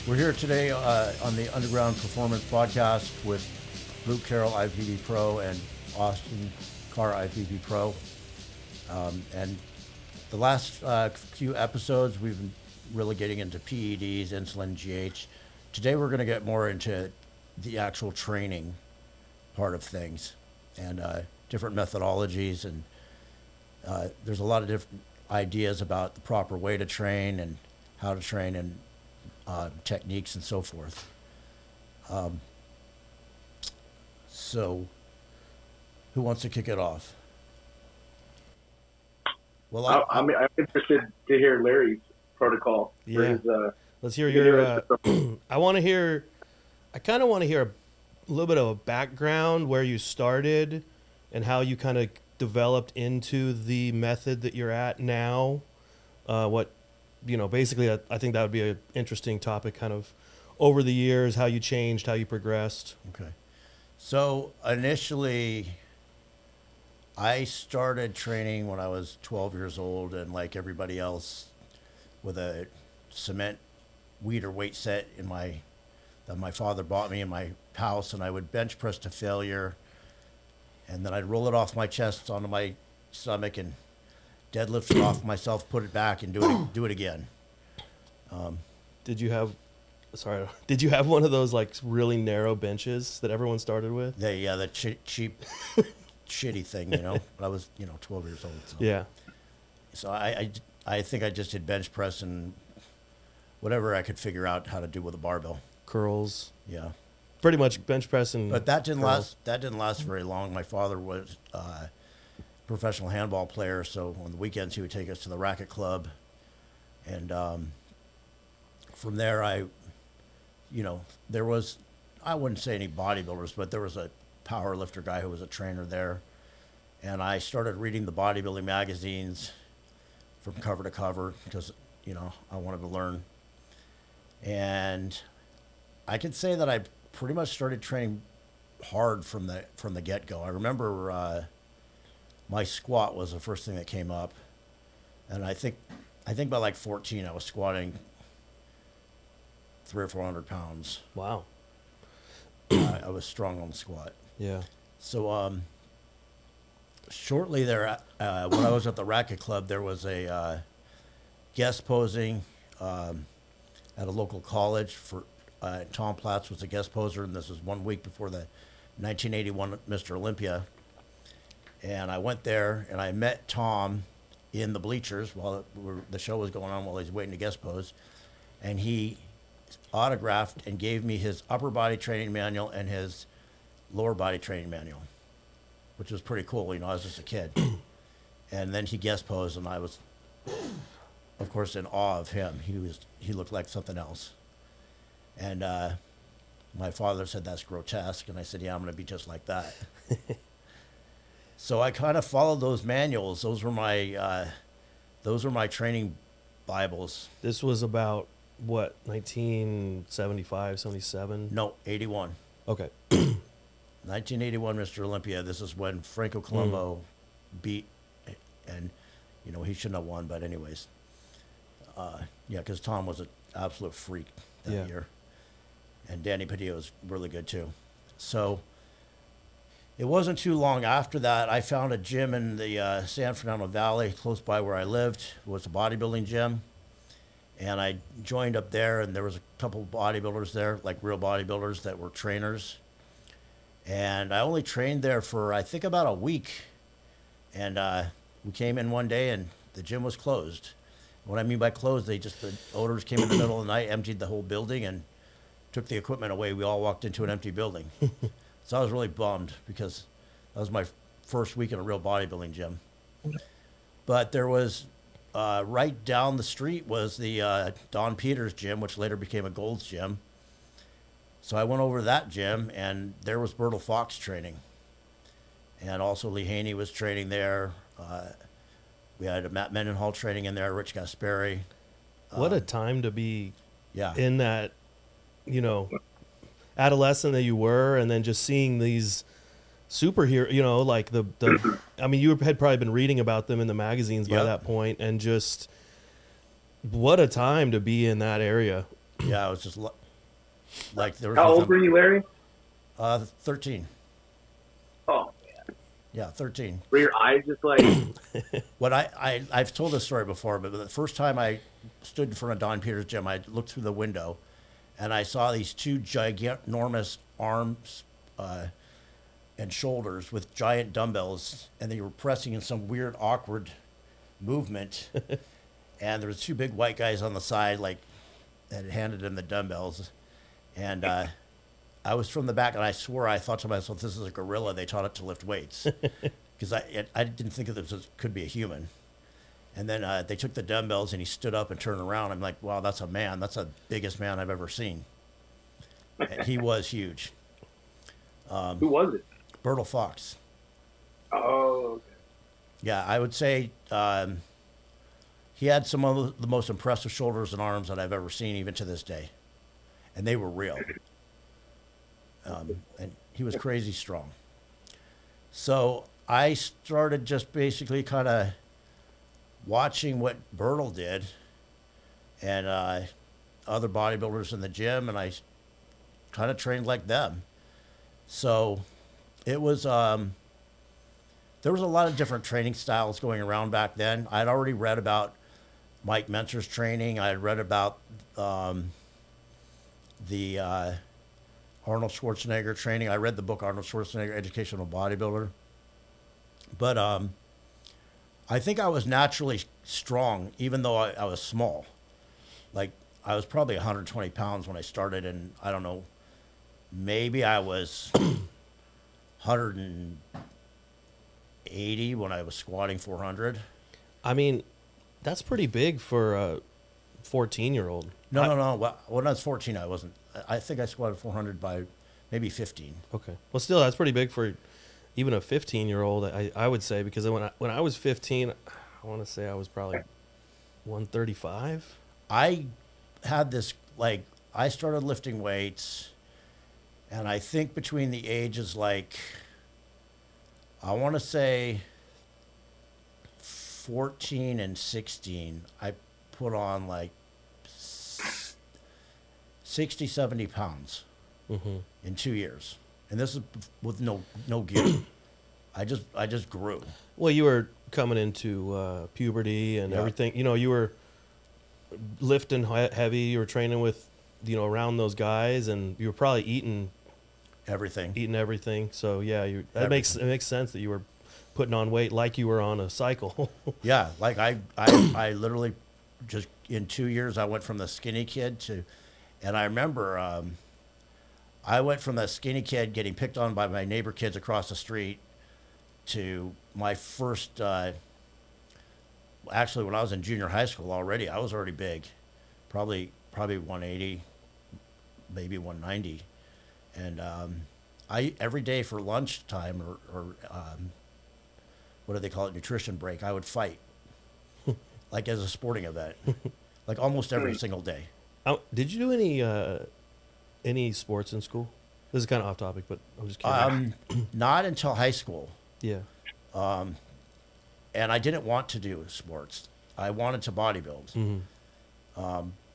We're here today on the Underground Performance Podcast with Luke Carroll, IFBB Pro, and Austin Karr, IFBB Pro. And the last few episodes, we've been really getting into PEDs, insulin, GH. Today, we're going to get more into the actual training part of things and different methodologies. And there's a lot of different ideas about the proper way to train and how to train and techniques and so forth. So, who wants to kick it off? Well, I'm interested to hear Larry's protocol. Yeah. Let's hear your. I want to hear. I kind of want to hear a little bit of a background where you started and how you kind of developed into the method that you're at now. Basically, I think that would be an interesting topic, kind of over the years, how you changed, how you progressed. Okay. So initially, I started training when I was 12 years old, and like everybody else, with a cement weeder weight set that my father bought me in my house, and I would bench press to failure, and then I'd roll it off my chest onto my stomach and deadlift it off myself, put it back, and do it again. Did you have one of those like really narrow benches that everyone started with? The cheap, shitty thing, But I was, 12 years old. So. Yeah. So I think I just did bench press and whatever I could figure out how to do with a barbell. Curls. Yeah. Pretty much bench press and. But that didn't curls. last very long. My father was a professional handball player, so on the weekends he would take us to the racket club, and from there there was, I wouldn't say any bodybuilders, but there was a power lifter guy who was a trainer there, and I started reading the bodybuilding magazines from cover to cover because I wanted to learn, and I could say that I pretty much started training hard from the get-go. I remember my squat was the first thing that came up, and I think by like 14 I was squatting 300 or 400 pounds. Wow. I was strong on the squat. Yeah. So shortly there, when I was at the racket club, there was a guest posing at a local college for Tom Platz was a guest poser, and this was 1 week before the 1981 Mr. Olympia. And I went there and I met Tom in the bleachers while the show was going on, while he was waiting to guest pose, and he autographed and gave me his upper body training manual and his lower body training manual, which was pretty cool. I was just a kid. And then he guest posed, and I was, of course, in awe of him. He looked like something else. And my father said, "That's grotesque." And I said, "Yeah, I'm going to be just like that." So I kind of followed those manuals. Those were my training Bibles. This was about what, 1975, 77? No, 81. Okay. 1981 Mr. Olympia. This is when Franco Colombo beat, and he shouldn't have won, but anyways, because Tom was an absolute freak that year, and Danny Padilla was really good too. So it wasn't too long after that I found a gym in the San Fernando Valley, close by where I lived. It was a bodybuilding gym, and I joined up there, and there was a couple of bodybuilders there, like real bodybuilders that were trainers. And I only trained there for, I think, about a week. And we came in one day, and the gym was closed. What I mean by closed, the owners came in the middle of the night, emptied the whole building, and took the equipment away. We all walked into an empty building. So I was really bummed because that was my first week in a real bodybuilding gym. But there was, right down the street was the Don Peters gym, which later became a Gold's gym. So I went over to that gym, and there was Bertil Fox training. And also Lee Haney was training there. We had Matt Mendenhall training in there, Rich Gasperi. What a time to be Yeah. in that, adolescent that you were, and then just seeing these superhero, like you had probably been reading about them in the magazines by that point, and just what a time to be in that area. Yeah, I was just like there was How old nothing. were you, Larry? 13. Oh, Yeah, 13. were your eyes just like, What I've told this story before, but the first time I stood in front of Don Peters' gym, I looked through the window, and I saw these two ginormous arms and shoulders with giant dumbbells, and they were pressing in some weird, awkward movement. And there was two big white guys on the side, like, that handed him the dumbbells, and I was from the back, and I swore I thought to myself, "This is a gorilla. They taught it to lift weights," because I didn't think of this as could be a human. And then they took the dumbbells, and he stood up and turned around. I'm like, "Wow, that's a man. That's the biggest man I've ever seen." And he was huge. who was it? Bertle Fox. Oh, okay. Yeah, I would say he had some of the most impressive shoulders and arms that I've ever seen, even to this day, and they were real. And he was crazy strong. So I started just basically kind of watching what Bertle did and other bodybuilders in the gym, and I kind of trained like them. So it was, there was a lot of different training styles going around back then. I'd already read about Mike Mentzer's training. I had read about the Arnold Schwarzenegger training. I read the book Arnold Schwarzenegger, Educational Bodybuilder. But I think I was naturally strong, even though I was small. Like, I was probably 120 pounds when I started, and I don't know, maybe I was 180 when I was squatting 400. I mean, that's pretty big for a 14-year-old. No. Well, when I was 14, I wasn't. I think I squatted 400 by maybe 15. Okay. Well, still, that's pretty big for even a 15-year-old, I would say, because when I was 15, I want to say I was probably 135. I had this, like, I started lifting weights, and I think between the ages, like, I want to say 14 and 16, I put on like 60, 70 pounds in 2 years. And this is with no gear. I just grew. Well, you were coming into puberty and everything. You know, you were lifting heavy. You were training with, around those guys, and you were probably eating everything. So yeah, it makes sense that you were putting on weight like you were on a cycle. Yeah, like I literally just in 2 years I went from the skinny kid to, and I remember I went from the skinny kid getting picked on by my neighbor kids across the street to my first. Actually, when I was in junior high school already, I was already big, probably 180, maybe 190, and I every day for lunchtime or what do they call it, nutrition break, I would fight, like as a sporting event, like almost every single day. Did you do any sports in school? This is kind of off topic, but I'm just curious. Not until high school. Yeah. And I didn't want to do sports. I wanted to bodybuild.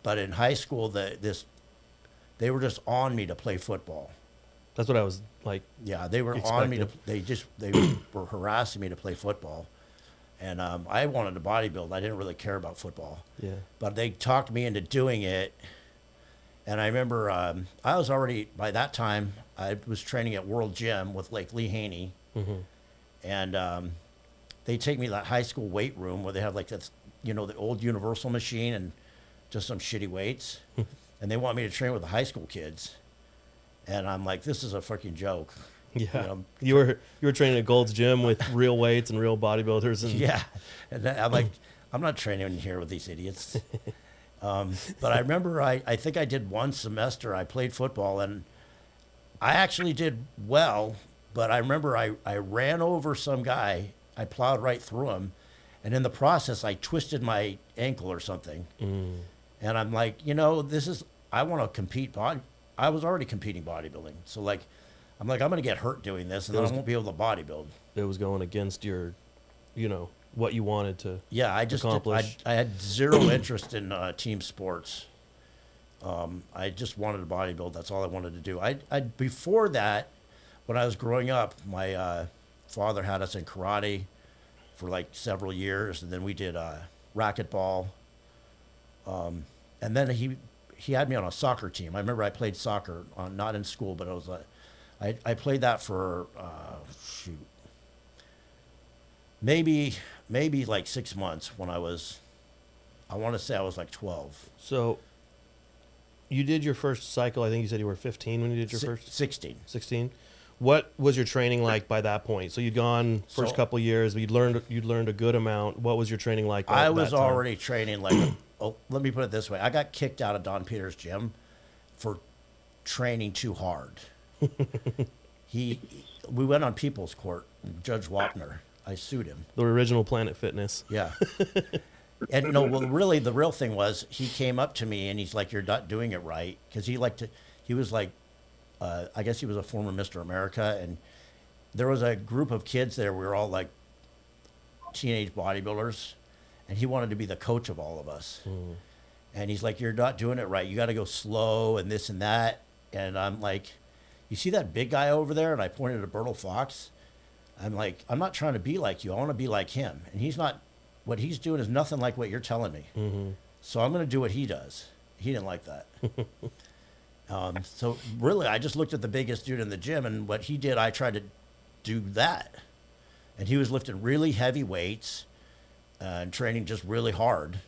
But in high school, they were just on me to play football. That's what I was like. Yeah, they were on me to. They were harassing me to play football, and I wanted to bodybuild. I didn't really care about football. Yeah. But they talked me into doing it, and I remember I was already by that time I was training at World Gym with like Lee Haney, and they take me to that high school weight room where they have like this, the old Universal machine and just some shitty weights, and they want me to train with the high school kids. And I'm like, this is a freaking joke. Yeah, you were training at Gold's Gym with real weights and real bodybuilders, and yeah. And then I'm like, I'm not training here with these idiots. But I remember, I think I did one semester. I played football, and I actually did well. But I remember I ran over some guy. I plowed right through him, and in the process, I twisted my ankle or something. And I'm like, I want to compete I was already competing bodybuilding. So like, I'm going to get hurt doing this and then I won't be able to bodybuild. It was going against your, what you wanted to accomplish. I had zero interest in team sports. I just wanted to bodybuild. That's all I wanted to do. Before that, when I was growing up, my father had us in karate for like several years, and then we did racquetball. And then he had me on a soccer team. I remember I played soccer, not in school, but I played that for maybe like 6 months when I want to say I was like 12. So you did your first cycle. I think you said you were 15 when you did your first. 16. 16. What was your training like by that point? So you'd gone first couple years, but you'd learned a good amount. What was your training like? I was already training like. Let me put it this way: I got kicked out of Don Peter's gym for training too hard. We went on People's Court. Judge Wapner. I sued him. The original Planet Fitness. Yeah. And really, the real thing was he came up to me and he's like, "You're not doing it right," because he was like, I guess he was a former Mr. America, and there was a group of kids there. We were all like teenage bodybuilders, and he wanted to be the coach of all of us. Mm. And he's like, "You're not doing it right. You got to go slow and this and that." And I'm like, "You see that big guy over there?" And I pointed to Bertle Fox. I'm like, "I'm not trying to be like you. I want to be like him." And he's not. What he's doing is nothing like what you're telling me. Mm-hmm. So I'm going to do what he does. He didn't like that. So really, I just looked at the biggest dude in the gym, and what he did, I tried to do that. And he was lifting really heavy weights and training just really hard.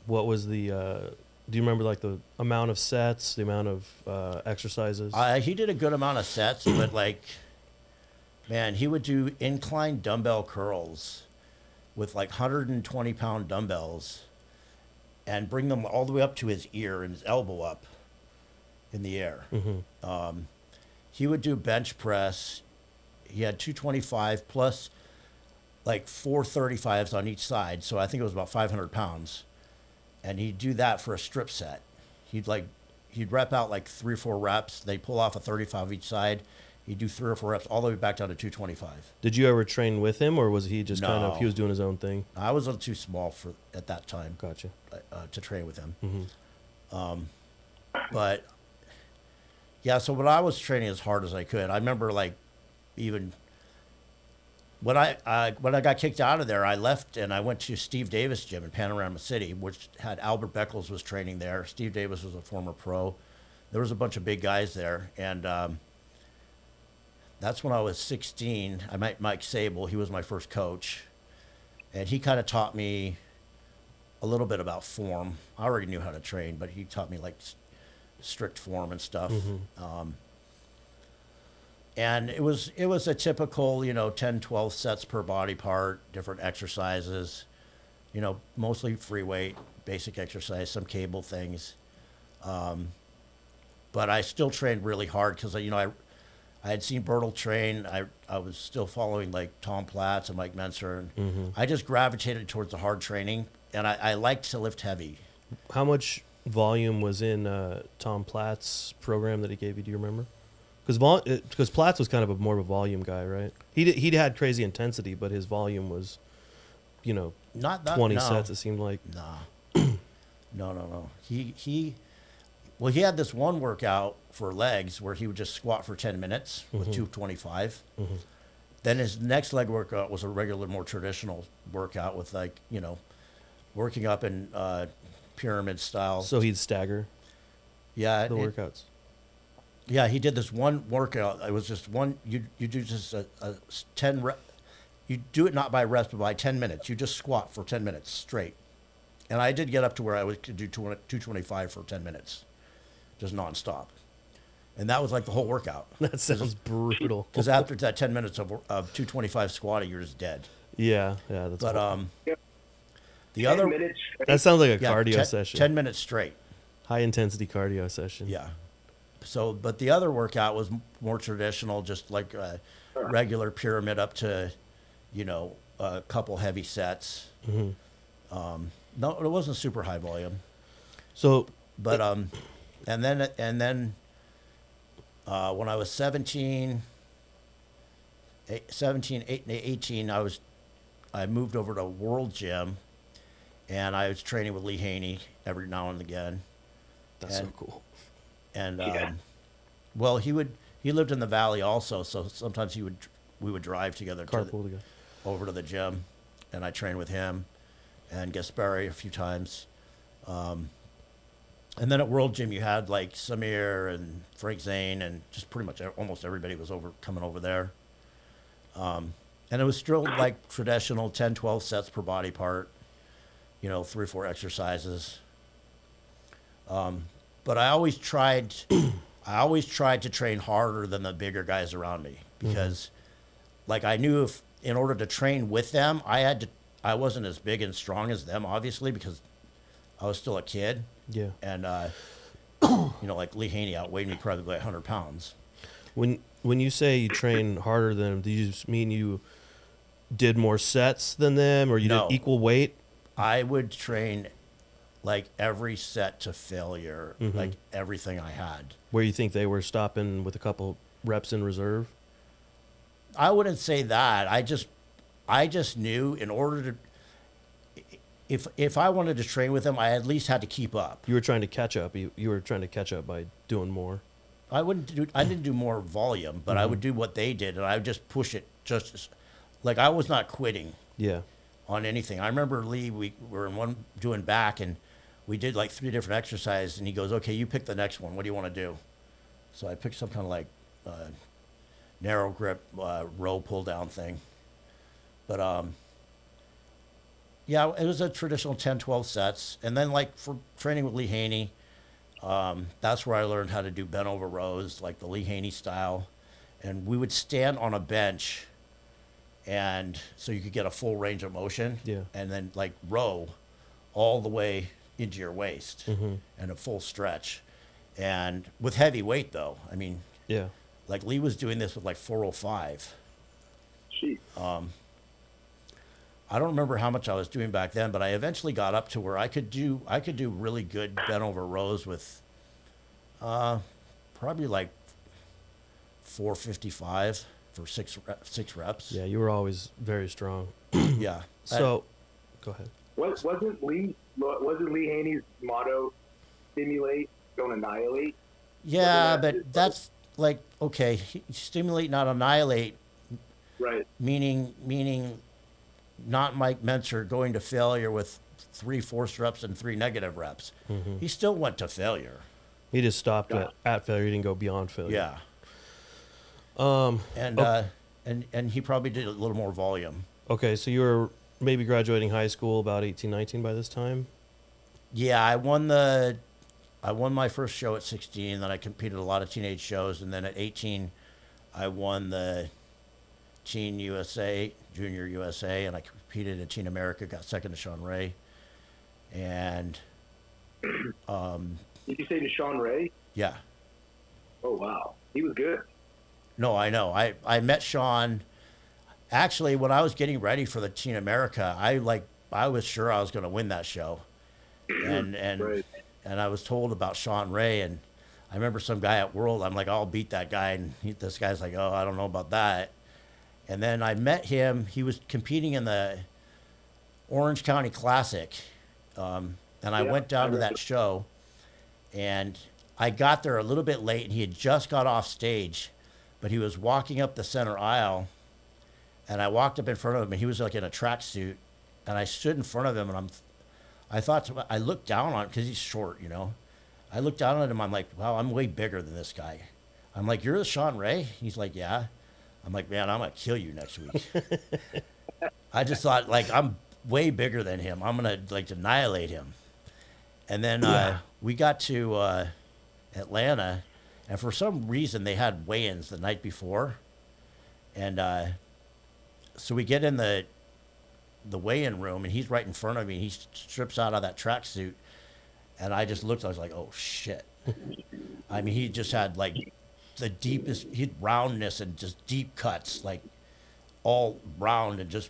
What was the, do you remember like the amount of sets, the amount of exercises? He did a good amount of sets, but like, man, he would do incline dumbbell curls with like 120-pound dumbbells and bring them all the way up to his ear and his elbow up in the air. Mm-hmm. He would do bench press. He had 225 plus like 435s on each side. So I think it was about 500 pounds. And he'd do that for a strip set. He'd rep out like 3 or 4 reps. They'd pull off a 35 each side. He'd do 3 or 4 reps all the way back down to 225. Did you ever train with him, or was he just he was doing his own thing? I was a little too small at that time. Gotcha. To train with him. Mm-hmm. But yeah, so when I was training as hard as I could, I remember like even when I got kicked out of there, I left and I went to Steve Davis gym in Panorama City, which had Albert Beckles was training there. Steve Davis was a former pro. There was a bunch of big guys there, and that's when I was 16. I met Mike Sable. He was my first coach, and he kind of taught me a little bit about form. I already knew how to train, but he taught me like strict form and stuff. Mm-hmm. And it was a typical, 10, 12 sets per body part, different exercises, mostly free weight, basic exercise, some cable things. But I still trained really hard because, I had seen Bertle train. I was still following like Tom Platz and Mike Mentzer. And mm-hmm. I just gravitated towards the hard training, and I liked to lift heavy. How much volume was in Tom Platz's program that he gave you? Do you remember? Because Platz was kind of more of a volume guy, right? He had crazy intensity, but his volume was, not that, 20 sets. It seemed like. No. He had this one workout for legs where he would just squat for 10 minutes with 225. Mm-hmm. Then his next leg workout was a regular, more traditional workout with working up in pyramid style. So he'd stagger. Yeah, the workouts. Yeah, he did this one workout. It was just one. You do just a 10 rep. You do it not by reps, but by 10 minutes. You just squat for 10 minutes straight. And I did get up to where I could do 225 for 10 minutes, just nonstop. And that was like the whole workout. That sounds brutal. Because after that 10 minutes of 225 squatting, you're just dead. Yeah, that's. But the other that sounds like a cardio session. 10 minutes straight. High intensity cardio session. Yeah. So, but the other workout was more traditional, just like a regular pyramid up to, a couple heavy sets. Mm-hmm. No, it wasn't super high volume. So, but and then when I was 17, 18, I moved over to World Gym, and I was training with Lee Haney every now and again. That's so And- cool. And Yeah. well, he lived in the valley also, so sometimes we would drive together Carpool together. over to the gym, and I trained with him and Gaspari a few times. And then at World Gym, you had like Samir and Frank Zane, and just pretty much almost everybody was coming over there. And it was still like traditional 10, 12 sets per body part, 3 or 4 exercises. But I always tried to train harder than the bigger guys around me, because like I knew if in order to train with them, I wasn't as big and strong as them, obviously, because I was still a kid. Yeah. And, like Lee Haney outweighed me probably by 100 pounds. When you say you train harder than them, do you just mean you did more sets than them, or you No. did equal weight? I would train like every set to failure, like everything I had. Where you think they were stopping with a couple reps in reserve? I wouldn't say that. I just knew in order to, if I wanted to train with them, I at least had to keep up. You were trying to catch up. You were trying to catch up by doing more. I didn't do more volume, but I would do what they did, and I would just push it like I was not quitting Yeah. on anything. I remember Lee, we were in one doing back, and we did like 3 different exercises, and he goes, "Okay, you pick the next one. What do you want to do?" So I picked some kind of like narrow grip row pull down thing. But yeah, it was a traditional 10, 12 sets. And then like for training with Lee Haney, that's where I learned how to do bent over rows, like the Lee Haney style. And we would stand on a bench, and so you could get a full range of motion. Yeah. And then like row all the way into your waist and a full stretch. And with heavy weight though, I mean, Yeah. like Lee was doing this with like 405. Jeez. I don't remember how much I was doing back then, but I eventually got up to where I could do really good bent over rows with probably like 455 for six reps. Yeah, you were always very strong. Yeah. So, go ahead. Wasn't Lee Haney's motto "stimulate, don't annihilate"? Yeah, Wasn't that but his that's like, okay, stimulate, not annihilate, Right. meaning not Mike Mentzer going to failure with 3 forced reps and 3 negative reps. He still went to failure. He just stopped Got at failure. He didn't go beyond failure. Yeah. And and he probably did a little more volume. Okay, so you were maybe graduating high school about 18, 19 by this time? Yeah, I won my first show at 16, then I competed a lot of teenage shows, and then at 18 I won the Teen USA, Junior USA, and I competed in Teen America, got second to Sean Ray. And Did you say to Sean Ray? yeah. Oh wow, he was good. No, I know. I met Sean. Actually, when I was getting ready for the Teen America, I was sure I was going to win that show, and Right. and I was told about Sean Ray, and I remember some guy at World. I'm like, I'll beat that guy, and this guy's like, oh, I don't know about that. And then I met him. He was competing in the Orange County Classic, and I Yeah, went down I to that show, and I got there a little bit late, and he had just got off stage, but he was walking up the center aisle, and I walked up in front of him, and he was like in a tracksuit, and I stood in front of him, and I looked down on him because he's short, I looked down at him. I'm like, wow, I'm way bigger than this guy. I'm like, you're the Sean Ray? He's like, yeah. I'm like, man, I'm gonna kill you next week. I just thought, like, I'm way bigger than him. I'm gonna like annihilate him. And then we got to Atlanta, and for some reason they had weigh-ins the night before, and so we get in the weigh-in room, and he's right in front of me. He strips out of that tracksuit, and I just looked. I was like, oh shit. I mean, he just had like the deepest, he had roundness and just deep cuts, like all round, and just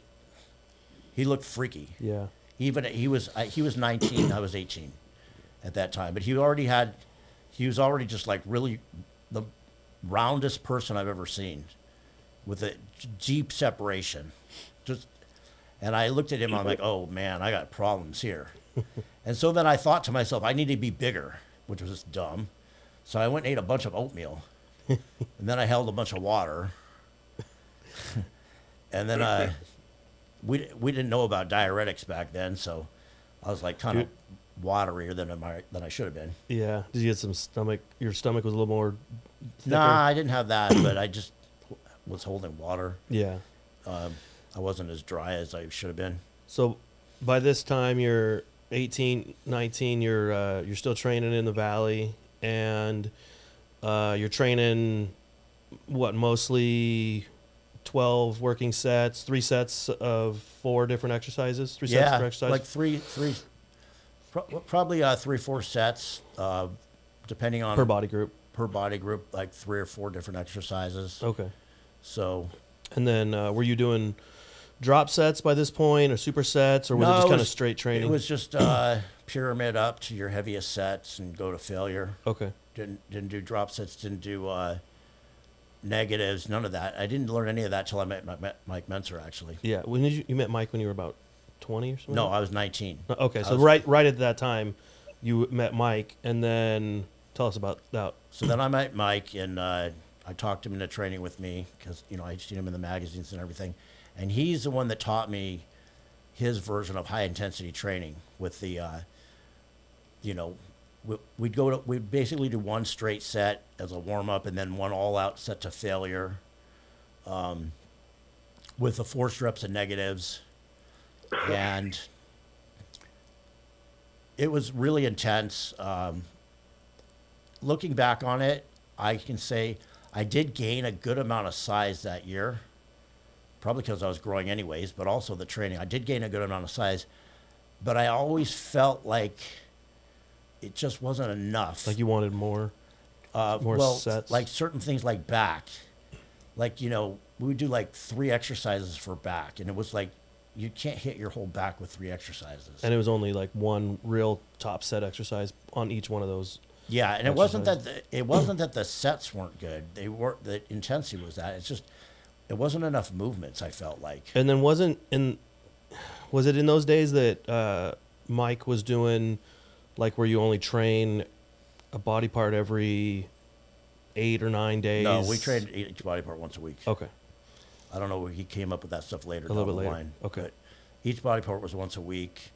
he looked freaky. Yeah. Even he was 19, I was 18 at that time, but he was already just like really the roundest person I've ever seen, with a deep separation. And I looked at him, I'm like, oh man, I got problems here. And so then I thought to myself, I need to be bigger. which was just dumb. So I went and ate a bunch of oatmeal, and then I held a bunch of water, and then we didn't know about diuretics back then, so I was like kind of waterier than I should have been. Yeah. Did you get some stomach? Your stomach was a little more thicker? Nah, I didn't have that, but I just was holding water. Yeah. I wasn't as dry as I should have been. So by this time you're 18, 19, you're still training in the valley, and you're training what, mostly 12 working sets, 3 sets of 4 different exercises, 3 sets per exercise? Like probably 3-4 sets, depending on per body group. Per body group, like 3 or 4 different exercises. Okay. So, and then were you doing drop sets by this point, or supersets, or was it just kind of straight training? It was just pyramid up to your heaviest sets and go to failure. Okay. Didn't do drop sets, didn't do negatives, none of that. I didn't learn any of that till I met Mike Mentzer, actually. Yeah. When did you met Mike when you were about 20 or something? No, I was 19. Okay, so right at that time, you met Mike, and then tell us about that. So then I met Mike, and I talked him into training with me because, you know, I'd seen him in the magazines and everything. And he's the one that taught me his version of high-intensity training with the, you know, we'd basically do 1 straight set as a warm-up and then 1 all-out set to failure with the 4 reps and negatives. And it was really intense. Looking back on it, I can say I did gain a good amount of size that year, probably because I was growing anyways, but also the training. I did gain a good amount of size, but I always felt like it just wasn't enough. Like you wanted more sets? Like certain things like back. Like, you know, we would do like 3 exercises for back, and it was like you can't hit your whole back with 3 exercises. And it was only like 1 real top set exercise on each one of those. Yeah, and it wasn't that the sets weren't good. They were, the intensity was that. It's just it wasn't enough movements, I felt like. And then was it in those days that Mike was doing like where you only train a body part every 8 or 9 days? No, we trained each body part once a week. Okay. I don't know where he came up with that stuff later. A little bit later. Line. Okay. But each body part was once a week,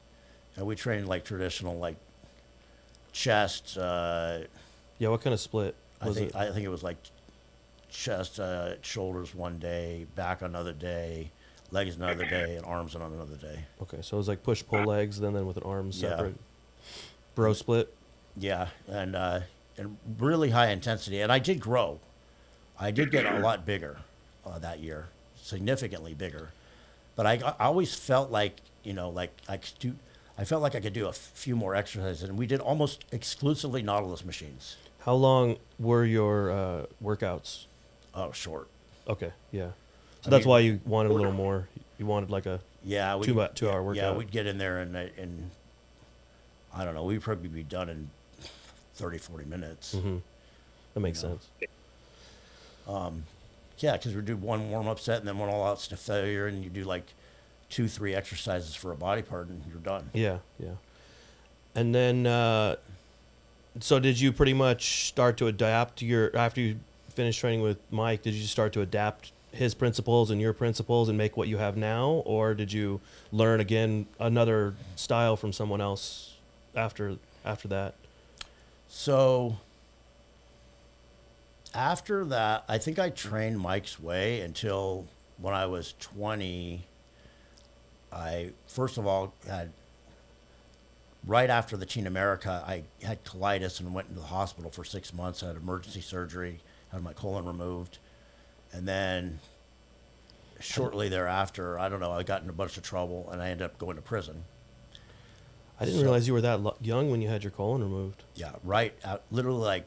and we trained like traditional, like chest. Yeah, what kind of split was it? I think it was like chest, shoulders one day, back another day, legs another day, and arms on another day. Okay, so it was like push-pull legs, then with an arm separate. Bro split. Yeah, and really high intensity, and I did grow. I did get a lot bigger that year, significantly bigger. But I always felt like, you know, like I felt like I could do a few more exercises, and we did almost exclusively Nautilus machines. How long were your workouts? Oh, short. Okay, yeah. So that's why you wanted a little more. You wanted like a 2-hour workout. Yeah, we'd get in there and I don't know, we'd probably be done in 30, 40 minutes. Mm-hmm. That makes sense. Yeah, because we do 1 warm-up set and then 1 all-out to failure, and you do like 2-3 exercises for a body part, and you're done. Yeah, yeah. And then, so did you pretty much start to adapt after you finished training with Mike, did you start to adapt his principles and your principles and make what you have now? Or did you learn, again, another style from someone else after that? So after that, I think I trained Mike's way until when I was 20. I, first of all, right after the Teen America, I had colitis and went into the hospital for 6 months. I had emergency surgery, had my colon removed. And then shortly thereafter, I don't know, I got in a bunch of trouble and I ended up going to prison. I didn't realize you were that young when you had your colon removed. Yeah, right out, literally like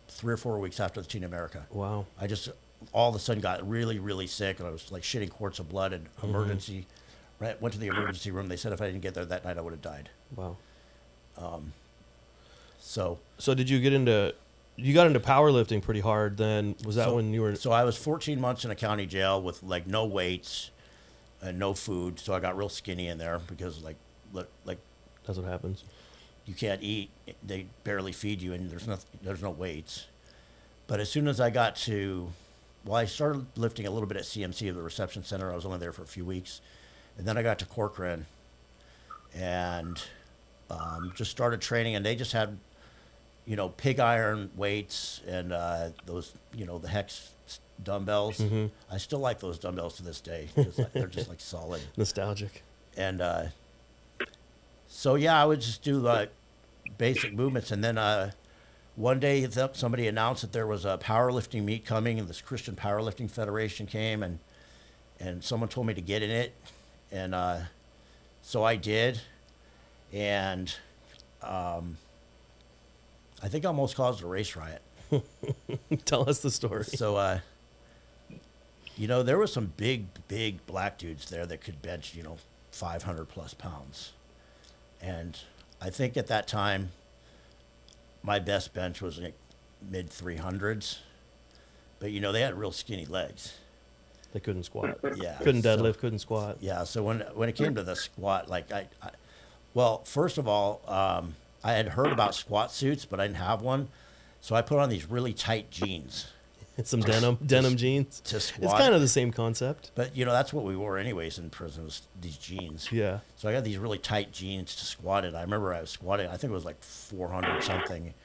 3 or 4 weeks after the Teen America. Wow. I just all of a sudden got really, really sick, and I was like shitting quarts of blood and emergency. Right, went to the emergency room. They said if I didn't get there that night, I would have died. Wow. So did you get into? You got into powerlifting pretty hard then. Was that when you were? So I was 14 months in a county jail with like no weights and no food. So I got real skinny in there because like that's what happens. you can't eat. They barely feed you, and there's no weights. But as soon as I got to, well, I started lifting a little bit at CMC at the reception center. I was only there for a few weeks, and then I got to Corcoran, and just started training. And they just had, pig iron weights and those, the hex dumbbells. Mm-hmm. I still like those dumbbells to this day. They're just like solid. Nostalgic. And so yeah, I would just do like basic movements, and then one day somebody announced that there was a powerlifting meet coming, and this Christian Powerlifting Federation came, and someone told me to get in it, and so I did, and I think I almost caused a race riot. Tell us the story. So there was some big black dudes there that could bench 500 plus pounds, and I think at that time my best bench was like mid 300s, but they had real skinny legs. They couldn't squat. Yeah, Couldn't deadlift, couldn't squat. Yeah, so when it came to the squat, like well, first of all, I had heard about squat suits, but I didn't have one, so I put on these really tight jeans. Some denim jeans. To squat. It's kind of the same concept. But that's what we wore anyways in prison, was these jeans. Yeah. So I got these really tight jeans to squat in. I remember I was squatting, I think it was like 400 something,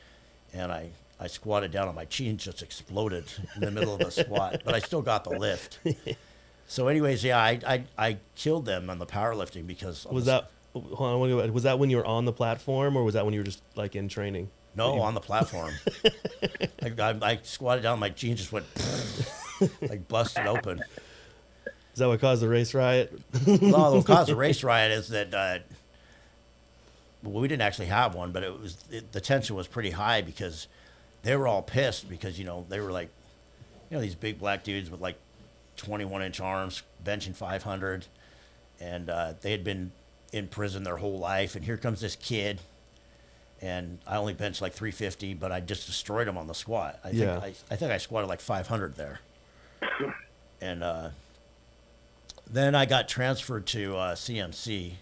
and I squatted down and my jeans just exploded in the middle of the squat, but I still got the lift. So anyways, yeah, I killed them on the powerlifting because... Was that when you were on the platform, or was that when you were just like in training? No, on the platform. I squatted down, my jeans just went like busted open. Is that what caused the race riot? Well, what caused the race riot is that well, we didn't actually have one, but the tension was pretty high because they were all pissed because they were like these big black dudes with like 21-inch arms benching 500, and they had been in prison their whole life, and here comes this kid. And I only benched like 350, but I just destroyed him on the squat. I think I squatted like 500 there. And then I got transferred to CMC.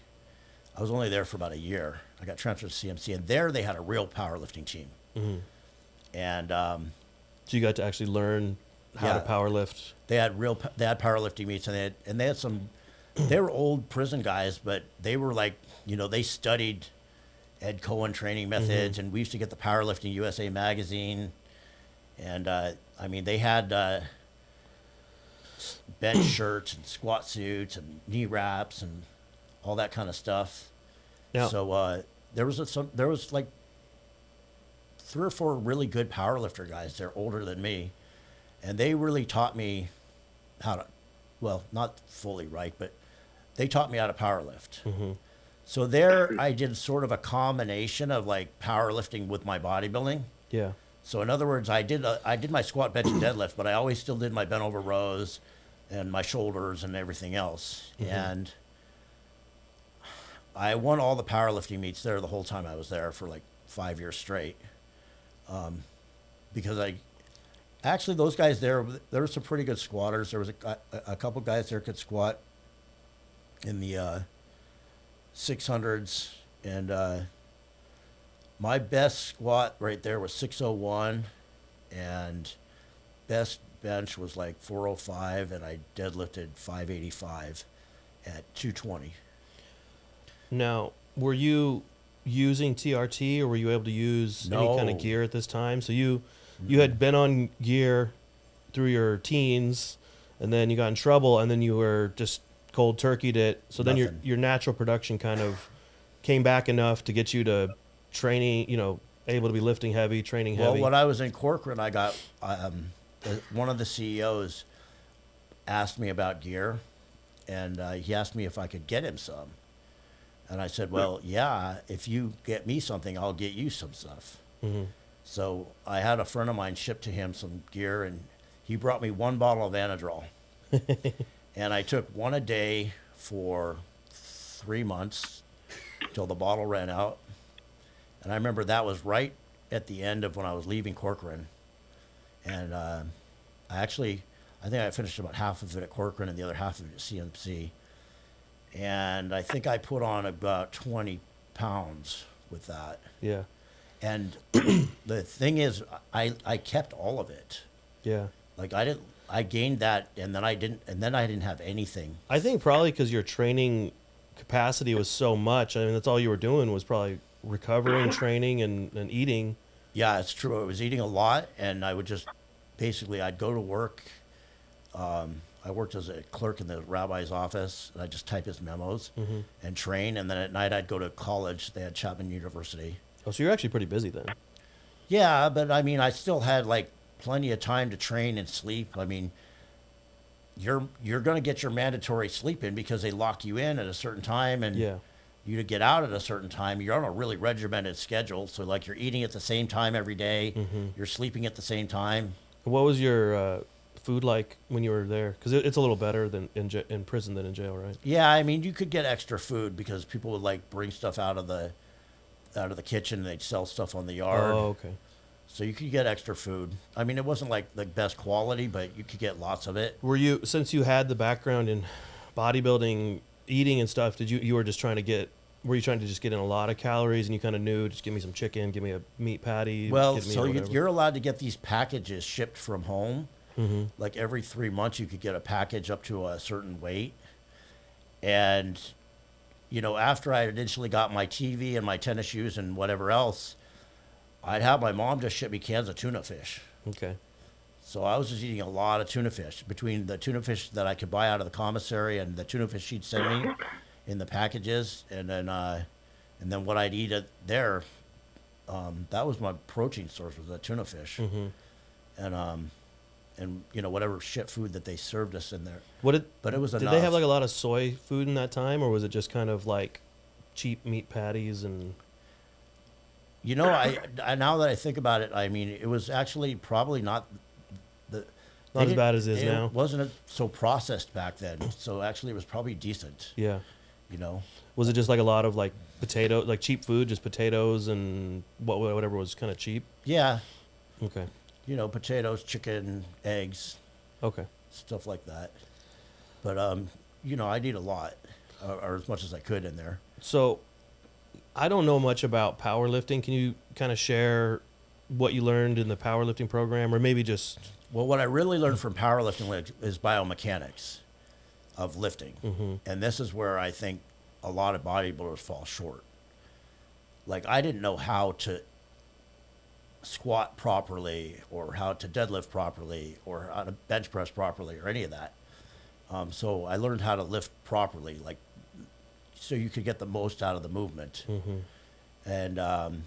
I was only there for about a year. I got transferred to CMC, and there they had a real powerlifting team. Mm-hmm. And so you got to actually learn how to powerlift. They had powerlifting meets, and they had some. They were old prison guys, but they were like they studied Ed Cohen training methods, and we used to get the Powerlifting USA magazine, and they had bench shirts and squat suits and knee wraps and all that kind of stuff. Yeah. So there was like 3 or 4 really good powerlifter guys. They're older than me, and they really taught me how to, well, not fully right, but they taught me how to powerlift. Mm-hmm. So there I did sort of a combination of like powerlifting with my bodybuilding. Yeah. So in other words, I did my squat, bench, and deadlift, but I always still did my bent over rows and my shoulders and everything else. Mm-hmm. And I won all the powerlifting meets there the whole time I was there for like 5 years straight. Because actually those guys there were some pretty good squatters. There was a couple guys there could squat in the 600s, and my best squat right there was 601, and best bench was like 405, and I deadlifted 585 at 220. Now, were you using TRT, or were you able to use any kind of gear at this time? So you had been on gear through your teens, and then you got in trouble, and then you were just cold turkeyed it. So then your natural production kind of came back enough to get you to training, able to be lifting heavy, training heavy. Well, when I was in Corcoran, I got one of the CEOs asked me about gear, and he asked me if I could get him some. And I said, well, yeah, if you get me something, I'll get you some stuff. Mm-hmm. So I had a friend of mine ship to him some gear, and he brought me 1 bottle of Anadrol. And I took 1 a day for 3 months till the bottle ran out. And I remember that was right at the end of when I was leaving Corcoran. And I think I finished about half of it at Corcoran and the other half of it at CMC. And I think I put on about 20 pounds with that. Yeah. And the thing is, I kept all of it. Yeah. Like I gained that, and then I didn't have anything. I think probably because your training capacity was so much. I mean, that's all you were doing was probably recovering, training, and eating. Yeah, it's true. I was eating a lot, and I would just basically I'd go to work. I worked as a clerk in the rabbi's office, and I'd just type his memos and train. And then at night I'd go to college. They had Chapman University. Oh, so you're actually pretty busy then. Yeah, but I mean, I still had like plenty of time to train and sleep. I mean, you're going to get your mandatory sleep in because they lock you in at a certain time, and Yeah. you to get out at a certain time. You're on a really regimented schedule, so like you're eating at the same time every day. You're sleeping at the same time. What was your food like when you were there? Because it's a little better than in prison than in jail, right? Yeah, I mean, you could get extra food because people would like bring stuff out of the kitchen, and they'd sell stuff on the yard. Oh, okay. So you could get extra food. I mean, it wasn't like the best quality, but you could get lots of it. Were you, since you had the background in bodybuilding, eating and stuff, you were just trying to get, were you trying to just get in a lot of calories and you kind of knew, just give me some chicken, give me a meat patty? Well, give me so whatever? you're allowed to get these packages shipped from home. Like every 3 months, you could get a package up to a certain weight. And, you know, after I initially got my TV and my tennis shoes and whatever else, I'd have my mom just ship me cans of tuna fish. Okay. So I was just eating a lot of tuna fish, between the tuna fish that I could buy out of the commissary and the tuna fish she'd send me in the packages, and then what I'd eat there. That was my protein source, was the tuna fish, and you know, whatever shit food that they served us in there. But it was did enough. they have like a lot of soy food in that time, or was it just kind of like cheap meat patties and? You know, I now that I think about it, I mean, it was actually probably not Not as bad as it is now. It wasn't so processed back then, so actually it was probably decent. Yeah. You know. Was it just like a lot of like potato, like cheap food, just potatoes and whatever was kind of cheap? Yeah. Okay. You know, potatoes, chicken, eggs, Okay. stuff like that. But you know, I'd eat a lot, or as much as I could in there. So, I don't know much about powerlifting. Can you kind of share what you learned in the powerlifting program, or maybe just? Well, what I really learned from powerlifting is biomechanics of lifting, and this is where I think a lot of bodybuilders fall short. Like, I didn't know how to squat properly, or how to deadlift properly, or how to bench press properly, or any of that. So I learned how to lift properly, like, so you could get the most out of the movement. And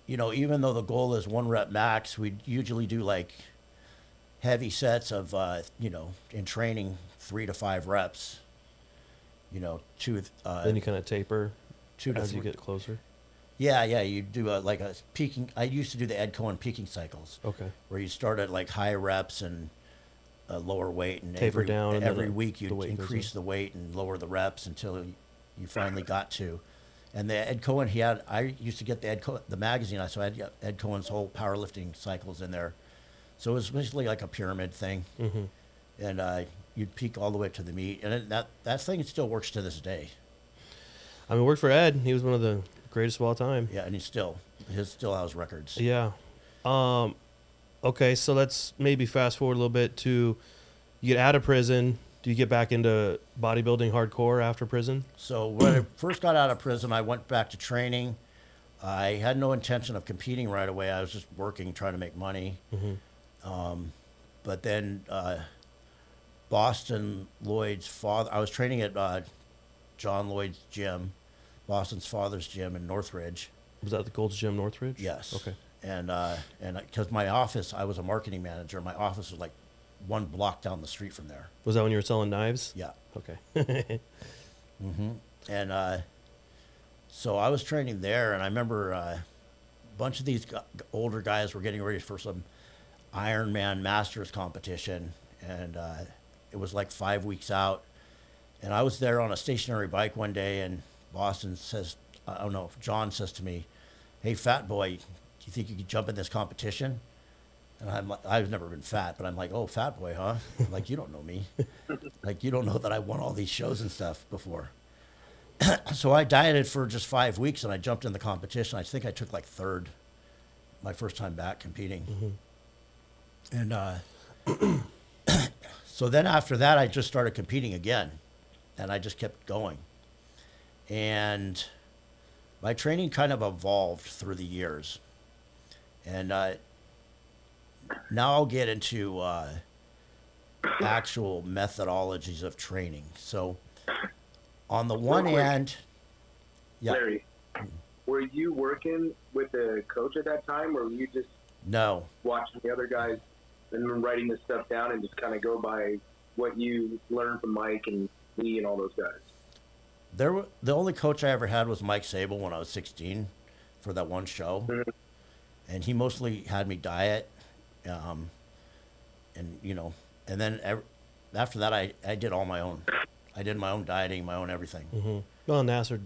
you know, even though the goal is 1 rep max, we usually do like heavy sets of you know, in training 3 to 5 reps. You know, Then you kind of taper 2 to as 3. you get closer. Yeah, you do like a peaking. I used to do the Ed Cohen peaking cycles. Okay. Where you start at like high reps and lower weight, and Taper down, and every then week you weight goes increase in. the weight and lower the reps until you finally got to. And the Ed Cohen, I used to get the magazine, so I had Ed Cohen's whole powerlifting cycles in there. So it was basically like a pyramid thing. And you'd peak all the way to the meet, and that thing still works to this day. I mean, it worked for Ed. He was one of the greatest of all time. Yeah, and he still has records. Yeah. Okay, so let's maybe fast forward a little bit to you get out of prison. Do you get back into bodybuilding hardcore after prison? So when I first got out of prison, I went back to training. I had no intention of competing right away. I was just working, trying to make money. But then Boston Lloyd's father, I was training at John Lloyd's gym, Boston's father's gym in Northridge. Was that the Gold's Gym Northridge? Yes. Okay. And because my office, I was a marketing manager. My office was like 1 block down the street from there. Was that when you were selling knives? Yeah. Okay. And so I was training there, and I remember a bunch of these older guys were getting ready for some Ironman Masters competition, and it was like 5 weeks out. And I was there on a stationary bike one day, and John says to me, "Hey, fat boy, do you think you could jump in this competition?" And I'm like, I've never been fat, but I'm like, "Oh, fat boy, huh?" I'm like, "You don't know me. Like, you don't know that I won all these shows and stuff before." So I dieted for just 5 weeks, and I jumped in the competition. I think I took like third my first time back competing. And so then after that, I just started competing again, and I just kept going. And my training kind of evolved through the years. And now I'll get into actual methodologies of training. So on the one hand, yeah. Larry, were you working with a coach at that time, or were you just No. watching the other guys and writing this stuff down and just kind of go by what you learned from Mike and Lee and all those guys? The only coach I ever had was Mike Sable when I was 16 for that one show. Mhm. And he mostly had me diet. And, you know, and then after that, I did all my own. I did my own dieting, my own everything. Mm-hmm. Well, Nasser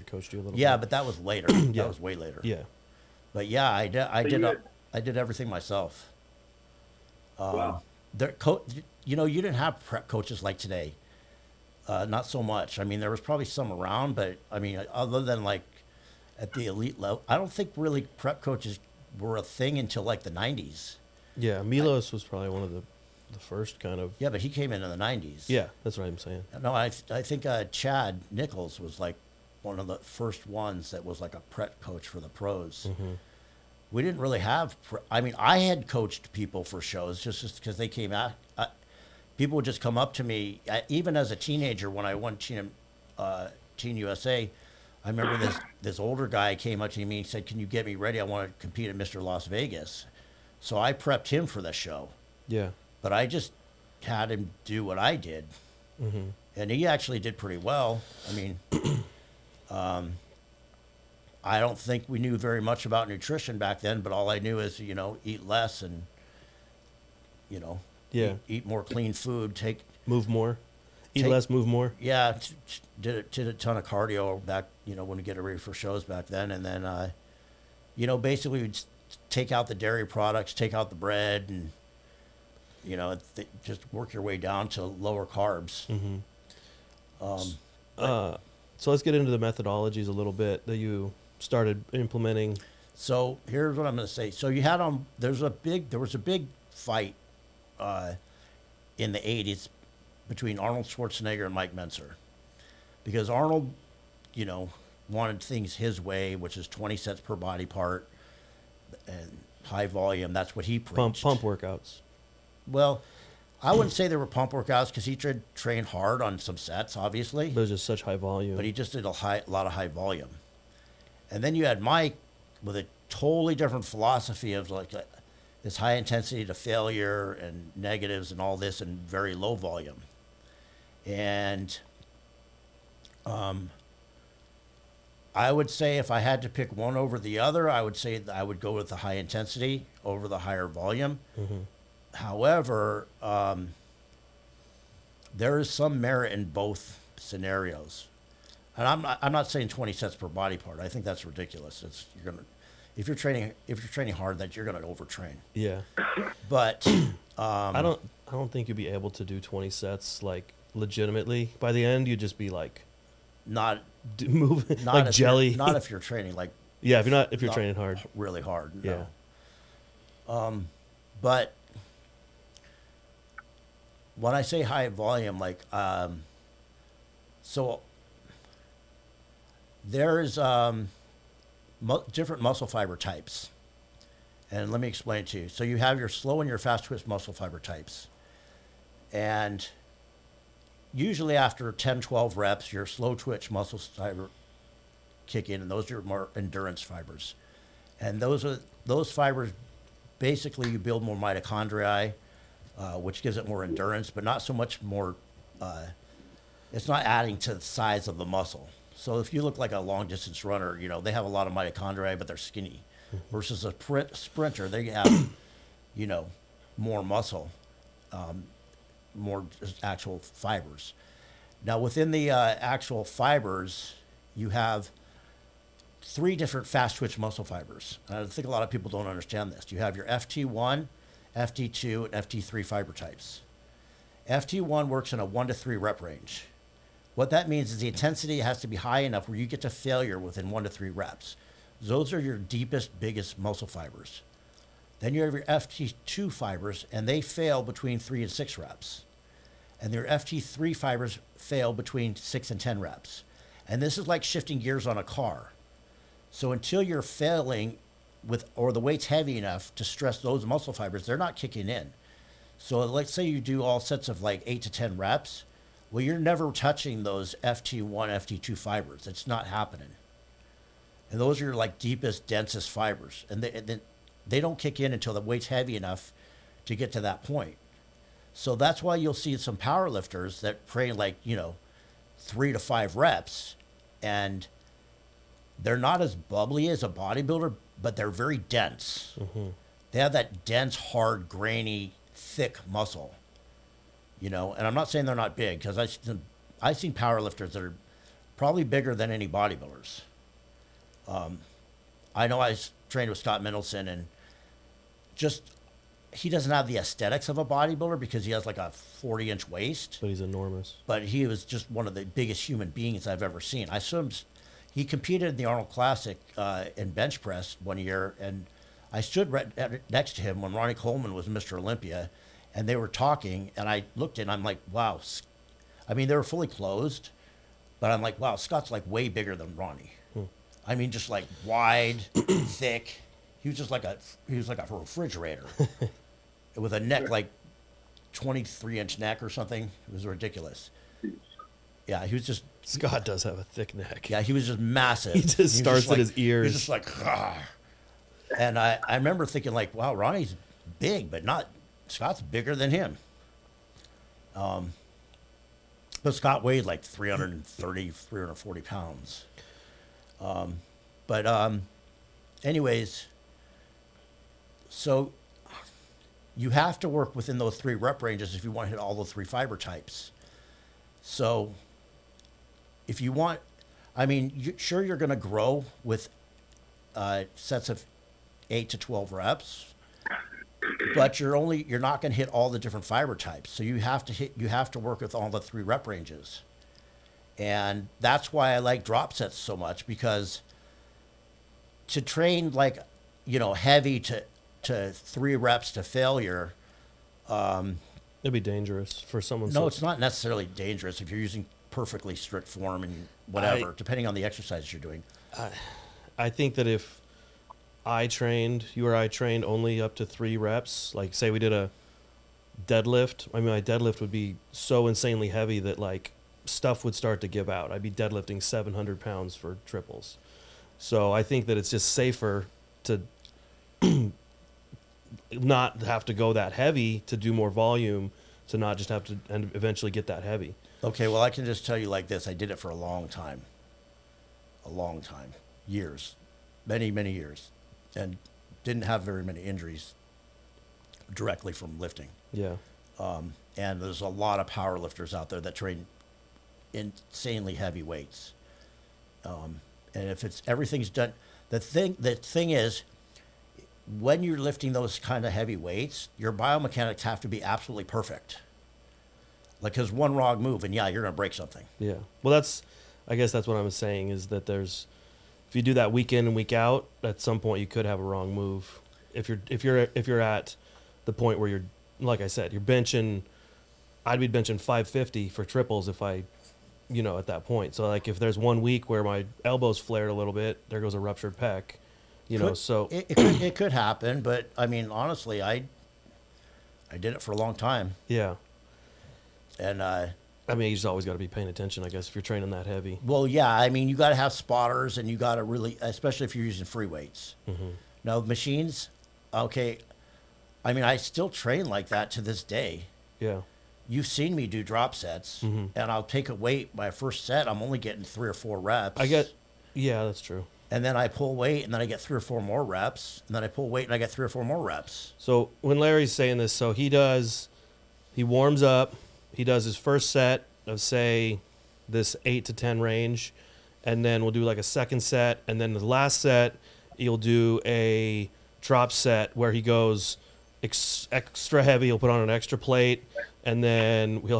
coached you a little Yeah, bit. but that was later. Yeah. That was way later. Yeah. But yeah, I you did everything myself. Wow. You know, you didn't have prep coaches like today. Not so much. I mean, there was probably some around, but I mean, other than like at the elite level, I don't think really prep coaches were a thing until like the 90s. Yeah, Milos was probably one of the first kind of. Yeah, but he came in the 90s. Yeah, that's what I'm saying. No, I think Chad Nichols was like one of the first ones that was like a prep coach for the pros. Mm-hmm. We didn't really have. I mean, I had coached people for shows just because they came out. People would just come up to me, even as a teenager when I won Teen USA. I remember this older guy came up to me and said, "Can you get me ready? I want to compete at Mr. Las Vegas." So I prepped him for the show. Yeah. But I just had him do what I did. Mm-hmm. And he actually did pretty well. I mean, I don't think we knew very much about nutrition back then, but all I knew is, you know, eat less and, you know, Yeah. eat more clean food, Move more. Eat Take- less, move more. yeah, did a ton of cardio back, you know, when we get ready for shows back then. And then, you know, basically we'd take out the dairy products, take out the bread, and, you know, just work your way down to lower carbs. Mm-hmm. So let's get into the methodologies a little bit that you started implementing. So here's what I'm going to say. So you had there was a big fight in the 80s between Arnold Schwarzenegger and Mike Mentzer, because Arnold, you know, wanted things his way, which is 20 sets per body part and high volume. That's what he preached. Pump workouts. Well, I wouldn't say they were pump workouts because he trained hard on some sets, obviously, But it's just such high volume. but he just did a lot of high volume. And then you had Mike with a totally different philosophy of like this high intensity to failure and negatives and all this and very low volume. And I would say if I had to pick one over the other, I would say that I would go with the high intensity over the higher volume. Mm-hmm. However, there is some merit in both scenarios. And I'm not saying 20 sets per body part. I think that's ridiculous. If you're training hard, that you're gonna overtrain. Yeah. But I don't think you'd be able to do 20 sets like legitimately. By the end, you'd just be like not moving not like if jelly. Not if you're training like Yeah, if you're not training hard. really hard. Yeah. No. But when I say high volume, like so there's different muscle fiber types. And let me explain it to you. So you have your slow and your fast twitch muscle fiber types. And usually after 10, 12 reps, your slow twitch muscle fiber kick in, and those are more endurance fibers. And those fibers, basically you build more mitochondria, which gives it more endurance, but not so much more, it's not adding to the size of the muscle. So if you look like a long distance runner, you know, they have a lot of mitochondria, but they're skinny. Versus a sprinter, they have, you know, more muscle, more just actual fibers. Now within the actual fibers, you have 3 different fast twitch muscle fibers. I think a lot of people don't understand this. You have your FT1, FT2, and FT3 fiber types. FT1 works in a 1 to 3 rep range, What that means is the intensity has to be high enough where you get to failure within 1 to 3 reps. Those are your deepest, biggest muscle fibers. Then you have your FT2 fibers, and they fail between 3 and 6 reps. And your FT3 fibers fail between 6 and 10 reps. And this is like shifting gears on a car. So until you're failing with, or the weight's heavy enough to stress those muscle fibers, they're not kicking in. So let's say you do all sets of like 8 to 10 reps. Well, you're never touching those FT1, FT2 fibers. It's not happening. And those are your like deepest, densest fibers. And they don't kick in until the weight's heavy enough to get to that point. So that's why you'll see some power lifters that train like, 3 to 5 reps, and they're not as bubbly as a bodybuilder, but they're very dense. Mm-hmm. They have that dense, hard, grainy, thick muscle, and I'm not saying they're not big, because I've seen power lifters that are probably bigger than any bodybuilders. I know I trained with Scott Mendelson, and he doesn't have the aesthetics of a bodybuilder because he has like a 40-inch waist. But he's enormous. But he was just one of the biggest human beings I've ever seen. I saw him. He competed in the Arnold Classic in bench press one year, and I stood right next to him when Ronnie Coleman was Mr. Olympia, and they were talking, and I looked and I'm like, wow. I mean, they were fully clothed, but I'm like, wow, Scott's like way bigger than Ronnie. I mean, just like wide, thick. He was like a refrigerator with a neck like 23-inch neck or something. It was ridiculous. Yeah, he was just. Scott does have a thick neck. Yeah, he was just massive. He just starts at his ears. He was just like, ah. And I remember thinking like, wow, Ronnie's big, but not. Scott's bigger than him. But Scott weighed like 330, 340 pounds. Anyways, so you have to work within those 3 rep ranges if you want to hit all the 3 fiber types. So if you want, you're going to grow with sets of 8 to 12 reps, but you're not going to hit all the different fiber types. So you have to work with all the 3 rep ranges. And that's why I like drop sets so much, because to train like, heavy to 3 reps to failure. It'd be dangerous for someone. No, it's not necessarily dangerous if you're using perfectly strict form and whatever, depending on the exercises you're doing. I think that if you or I trained only up to 3 reps, like say we did a deadlift, my deadlift would be so insanely heavy that like stuff would start to give out. I'd be deadlifting 700 pounds for triples. So I think that it's just safer to not have to go that heavy, to do more volume, to not just have to and eventually get that heavy. Okay, well, I can just tell you like this. I did it for a long time, years, many, many years, and didn't have very many injuries directly from lifting. Yeah. And there's a lot of power lifters out there that train insanely heavy weights. And if everything's done, the thing is, when you're lifting those kind of heavy weights, your biomechanics have to be absolutely perfect. Like, because one wrong move, and you're going to break something. Yeah. Well, I guess that's what I'm saying, is that if you do that week in and week out, at some point you could have a wrong move. If you're at the point where you're, like I said, you're benching, I'd be benching 550 for triples if I, at that point. So like if there's one week where my elbow's flared a little bit, there goes a ruptured pec, so it could happen. But honestly, I did it for a long time. Yeah. And you just always got to be paying attention, I guess, if you're training that heavy. Well, yeah. You got to have spotters, and you got to really, especially if you're using free weights. Mm-hmm. Now, machines, okay. I still train like that to this day. Yeah. You've seen me do drop sets, mm-hmm. and I'll take a weight. My first set, I'm only getting 3 or 4 reps. Yeah, that's true. And then I pull weight, and then I get 3 or 4 more reps. And then I pull weight, and I get 3 or 4 more reps. So when Larry's saying this, he warms up. He does his first set of, say, this 8 to 10 range, and then we'll do like a second set, and then the last set, he'll do a drop set where he goes extra heavy. He'll put on an extra plate, and then he'll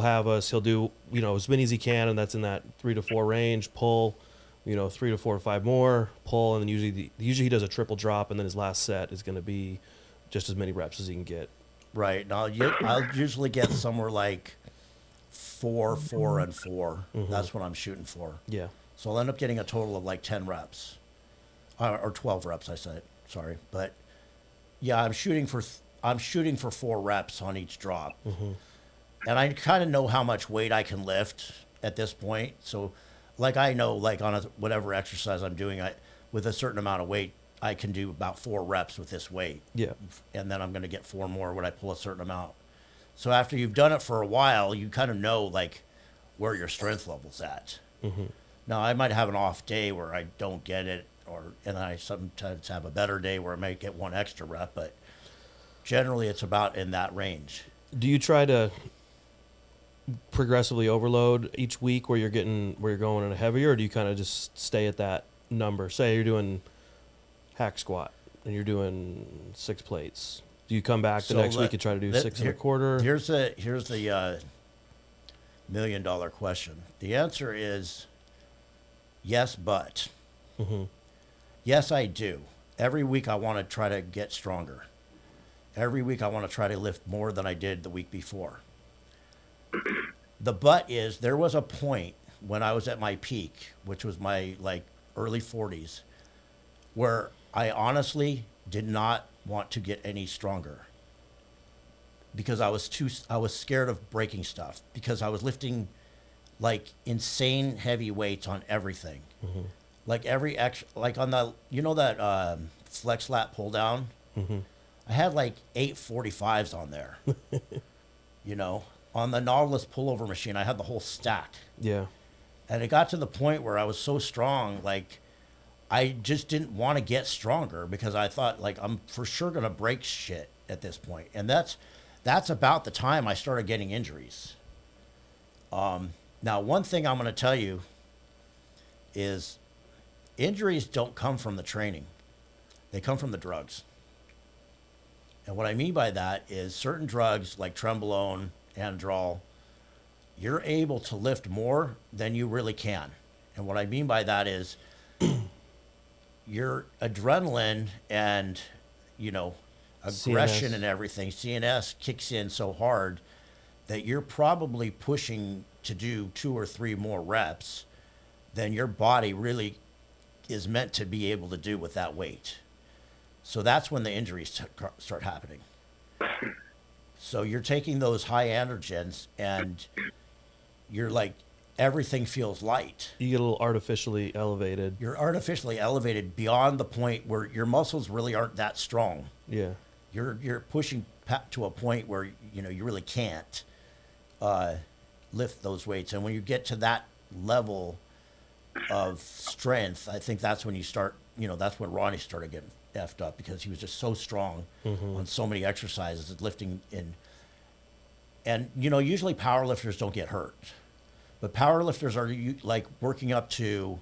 do, as many as he can, and that's in that 3 to 4 range. Pull, 3 to 4 or 5 more. Pull, and then usually he does a triple drop, and then his last set is going to be just as many reps as he can get. Right. Now I'll usually get somewhere like 4, 4, and 4. That's what I'm shooting for. Yeah. So I'll end up getting a total of like 10 reps, or 12 reps. I said, sorry, but yeah, I'm shooting for 4 reps on each drop, and I kind of know how much weight I can lift at this point. So, like I know, like on whatever exercise I'm doing, with a certain amount of weight, I can do about 4 reps with this weight. Yeah. And then I'm going to get 4 more when I pull a certain amount. So after you've done it for a while, you kind of know like where your strength level's at. Now I might have an off day where I don't get it, and I sometimes have a better day where I might get 1 extra rep, but generally it's about in that range. Do you try to progressively overload each week where you're going in a heavier, or do you kind of just stay at that number? Say you're doing hack squat and you're doing 6 plates. Do you come back the next week and try to do 6 1/4? Here's the $1 million question. The answer is yes, but yes, I do. Every week I want to try to get stronger. Every week I want to try to lift more than I did the week before. The but is there was a point when I was at my peak, which was my like early 40s, where I honestly did not want to get any stronger because I was scared of breaking stuff, because I was lifting like insane heavy weights on everything. Like like on the, that flex lat pull down, I had like 8 45s on there. On the Nautilus pullover machine, I had the whole stack. Yeah. And it got to the point where I was so strong, like I just didn't want to get stronger because I thought like I'm for sure going to break shit at this point. And that's about the time I started getting injuries. Now, one thing I'm going to tell you is injuries don't come from the training. They come from the drugs. And what I mean by that is certain drugs like Trenbolone, Androl, you're able to lift more than you really can. And what I mean by that is your adrenaline and, aggression CNS. and everything, CNS kicks in so hard that you're probably pushing to do 2 or 3 more reps than your body really is meant to be able to do with that weight. So that's when the injuries start happening. So you're taking those high androgens and you're like, everything feels light. You get a little artificially elevated. You're artificially elevated beyond the point where your muscles really aren't that strong. Yeah. You're pushing to a point where, you really can't lift those weights. And when you get to that level of strength, I think that's when you start, that's when Ronnie started getting effed up, because he was just so strong on so many exercises, lifting in. And, usually power lifters don't get hurt. But power lifters are like working up to,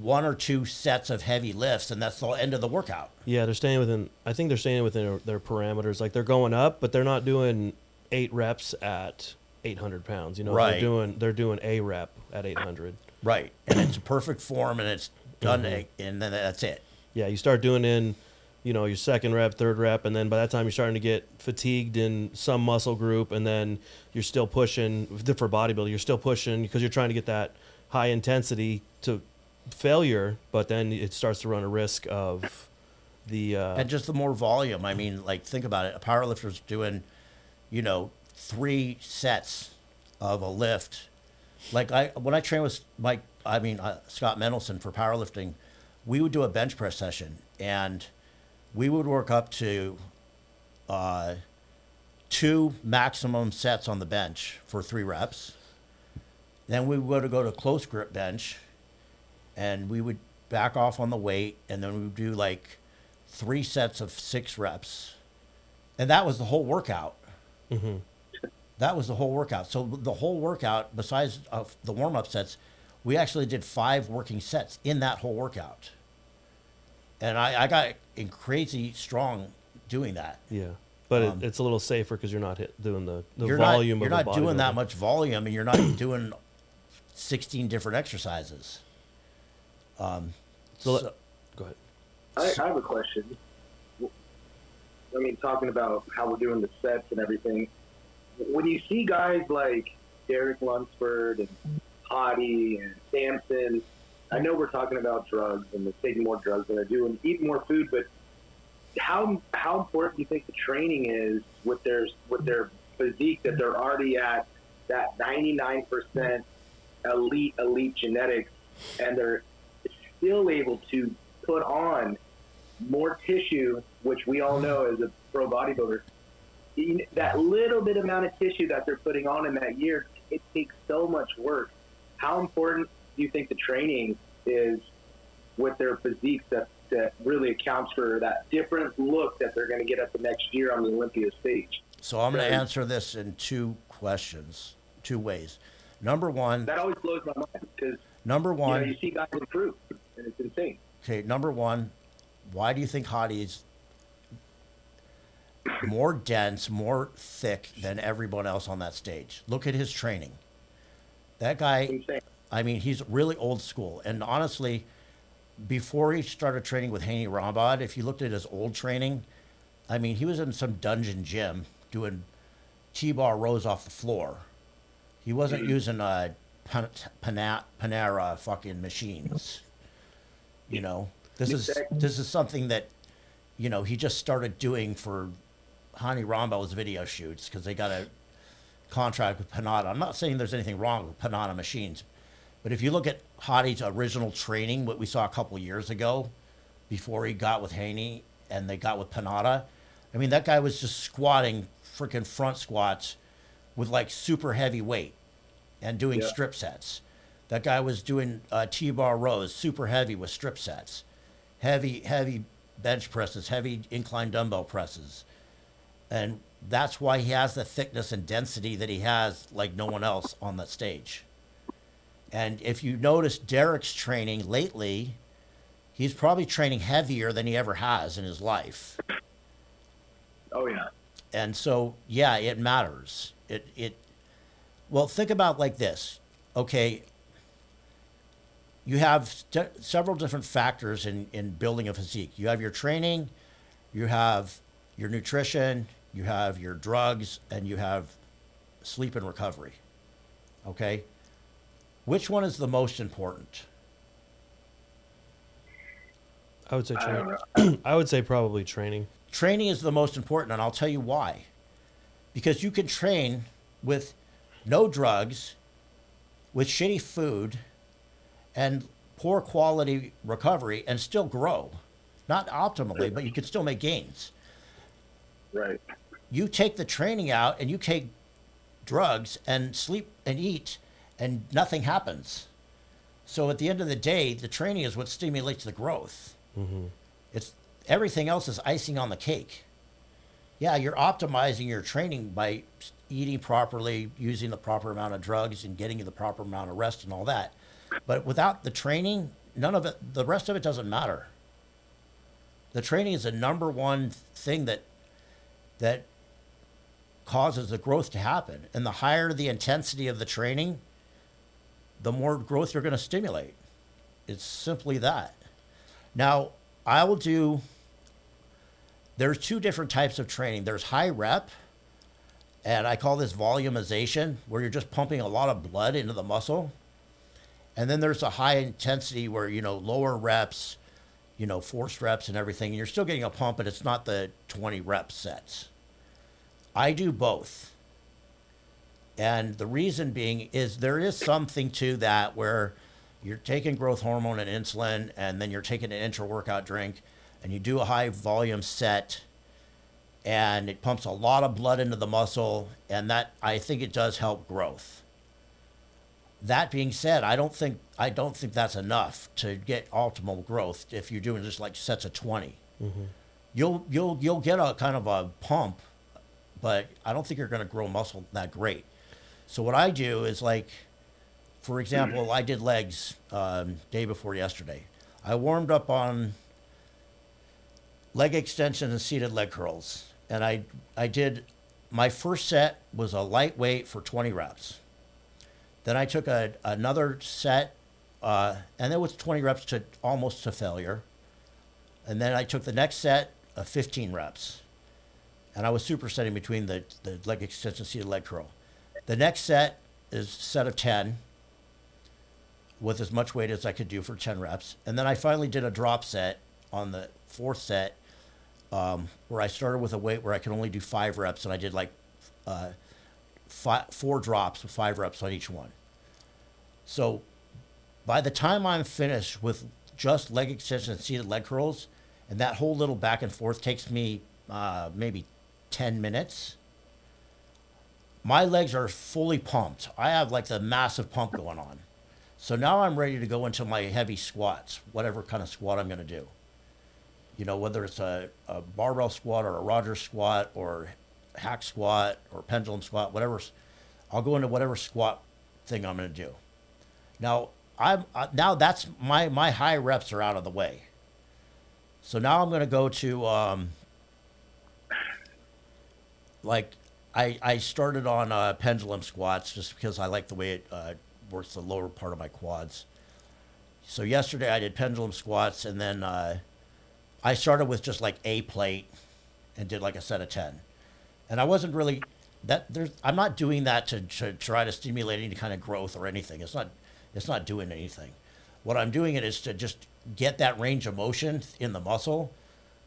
1 or 2 sets of heavy lifts, and that's the end of the workout. Yeah, I think they're staying within their parameters. Like they're going up, but they're not doing 8 reps at 800 pounds. Right. They're doing a rep at 800. Right. And it's perfect form, and it's done, and then that's it. Yeah, you start doing in, your 2nd rep, 3rd rep, and then by that time you're starting to get fatigued in some muscle group, and then you're still pushing, for bodybuilding, you're still pushing because you're trying to get that high intensity to failure, but then it starts to run a risk of the... and just the more volume. I mean, like, think about it. A powerlifter's doing, 3 sets of a lift. Like, when I train with Scott Mendelson for powerlifting, we would do a bench press session, and we would work up to 2 maximum sets on the bench for 3 reps. Then we would go to close grip bench, and we would back off on the weight, and then we would do like 3 sets of 6 reps. And that was the whole workout. That was the whole workout. So the whole workout, besides the warm-up sets, we actually did 5 working sets in that whole workout. And I got crazy strong doing that. Yeah. But it's a little safer because you're not doing the You're volume not, of you're a not doing that bodybuilder. much volume, and you're not doing 16 different exercises. So go ahead. I have a question. I mean, talking about how we're doing the sets and everything, when you see guys like Derek Lunsford and Hottie and Samson, I know we're talking about drugs and they're taking more drugs and they're eating more food, but how important do you think the training is with their physique that they're already at that 99% elite genetics, and they're still able to put on more tissue, which we all know as a pro bodybuilder, that little bit amount of tissue that they're putting on in that year, it takes so much work. How important do you think the training is with their physiques that really accounts for that different look that they're going to get at the next year on the Olympia stage? So I'm going to answer this in two ways. Number one, that always blows my mind because you see guys improve and it's insane. Okay, number one, why do you think Hottie's more dense, more thick than everyone else on that stage? Look at his training. That guy, I mean, he's really old school. And honestly, before he started training with Haney Rambod, if you looked at his old training, I mean, he was in some dungeon gym doing T-bar rows off the floor. He wasn't using Panera fucking machines. You know, this is something that, you know, he just started doing for Hani Rambo's video shoots because they got a contract with Panada. I'm not saying there's anything wrong with Panada machines, but if you look at Hottie's original training, what we saw a couple years ago, before he got with Haney and they got with Panada, I mean, that guy was just squatting freaking front squats with like super heavy weight and doing strip sets. That guy was doing T-bar rows, super heavy with strip sets, heavy bench presses, heavy incline dumbbell presses. And that's why he has the thickness and density that he has like no one else on that stage. And if you notice Derek's training lately, he's probably training heavier than he ever has in his life. Oh, yeah. And so, yeah, it matters. Well, think about like this. Okay, you have several different factors in building a physique. You have your training, you have your nutrition, you have your drugs, and you have sleep and recovery. Okay? Which one is the most important? I would say training. I would say probably training. Training is the most important, and I'll tell you why. Because you can train with no drugs, with shitty food, and poor quality recovery and still grow. Not optimally, but you can still make gains. Right. You take the training out and you take drugs and sleep and eat and nothing happens. So at the end of the day, the training is what stimulates the growth. Mm-hmm. It's everything else is icing on the cake. Yeah, you're optimizing your training by eating properly, using the proper amount of drugs and getting the proper amount of rest and all that. But without the training, none of it, the rest of it doesn't matter. The training is the number one thing that causes the growth to happen. And the higher the intensity of the training, the more growth you're going to stimulate. It's simply that. Now, there's two different types of training. There's high rep, and I call this volumization, where you're just pumping a lot of blood into the muscle. And then there's a high intensity where, lower reps, forced reps and everything. And you're still getting a pump, but it's not the 20 rep sets. I do both. And the reason being is there is something to that where you're taking growth hormone and insulin, and then you're taking an intra-workout drink, and you do a high volume set, and it pumps a lot of blood into the muscle, and that, I think it does help growth. That being said, I don't think that's enough to get optimal growth if you're doing just like sets of 20. Mm-hmm. You'll get a kind of a pump, but I don't think you're going to grow muscle that great. So what I do is, like, for example, I did legs day before yesterday. I warmed up on leg extension and seated leg curls. And I did, my first set was a lightweight for 20 reps. Then I took another set, and it was 20 reps to almost to failure. And then I took the next set of 15 reps. And I was supersetting between the leg extension seated leg curl. The next set is a set of 10 with as much weight as I could do for 10 reps. And then I finally did a drop set on the fourth set, where I started with a weight where I could only do 5 reps, and I did like 4 drops with 5 reps on each one. So by the time I'm finished with just leg extension and seated leg curls, and that whole little back and forth takes me maybe 10 minutes, my legs are fully pumped. I have like the massive pump going on. So now I'm ready to go into my heavy squats, whatever kind of squat I'm going to do. You know, whether it's a barbell squat or a Rogers squat or hack squat or pendulum squat, whatever. I'll go into whatever squat thing I'm going to do. Now, now that's my high reps are out of the way. So now I'm going to go to, like, I started on pendulum squats just because I like the way it works the lower part of my quads. So yesterday I did pendulum squats, and then I started with just like a plate and did like a set of 10. And I wasn't really I'm not doing that to try to stimulate any kind of growth or anything. It's not doing anything. What I'm doing it is to just get that range of motion in the muscle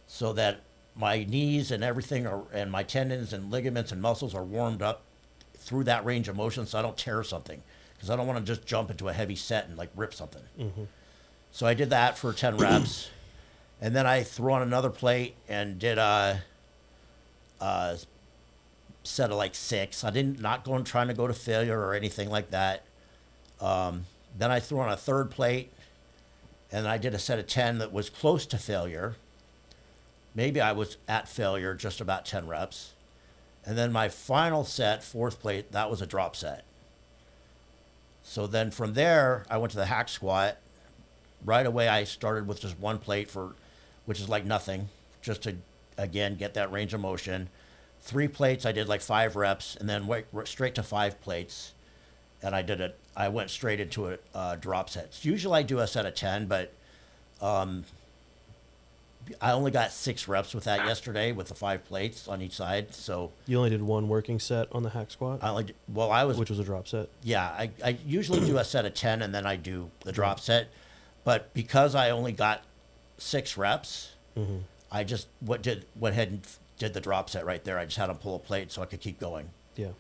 so that my knees and everything and my tendons and ligaments and muscles are warmed up through that range of motion so I don't tear something, because I don't want to just jump into a heavy set and like rip something. Mm-hmm. So I did that for 10 reps. And then I threw on another plate and did a set of like 6. I not trying to go to failure or anything like that. Then I threw on a third plate, and I did a set of 10 that was close to failure. Maybe I was at failure, just about 10 reps. And then my final set, fourth plate, that was a drop set. So then from there, I went to the hack squat. Right away, I started with just one plate which is like nothing, just to, again, get that range of motion. 3 plates, I did like 5 reps, and then went straight to 5 plates. And I went straight into a drop set. Usually I do a set of 10, but I only got 6 reps with that yesterday with the 5 plates on each side. So you only did one working set on the hack squat? Which was a drop set? Yeah, I usually do a set of 10, and then I do the drop set. But because I only got 6 reps, mm-hmm. I just went ahead and did the drop set right there. I just had them pull a plate so I could keep going. Yeah.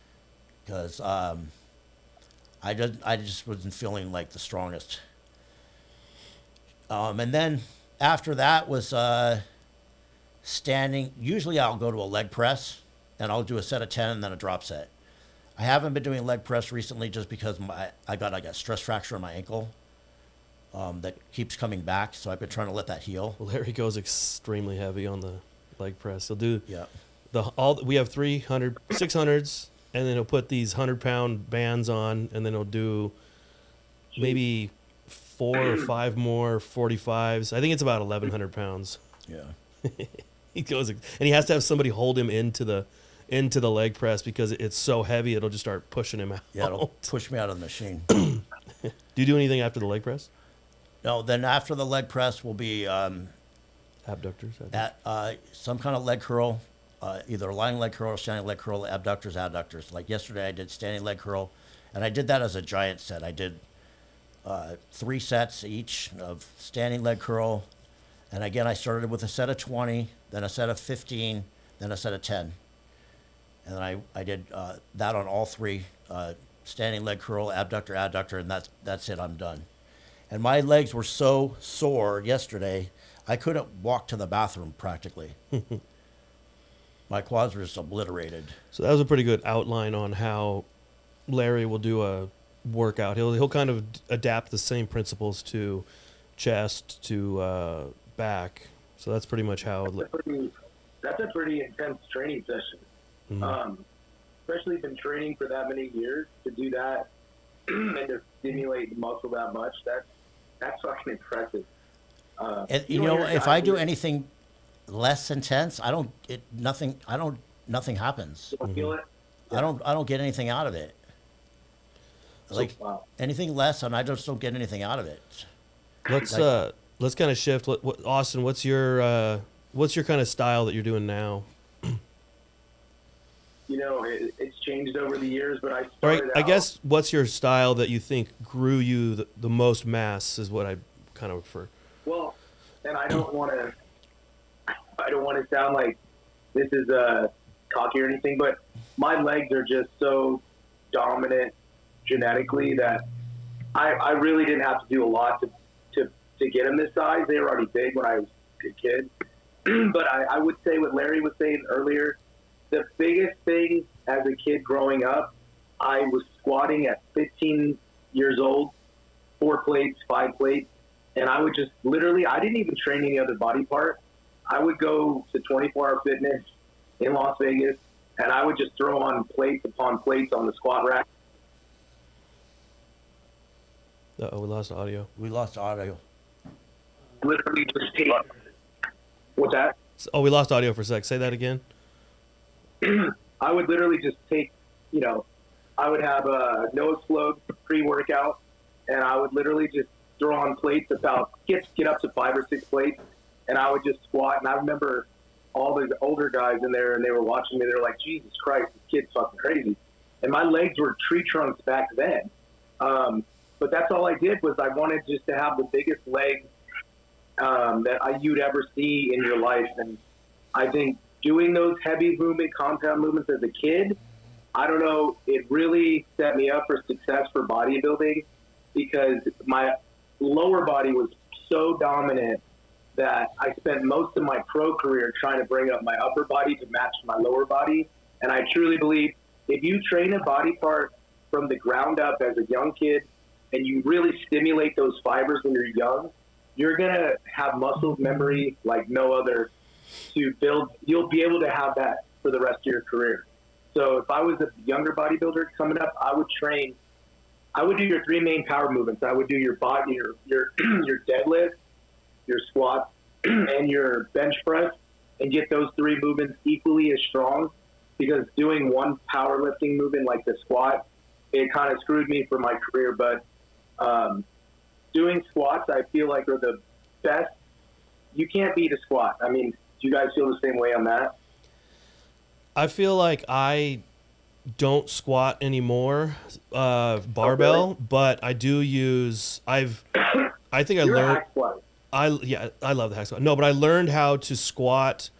Because I just wasn't feeling like the strongest. And then after that was standing. Usually I'll go to a leg press, and I'll do a set of 10 and then a drop set. I haven't been doing leg press recently just because I got like a stress fracture in my ankle. That keeps coming back, so I've been trying to let that heal. Larry goes extremely heavy on the leg press. He'll do yeah. We have 300, 600s, and then he'll put these 100-pound bands on, and then he'll do maybe 4 or 5 more 45s. I think it's about 1,100 pounds. Yeah. He goes, and he has to have somebody hold him into the leg press because it's so heavy it'll just start pushing him out. Yeah, it'll push me out of the machine. Do you do anything after the leg press? No, then after the leg press will be abductors. Some kind of leg curl, either lying leg curl or standing leg curl, adductors. Like yesterday I did standing leg curl, and I did that as a giant set. I did 3 sets each of standing leg curl, and again I started with a set of 20, then a set of 15, then a set of 10. And then I did that on all 3, standing leg curl, adductor, and that's it, I'm done. And my legs were so sore yesterday, I couldn't walk to the bathroom practically. My quads were just obliterated. So that was a pretty good outline on how Larry will do a workout. He'll kind of adapt the same principles to chest, to back. So that's pretty much how. That's a pretty intense training session. Mm-hmm. Especially been training for that many years to do that and to stimulate the muscle that much. That's fucking impressive. And, if I do anything less intense. I don't. It nothing. I don't. Nothing happens. You don't feel it? I don't get anything out of it. Like Wow. anything less, and I just don't get anything out of it. Let's kind of shift. Austin, what's your kind of style that you're doing now? You know, it's changed over the years, but I All right, started I out- guess what's your style that you think grew you the most mass is what I kind of prefer. Well, and I don't want to sound like this is cocky or anything, but my legs are just so dominant genetically that I really didn't have to do a lot to get them this size. They were already big when I was a kid. But I would say what Larry was saying earlier, the biggest thing as a kid growing up, I was squatting at 15 years old, 4 plates, 5 plates, and I would just literally, I didn't even train any other body part. I would go to 24-hour fitness in Las Vegas, and I would just throw on plates upon plates on the squat rack. Oh, we lost audio. We lost audio. Literally just take. What's that? Oh, we lost audio for a sec. Say that again. I would literally just take, I would have a no explode pre-workout, and I would literally just throw on plates about get up to 5 or 6 plates, and I would just squat. And I remember all the older guys in there, and they were watching me. They were like, "Jesus Christ, this kid's fucking crazy." And my legs were tree trunks back then. But that's all I did was I wanted just to have the biggest legs that you'd ever see in your life. And I think doing those heavy movement, compound movements as a kid, I don't know, it really set me up for success for bodybuilding because my lower body was so dominant that I spent most of my pro career trying to bring up my upper body to match my lower body. And I truly believe if you train a body part from the ground up as a young kid and you really stimulate those fibers when you're young, you're going to have muscle memory like no other to build. You'll be able to have that for the rest of your career. So if I was a younger bodybuilder coming up, I would do your 3 main power movements. I would do your body, your deadlift, your squat, and your bench press, and get those 3 movements equally as strong, because doing one powerlifting movement like the squat, it kind of screwed me for my career. But doing squats, I feel like, are the best. You can't beat a squat. I mean, do you guys feel the same way on that? I feel like I don't squat anymore, barbell, but I do use. I think I You're a learned. hack squatter. I love the hack squat. No, but I learned how to squat.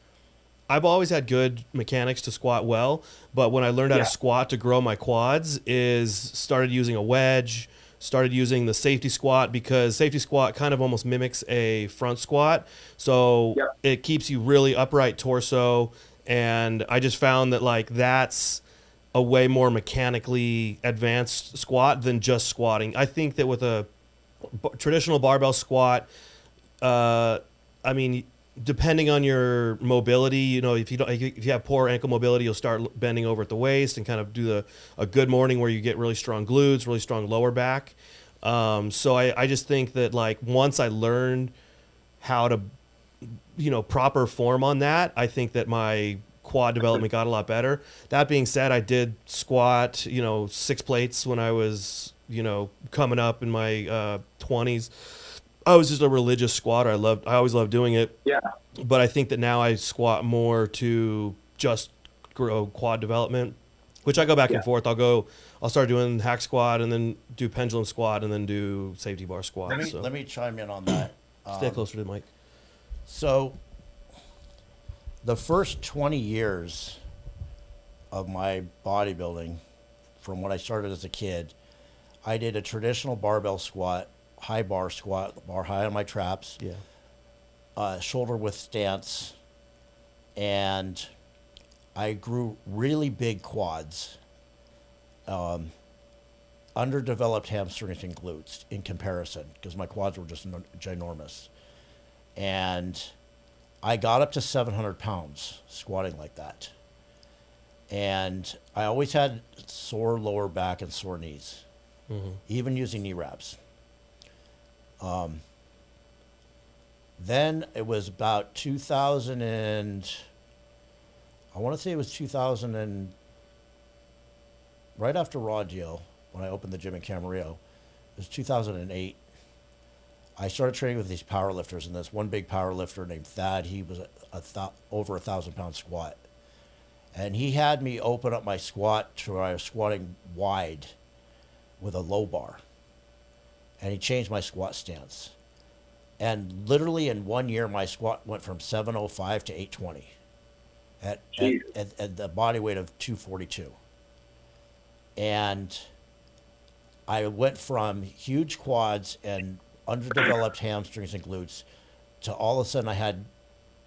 I've always had good mechanics to squat well, but when I learned how to squat to grow my quads, is started using a wedge, started using the safety squat, because safety squat kind of almost mimics a front squat, so it keeps you really upright torso. And I just found that like that's a way more mechanically advanced squat than just squatting. I think that with a traditional barbell squat, I mean, depending on your mobility, if you have poor ankle mobility, you'll start bending over at the waist and kind of do a good morning where you get really strong glutes, really strong lower back. So I just think that like once I learned how to, proper form on that, I think that my quad development got a lot better. That being said, I did squat, 6 plates when I was, coming up in my 20s. I was just a religious squatter. I always loved doing it. Yeah. But I think that now I squat more to just grow quad development, which I go back and forth. I'll start doing hack squat and then do pendulum squat and then do safety bar squat. Let me chime in on that. Stay closer to the mic. So the first 20 years of my bodybuilding, from when I started as a kid, I did a traditional barbell squat, high bar squat, bar high on my traps, shoulder width stance, and I grew really big quads, underdeveloped hamstrings and glutes in comparison, because my quads were just ginormous. And I got up to 700 pounds squatting like that. And I always had sore lower back and sore knees, even using knee wraps. Then it was about 2000 and I want to say it was 2000 and right after Raw Deal when I opened the gym in Camarillo. It was 2008. I started training with these power lifters, and this one big power lifter named Thad, he was over 1,000-pound squat. And he had me open up my squat to where I was squatting wide with a low bar. And he changed my squat stance. And literally in 1 year, my squat went from 705 to 820 at the body weight of 242. And I went from huge quads and underdeveloped hamstrings and glutes to all of a sudden I had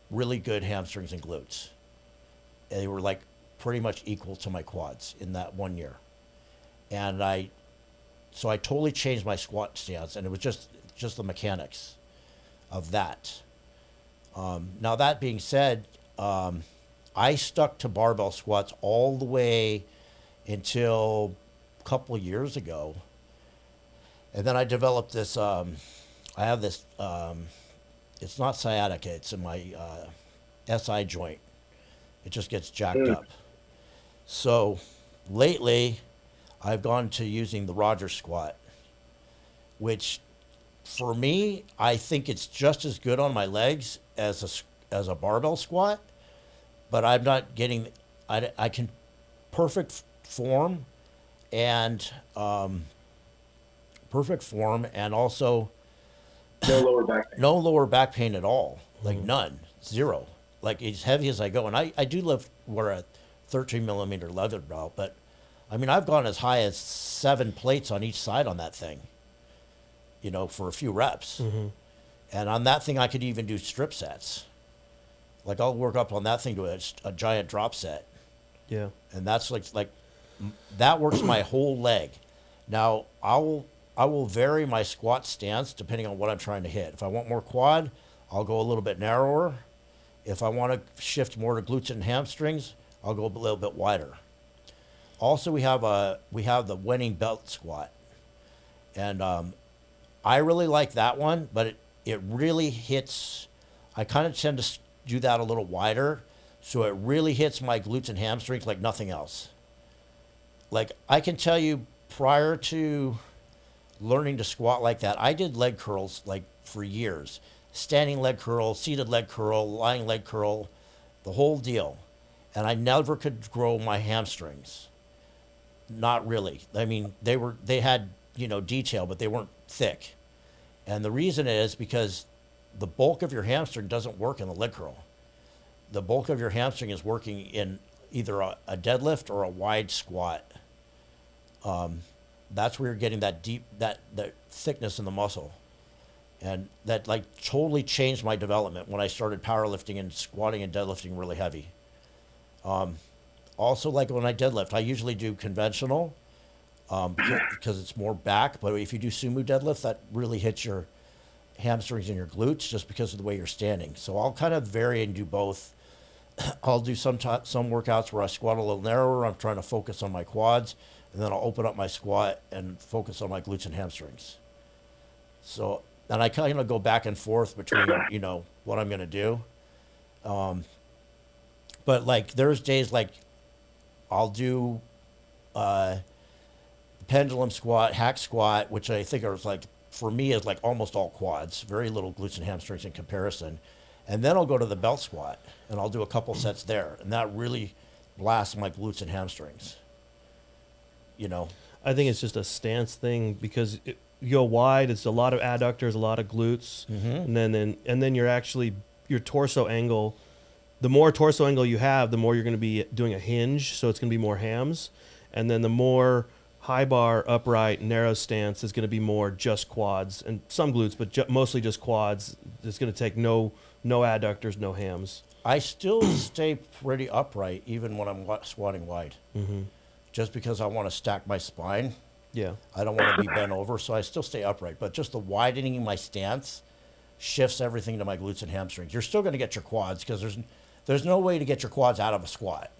really good hamstrings and glutes. They were like pretty much equal to my quads in that 1 year. And so I totally changed my squat stance, and it was just the mechanics of that. Now that being said, I stuck to barbell squats all the way until a couple of years ago. And then I developed this, I have this, it's not sciatica, it's in my SI joint. It just gets jacked up. So lately, I've gone to using the Rogers squat, which for me, I think it's just as good on my legs as a barbell squat, but I'm not getting, I can perfect form and also No lower back pain. no lower back pain at all, like none, zero. Like as heavy as I go, and I do wear a 13 millimeter leather belt, but I mean I've gone as high as 7 plates on each side on that thing, you know, for a few reps. And on that thing I could even do strip sets. Like I'll work up on that thing to a giant drop set. Yeah. And that's like that works my whole leg. Now I will vary my squat stance depending on what I'm trying to hit. If I want more quad, I'll go a little bit narrower. If I want to shift more to glutes and hamstrings, I'll go a little bit wider. Also, we have the winning belt squat, and I really like that one, but it really hits. I kind of tend to do that a little wider, so it really hits my glutes and hamstrings like nothing else. Like I can tell you, prior to learning to squat like that, I did leg curls like for years. Standing leg curl, seated leg curl, lying leg curl, the whole deal. And I never could grow my hamstrings. Not really. I mean, they had, you know, detail, but they weren't thick. And the reason is because the bulk of your hamstring doesn't work in the leg curl. The bulk of your hamstring is working in either a deadlift or a wide squat. That's where you're getting that deep, that thickness in the muscle. And that like totally changed my development when I started powerlifting and squatting and deadlifting really heavy. Also, like when I deadlift, I usually do conventional because it's more back. But if you do sumo deadlift, that really hits your hamstrings and your glutes just because of the way you're standing. So I'll kind of vary and do both. I'll do some workouts where I squat a little narrower. I'm trying to focus on my quads. And then I'll open up my squat and focus on my glutes and hamstrings. So, and I kind of go back and forth between, you know, what I'm going to do. But like there's days like I'll do pendulum squat, hack squat, which I think are like, for me is like almost all quads, very little glutes and hamstrings in comparison. And then I'll go to the belt squat and I'll do a couple sets there. And that really blasts my glutes and hamstrings. You know, I think it's just a stance thing because you go wide. It's a lot of adductors, a lot of glutes, and then you're actually your torso angle. The more torso angle you have, the more you're going to be doing a hinge, so it's going to be more hams, and then the more high bar, upright, narrow stance is going to be more just quads and some glutes, but mostly just quads. It's going to take no adductors, no hams. I still stay pretty upright even when I'm squatting wide. Just because I want to stack my spine. Yeah. I don't want to be bent over, so I still stay upright. But just the widening my stance shifts everything to my glutes and hamstrings. You're still going to get your quads because there's no way to get your quads out of a squat.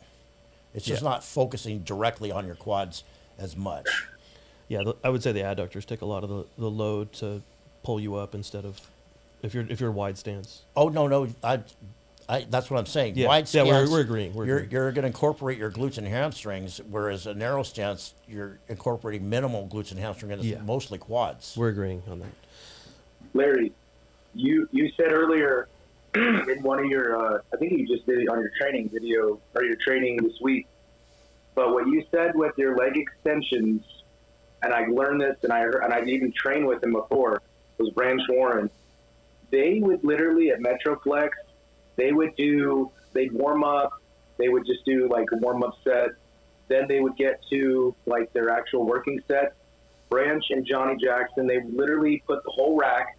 It's just not focusing directly on your quads as much. Yeah, I would say the adductors take a lot of the load to pull you up instead of If you're wide stance. Oh no, that's what I'm saying. Yeah, Wide stance. yeah, we're agreeing. You're going to incorporate your glutes and hamstrings, whereas a narrow stance, you're incorporating minimal glutes and hamstrings, and it's mostly quads. We're agreeing on that. Larry, you said earlier in one of your, I think you just did it on your training video or your training this week, but what you said with your leg extensions, and I learned this, and I've even trained with him before, was Branch Warren. They would literally at Metroflex, they'd warm up, they would just do like a warm up set, then they would get to like their actual working set. Branch and Johnny Jackson, they literally put the whole rack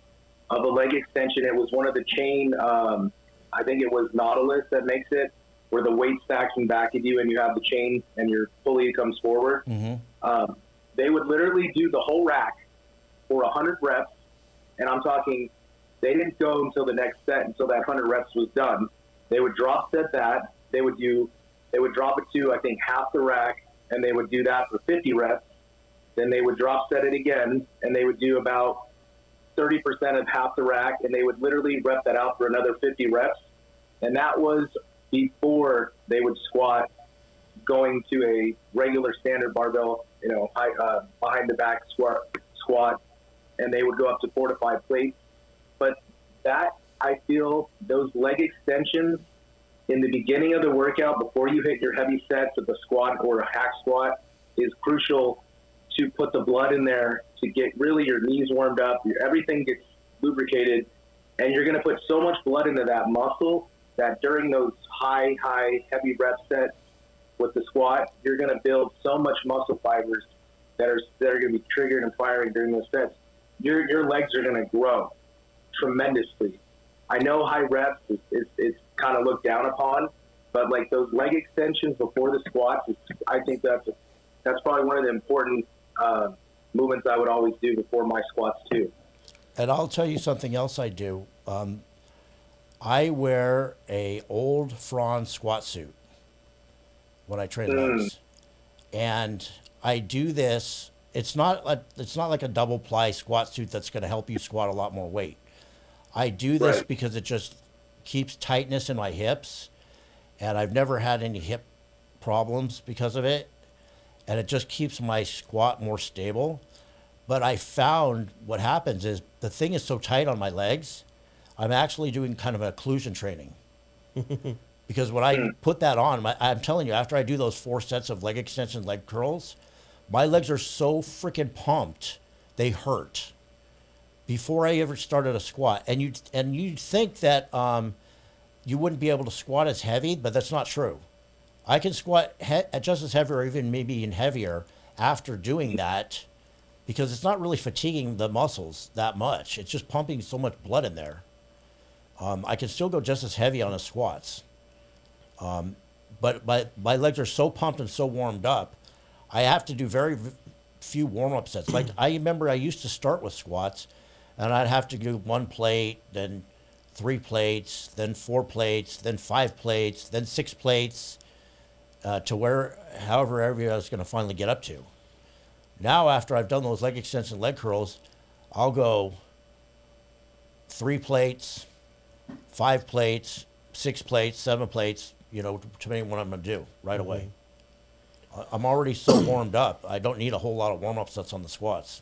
of a leg extension. It was one of the chain, I think it was Nautilus that makes it, where the weight stacks in back of you and you have the chain and your pulley comes forward. Mm-hmm. They would literally do the whole rack for 100 reps, and I'm talking, they didn't go until the next set, until that 100 reps was done. They would drop set that. They would drop it to, I think, half the rack, and they would do that for 50 reps. Then they would drop set it again, and they would do about 30% of half the rack, and they would literally rep that out for another 50 reps. And that was before they would squat, going to a regular standard barbell, behind the back squat, and they would go up to 4 to 5 plates. But that, I feel, those leg extensions in the beginning of the workout, before you hit your heavy sets of the squat or a hack squat, is crucial to put the blood in there to get really your knees warmed up, everything gets lubricated, and you're going to put so much blood into that muscle that during those high, heavy rep sets with the squat, you're going to build so much muscle fibers that are going to be triggered and firing during those sets. Your legs are going to grow tremendously. I know high reps is kind of looked down upon, but like those leg extensions before the squats, I think that's probably one of the important movements I would always do before my squats too. And I'll tell you something else I do. I wear a old Franz squat suit when I train legs, and I do this. It's not like a double ply squat suit that's going to help you squat a lot more weight. I do this because it just keeps tightness in my hips, and I've never had any hip problems because of it, and it just keeps my squat more stable. But I found what happens is the thing is so tight on my legs, I'm actually doing kind of an occlusion training. Because when I put that on, I'm telling you, after I do those 4 sets of leg extension leg curls, my legs are so freaking pumped, they hurt. Before I ever started a squat, and you'd think that you wouldn't be able to squat as heavy, but that's not true. I can squat just as heavy, or even maybe even heavier after doing that, because it's not really fatiguing the muscles that much. It's just pumping so much blood in there. I can still go just as heavy on the squats, but my legs are so pumped and so warmed up, I have to do very few warm-up sets. Like I remember I used to start with squats, and I'd have to do 1 plate, then 3 plates, then 4 plates, then 5 plates, then 6 plates, to however I was going to finally get up to. Now, after I've done those leg extension leg curls, I'll go 3 plates, 5 plates, 6 plates, 7 plates, depending on what I'm going to do right away. I'm already so warmed up. I don't need a whole lot of warm-up sets on the squats.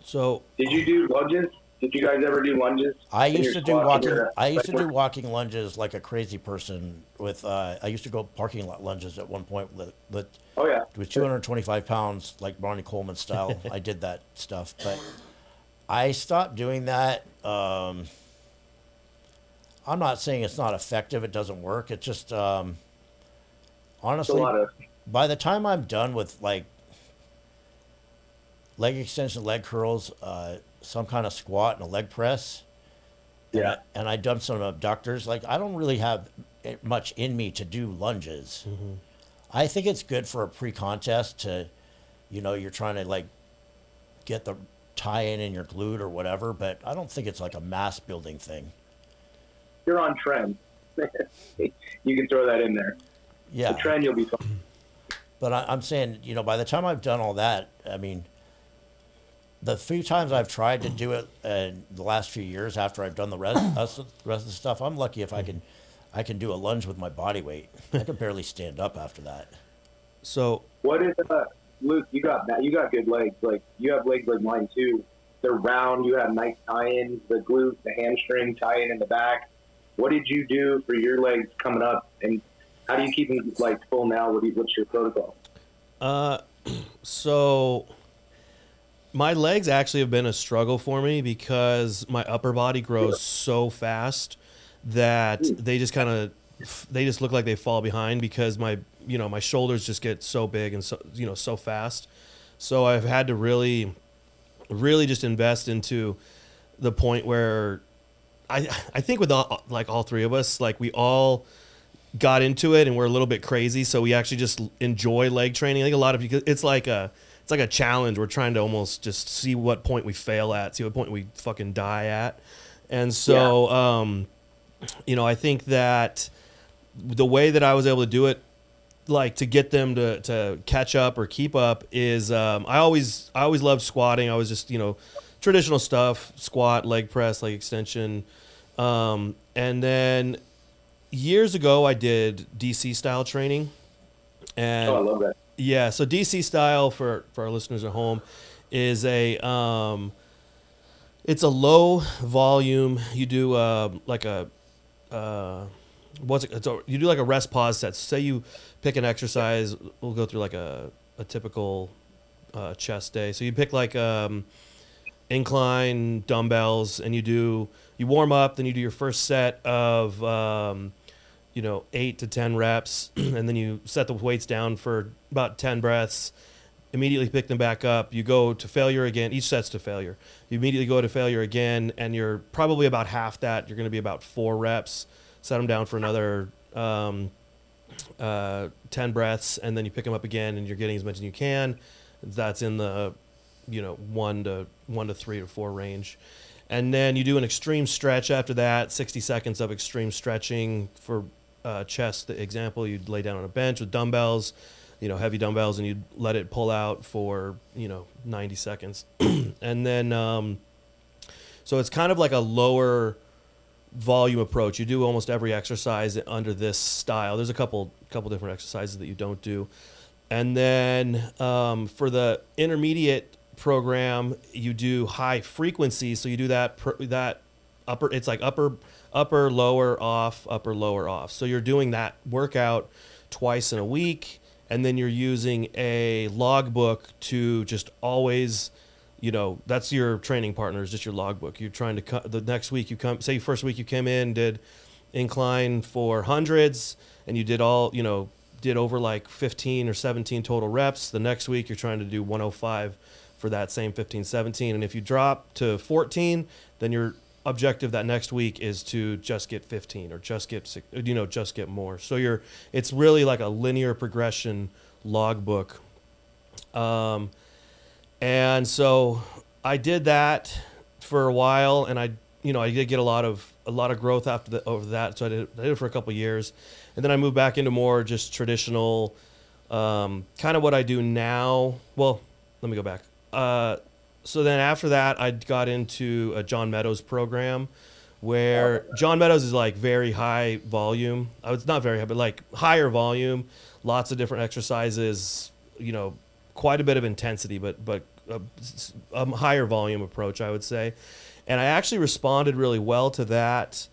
So, did you do lunges? Did you guys ever do lunges? I used to do walking lunges like a crazy person. I used to go parking lot lunges at one point with 225 pounds, like Ronnie Coleman style. I did that stuff, but I stopped doing that. I'm not saying it's not effective. It doesn't work. It just honestly, by the time I'm done with like leg extension, leg curls, some kind of squat and a leg press, and I've done some abductors, like I don't really have much in me to do lunges. I think it's good for a pre-contest to, you're trying to like get the tie-in in your glute or whatever, but I don't think it's like a mass building thing. You're on trend. You can throw that in there. Yeah. The trend, you'll be fine. But I'm saying, by the time I've done all that, I mean, The few times I've tried to do it in the last few years after I've done the rest of the stuff, I'm lucky if I can do a lunge with my body weight. I can barely stand up after that. So what is Luke? You got good legs. Like you have legs like mine too. They're round. You have nice tie-ins. The glute, the hamstring tie-in in the back. What did you do for your legs coming up, and how do you keep them like full now? What's your protocol? So my legs actually have been a struggle for me because my upper body grows so fast that they just look like they fall behind because my shoulders just get so big and so fast. So I've had to really just invest into the point where I think with all three of us, like we all got into it and we're a little bit crazy. So we actually just enjoy leg training. I think a lot of people, it's like a challenge. We're trying to almost just see what point we fail at, see what point we fucking die at. And so, I think that the way that I was able to do it, like to get them to catch up or keep up is, I always loved squatting. I was just, traditional stuff, squat, leg press, leg extension. And then years ago I did DC style training. And I love that. Yeah, so DC style for our listeners at home is it's a low volume. You do you do like a rest pause set. Say you pick an exercise. We'll go through like a typical chest day. So you pick like incline dumbbells, and you warm up. Then you do your first set of 8 to 10 reps, and then you set the weights down for about 10 breaths. Immediately pick them back up. You go to failure again. Each set's to failure. You immediately go to failure again, and you're probably about half that. You're going to be about 4 reps. Set them down for another 10 breaths, and then you pick them up again, and you're getting as much as you can. That's in the 1 to 3 to 4 range. And then you do an extreme stretch after that, 60 seconds of extreme stretching. For chest, the example, you'd lay down on a bench with dumbbells, heavy dumbbells, and you'd let it pull out for 90 seconds. And then so it's kind of like a lower volume approach. You do almost every exercise under this style. There's a couple different exercises that you don't do. And then for the intermediate program, you do high frequency. So you do that upper, it's like upper, lower, off, upper, lower, off. So you're doing that workout twice in a week, and then you're using a logbook to just always, that's your training partner, is just your logbook. You're trying to the next week you come, say first week you came in, did incline for hundreds, and you did did over like 15 or 17 total reps. The next week you're trying to do 105 for that same 15, 17. And if you drop to 14, then your objective that next week is to just get 15 or just get more. So it's really like a linear progression logbook. And so I did that for a while, and I did get a lot of growth over that. So I did it for a couple of years, and then I moved back into more just traditional, kind of what I do now. Well, let me go back. So then after that, I got into a John Meadows program, where John Meadows is like very high volume. It's not very high, but like higher volume, lots of different exercises, quite a bit of intensity, but a higher volume approach, I would say. And I actually responded really well to that.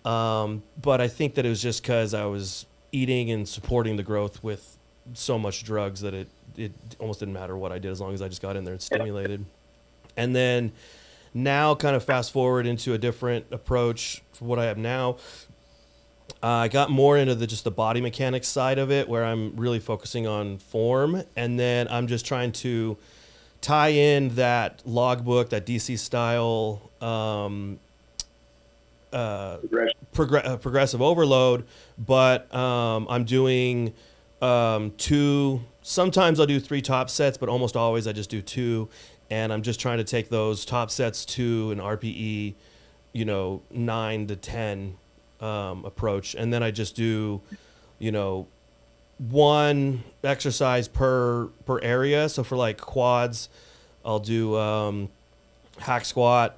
But I think that it was just because I was eating and supporting the growth with so much drugs that it almost didn't matter what I did, as long as I just got in there and stimulated. And then now, kind of fast forward into a different approach for what I have now. I got more into just the body mechanics side of it, where I'm really focusing on form. And then I'm just trying to tie in that logbook, that DC style progressive overload. But I'm doing 2, sometimes I'll do 3 top sets, but almost always I just do 2. And I'm just trying to take those top sets to an RPE, 9 to 10 approach. And then I just do, 1 exercise per area. So for like quads, I'll do hack squat,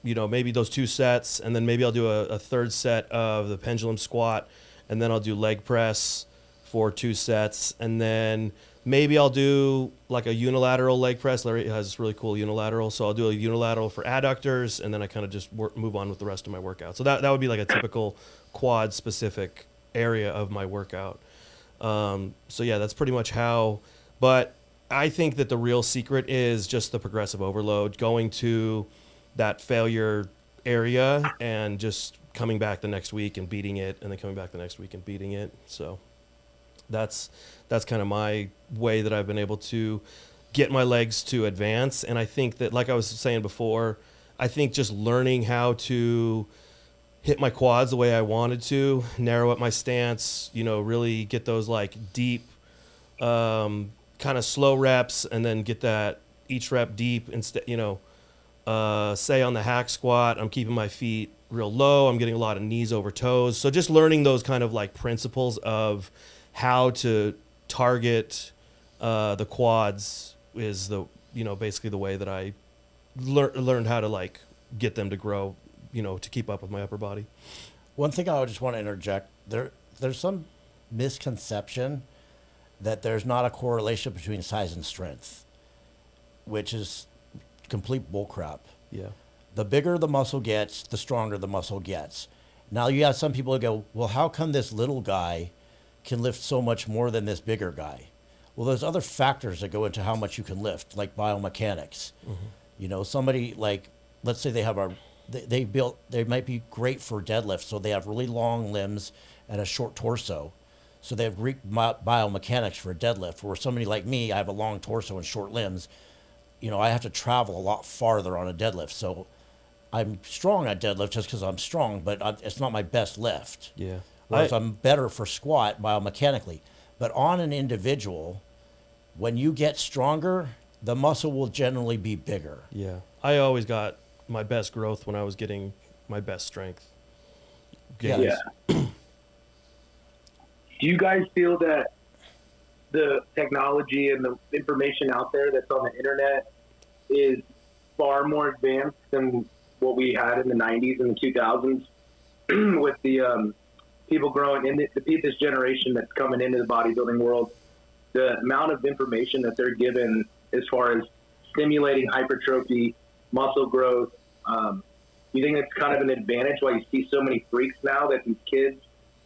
you know, maybe those 2 sets, and then maybe I'll do a third set of the pendulum squat, and then I'll do leg press for 2 sets, and then maybe I'll do like a unilateral leg press. Larry has this really cool unilateral, so I'll do a unilateral for adductors, and then I kind of just move on with the rest of my workout. So that would be like a typical quad specific area of my workout. So yeah, that's pretty much how, but I think that the real secret is just the progressive overload, going to that failure area and just coming back the next week and beating it, and then coming back the next week and beating it. So that's kind of my way that I've been able to get my legs to advance. And I think that, like I was saying before, I think just learning how to hit my quads the way I wanted to, narrow up my stance, you know, really get those like deep, kind of slow reps, and then get that each rep deep instead, you know, say on the hack squat, I'm keeping my feet real low. I'm getting a lot of knees over toes. So just learning those kind of like principles of how to target the quads is the, you know, basically the way that I learned how to like get them to grow, you know, to keep up with my upper body. One thing I just want to interject, there's some misconception that there's not a correlation between size and strength, which is complete bullcrap. Yeah. The bigger the muscle gets, the stronger the muscle gets. Now you have some people who go, well, how come this little guy can lift so much more than this bigger guy? Well, there's other factors that go into how much you can lift, like biomechanics. Mm-hmm. You know, somebody like, let's say they have they might be great for deadlift, so they have really long limbs and a short torso. So they have great biomechanics for a deadlift, where somebody like me, I have a long torso and short limbs. You know, I have to travel a lot farther on a deadlift. So I'm strong at deadlift just because I'm strong, but it's not my best lift. Yeah. Whereas I'm better for squat biomechanically. But on an individual, when you get stronger, the muscle will generally be bigger. Yeah. I always got my best growth when I was getting my best strength. Gains. Yeah. Do you guys feel that the technology and the information out there that's on the internet is far more advanced than what we had in the 90s and the 2000s with the people growing in this generation that's coming into the bodybuilding world? The amount of information that they're given as far as stimulating hypertrophy, muscle growth, you think it's kind of an advantage why you see so many freaks now, that these kids,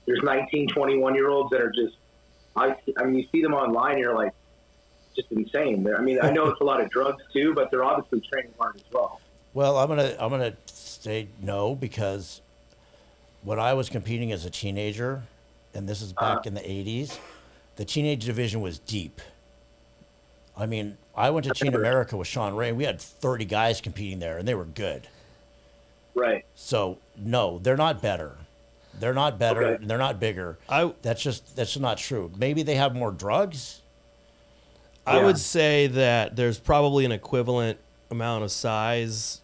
there's 19, 21-year-olds that are just, I mean, you see them online, and you're like, just insane. I mean, I know it's a lot of drugs too, but they're obviously training hard as well. Well, I'm gonna say no, because when I was competing as a teenager, and this is back in the 80s, the teenage division was deep. I mean, I went to Teen America with Sean Ray. We had 30 guys competing there, and they were good. Right. So no, they're not better. They're not better. Okay. And they're not bigger. That's not true. Maybe they have more drugs. I would say that there's probably an equivalent amount of size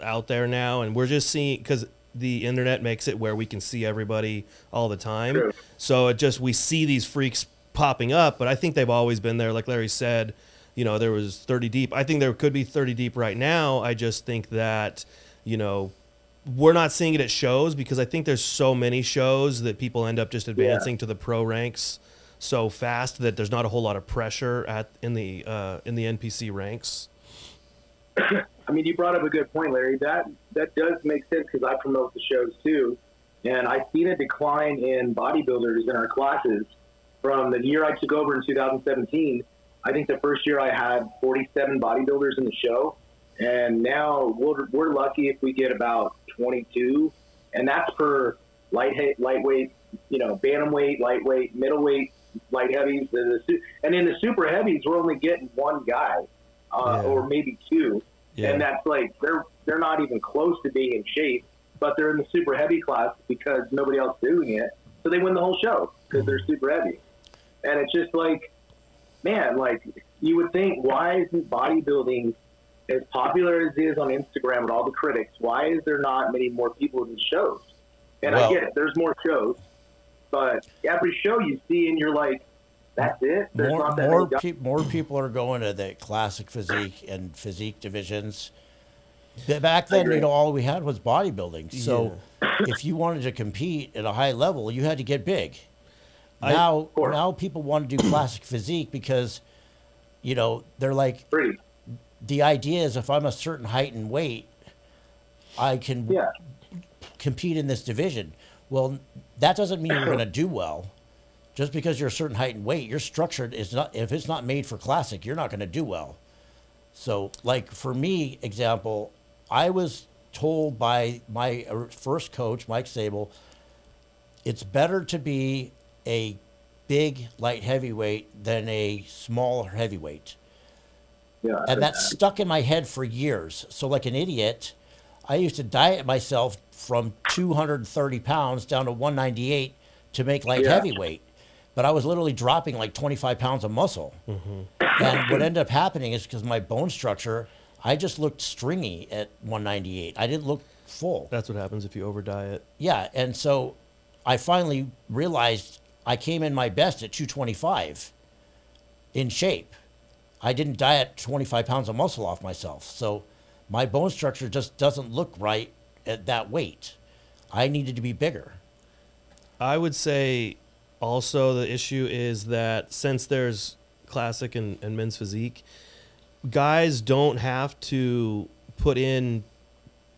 out there now, and we're just seeing, because the internet makes it where we can see everybody all the time. True. So we see these freaks popping up, but I think they've always been there. Like Larry said, you know, there was 30 deep. I think there could be 30 deep right now. I just think that, you know, we're not seeing it at shows, because I think there's so many shows that people end up just advancing to the pro ranks so fast that there's not a whole lot of pressure in the NPC ranks. I mean, you brought up a good point, Larry. That does make sense, because I promote the shows too, and I've seen a decline in bodybuilders in our classes from the year I took over in 2017. I think the first year I had 47 bodybuilders in the show, and now we're lucky if we get about 22, and that's for lightweight, you know, bantamweight, lightweight, middleweight, light heavies, and in the super heavies we're only getting one guy, or maybe two, and that's like they're not even close to being in shape, but they're in the super heavy class because nobody else is doing it, so they win the whole show because they're super heavy. And it's just like, man, like, you would think, why isn't bodybuilding as popular as it is on Instagram with all the critics? Why is there not many more people in these shows? And I get it, there's more shows, but every show you see and you're like, That's it. There's not that many guys. more people are going to the classic physique and physique divisions. Back then, all we had was bodybuilding. So if you wanted to compete at a high level, you had to get big. Now people want to do classic physique because, they're like, the idea is if I'm a certain height and weight, I can compete in this division. Well, that doesn't mean you're going to do well. Just because you're a certain height and weight, your structure is not. If it's not made for classic, you're not going to do well. So, like for me, example, I was told by my first coach, Mike Sable, it's better to be a big light heavyweight than a small heavyweight. Yeah, and that stuck in my head for years. So, like an idiot, I used to diet myself from 230 pounds down to 198 to make light heavyweight. But I was literally dropping like 25 pounds of muscle. Mm-hmm. And what ended up happening is because my bone structure, I just looked stringy at 198. I didn't look full. That's what happens if you over diet. Yeah. And so I finally realized I came in my best at 225 in shape. I didn't diet 25 pounds of muscle off myself. So my bone structure just doesn't look right at that weight. I needed to be bigger. I would say also the issue is that since there's classic and men's physique, guys don't have to put in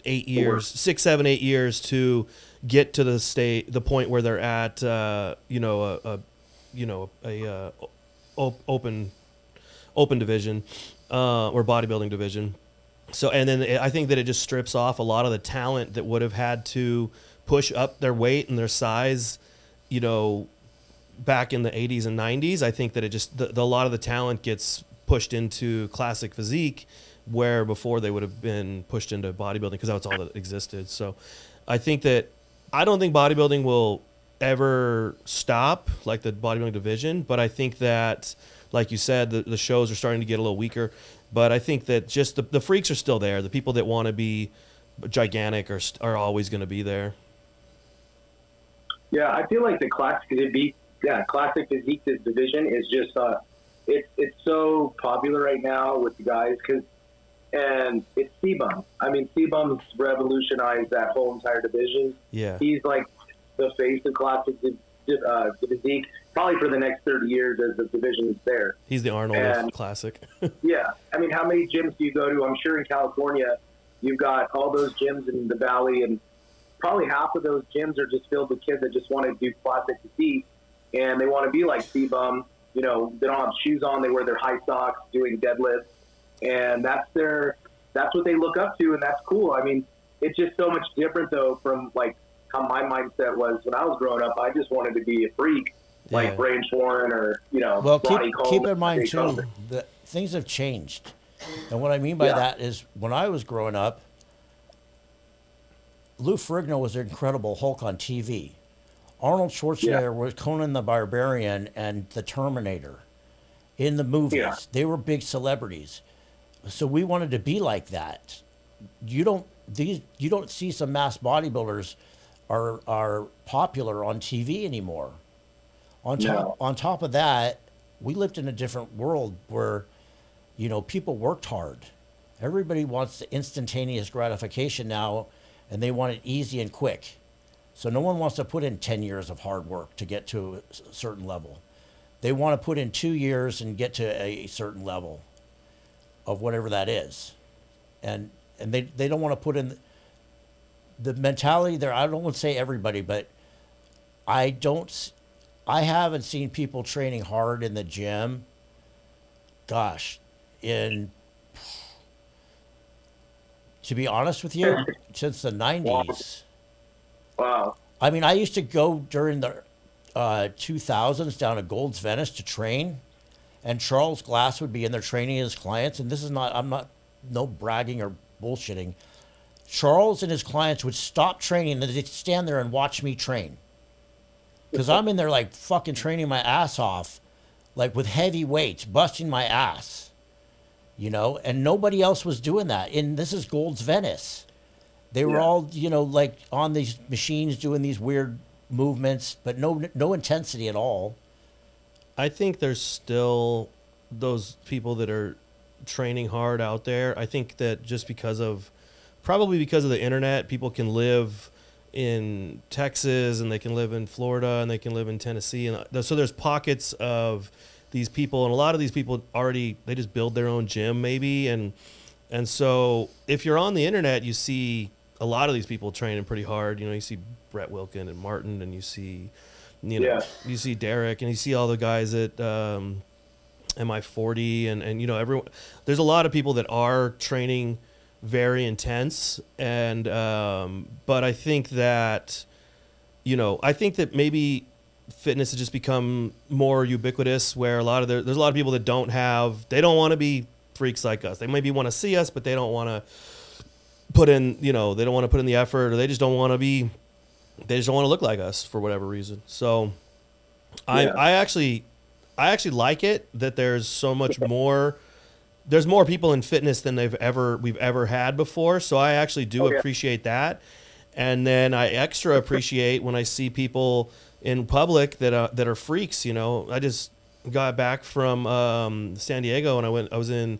8 years, 6, 7, 8 years to get to the point where they're at, open division, or bodybuilding division. So, and then I think that it just strips off a lot of the talent that would have had to push up their weight and their size, back in the 80s and 90s. I think that it just, a lot of the talent gets pushed into classic physique, where before they would have been pushed into bodybuilding because that's all that existed. So I think that, I don't think bodybuilding will ever stop, like the bodybuilding division, but I think that, like you said, the shows are starting to get a little weaker. But I think that just the freaks are still there. The people that want to be gigantic are always going to be there. Yeah, I feel like the classic physique division is just it's so popular right now with the guys and it's C-Bum. I mean, C-Bum's revolutionized that whole entire division. Yeah, he's like the face of classic physique probably for the next 30 years as the division is there. He's the Arnold of classic. Yeah, I mean, how many gyms do you go to? I'm sure in California you've got all those gyms in the valley, and probably half of those gyms are just filled with kids that just want to do classic physique, and they want to be like C-Bum. They don't have shoes on, they wear their high socks doing deadlifts, and that's what they look up to, and that's cool. I mean, it's just so much different though from like how my mindset was when I was growing up. I just wanted to be a freak, like Range Warren or Well, keep in mind too that things have changed, and what I mean by that is when I was growing up, Lou Ferrigno was an incredible Hulk on TV. Arnold Schwarzenegger was Conan the Barbarian and the Terminator in the movies. Yeah. They were big celebrities. So we wanted to be like that. You don't see some mass bodybuilders are popular on TV anymore. On top of that, we lived in a different world where, people worked hard. Everybody wants the instantaneous gratification now, and they want it easy and quick. So no one wants to put in 10 years of hard work to get to a certain level. They want to put in 2 years and get to a certain level of whatever that is. And they don't want to put in the mentality there. I don't want to say everybody, but I haven't seen people training hard in the gym. Gosh, to be honest with you, since the 90s. Wow. I mean, I used to go during the 2000s down to Gold's Venice to train, and Charles Glass would be in there training his clients. And I'm not no bragging or bullshitting. Charles and his clients would stop training and they'd stand there and watch me train. Because I'm in there like fucking training my ass off, like with heavy weights, busting my ass, and nobody else was doing that. And this is Gold's Venice. They were all, like on these machines doing these weird movements, but no intensity at all. I think there's still those people that are training hard out there. I think that just probably because of the internet, people can live in Texas and they can live in Florida and they can live in Tennessee. And so there's pockets of these people, and a lot of these people they just build their own gym maybe. And so if you're on the internet, you see a lot of these people training pretty hard. You see Brett Wilkin and Martin, and you see, you see Derek, and you see all the guys at MI40 and everyone. There's a lot of people that are training very intense, and but I think that maybe fitness has just become more ubiquitous, where there's a lot of people that don't want to be freaks like us. They maybe want to see us, but they don't want to put in, they don't want to put in the effort, or they just don't want to look like us for whatever reason. So I actually like it that there's so much more. There's more people in fitness than we've ever had before. So I actually do appreciate that. And then I extra appreciate when I see people in public that are freaks. I just got back from San Diego, and I was in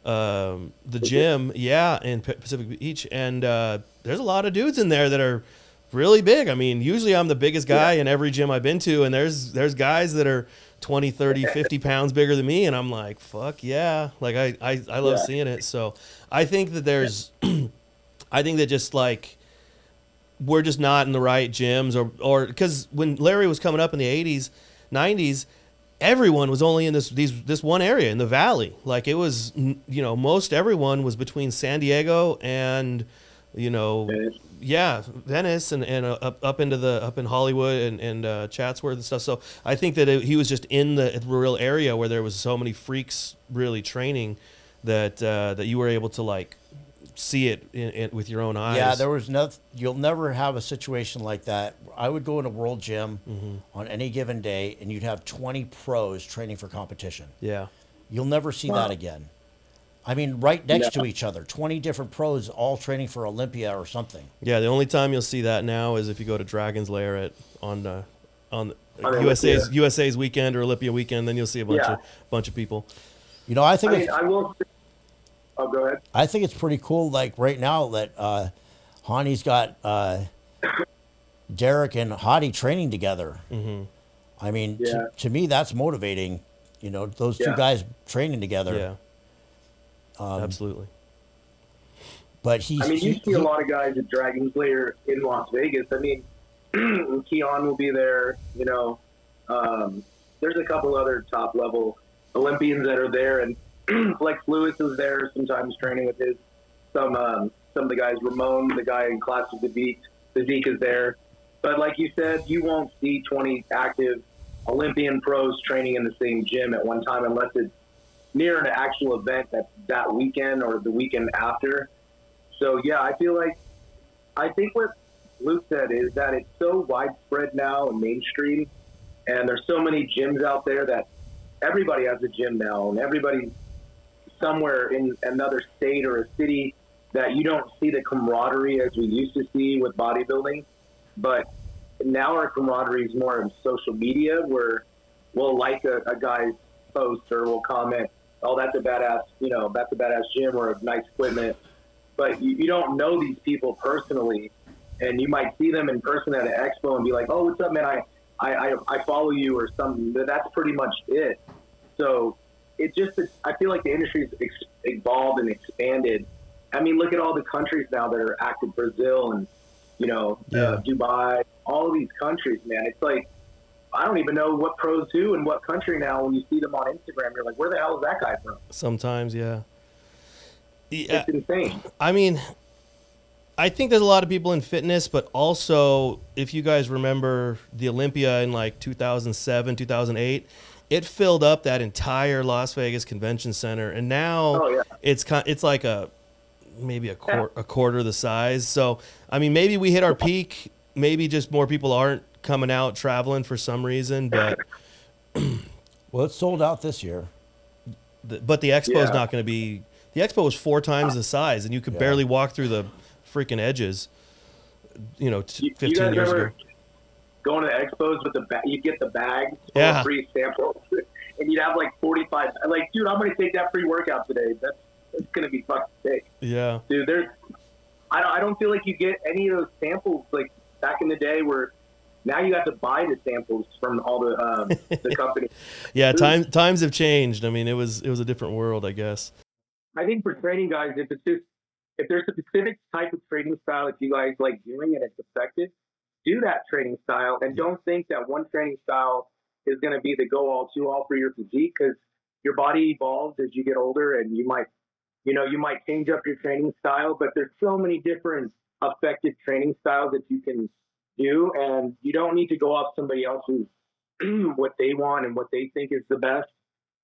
the gym, in Pacific Beach, and there's a lot of dudes in there that are really big. I mean, usually I'm the biggest guy in every gym I've been to, and there's guys that are 20, 30, 50 pounds bigger than me, and I'm like, fuck yeah. Like I love seeing it. So I think that there's I think that just like we're just not in the right gyms, or because when Larry was coming up in the 80s, 90s, everyone was only in this one area in the valley. Like it was, most everyone was between San Diego and, Venice and up in Hollywood and Chatsworth and stuff. So I think that he was just in the real area where there was so many freaks really training that you were able to like see it with your own eyes. Yeah, there was you'll never have a situation like that. I would go in a world gym on any given day, and you'd have 20 pros training for competition. Yeah. You'll never see that again. I mean, right next to each other, 20 different pros all training for Olympia or something. Yeah, the only time you'll see that now is if you go to Dragon's Lair on USA's weekend or Olympia weekend. Then you'll see a bunch of people. I think I will. Oh, go ahead. I think it's pretty cool. Like right now that Hani's got Derek and Hadi training together. Mm-hmm. I mean, to me, that's motivating. Those two guys training together. Yeah. Absolutely. But you see a lot of guys at Dragon's Lair in Las Vegas. I mean, Keon will be there. There's a couple other top level Olympians that are there, and Flex Lewis is there sometimes training with some of the guys. Ramon, the guy in Classic Physique is there. But like you said, you won't see 20 active Olympian pros training in the same gym at one time unless it's near an actual event that's that weekend or the weekend after. So, I think what Luke said is that it's so widespread now and mainstream, and there's so many gyms out there that everybody has a gym now, and everybody's somewhere in another state or a city that you don't see the camaraderie as we used to see with bodybuilding. But now our camaraderie is more in social media, where we'll like a guy's post or we'll comment, oh, that's a badass gym or nice equipment. But you don't know these people personally, and you might see them in person at an expo and be like, oh, what's up, man? I follow you or something. But that's pretty much it. So I feel like the industry's evolved and expanded. I mean, look at all the countries now that are active. Brazil and, Dubai, all of these countries, man. It's like, I don't even know what pros do in what country now. When you see them on Instagram, you're like, where the hell is that guy from? Sometimes, yeah. It's insane. I mean, I think there's a lot of people in fitness, but also, if you guys remember the Olympia in like 2007, 2008, it filled up that entire Las Vegas Convention Center, and now it's like maybe a quarter the size. So, I mean, maybe we hit our peak. Maybe just more people aren't coming out traveling for some reason, but well, it's sold out this year. But the expo is not going to be. The expo was 4 times the size, and you could barely walk through the freaking edges. 15 you guys years ago. Going to the expos with you get the bag for free samples. and you'd have like 45. I'm like, dude, I'm gonna take that free workout today. That's gonna be fucking sick. Yeah, dude. I don't feel like you get any of those samples like back in the day where now you have to buy the samples from all the companies. yeah. Times have changed. I mean, it was a different world, I guess. I think for training guys, if there's a specific type of training style that you guys like doing and it's effective, do that training style, and don't think that one training style is going to be the go all to all for your physique, because your body evolves as you get older, and you might change up your training style, but there's so many different effective training styles that you can do, and you don't need to go off somebody else's what they want and what they think is the best.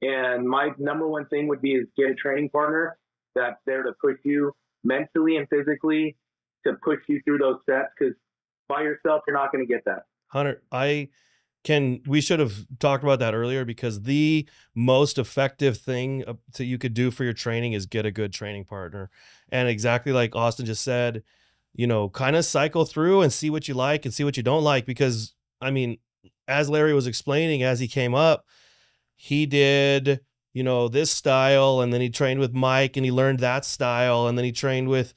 And my number one thing would be is get a training partner that's there to push you mentally and physically, to push you through those steps, because by yourself, you're not going to get that. Hunter, we should have talked about that earlier, because the most effective thing that you could do for your training is get a good training partner. And exactly like Austin just said, kind of cycle through and see what you like and see what you don't like. Because I mean, as Larry was explaining, as he came up, he did, this style, and then he trained with Mike and he learned that style, and then he trained with,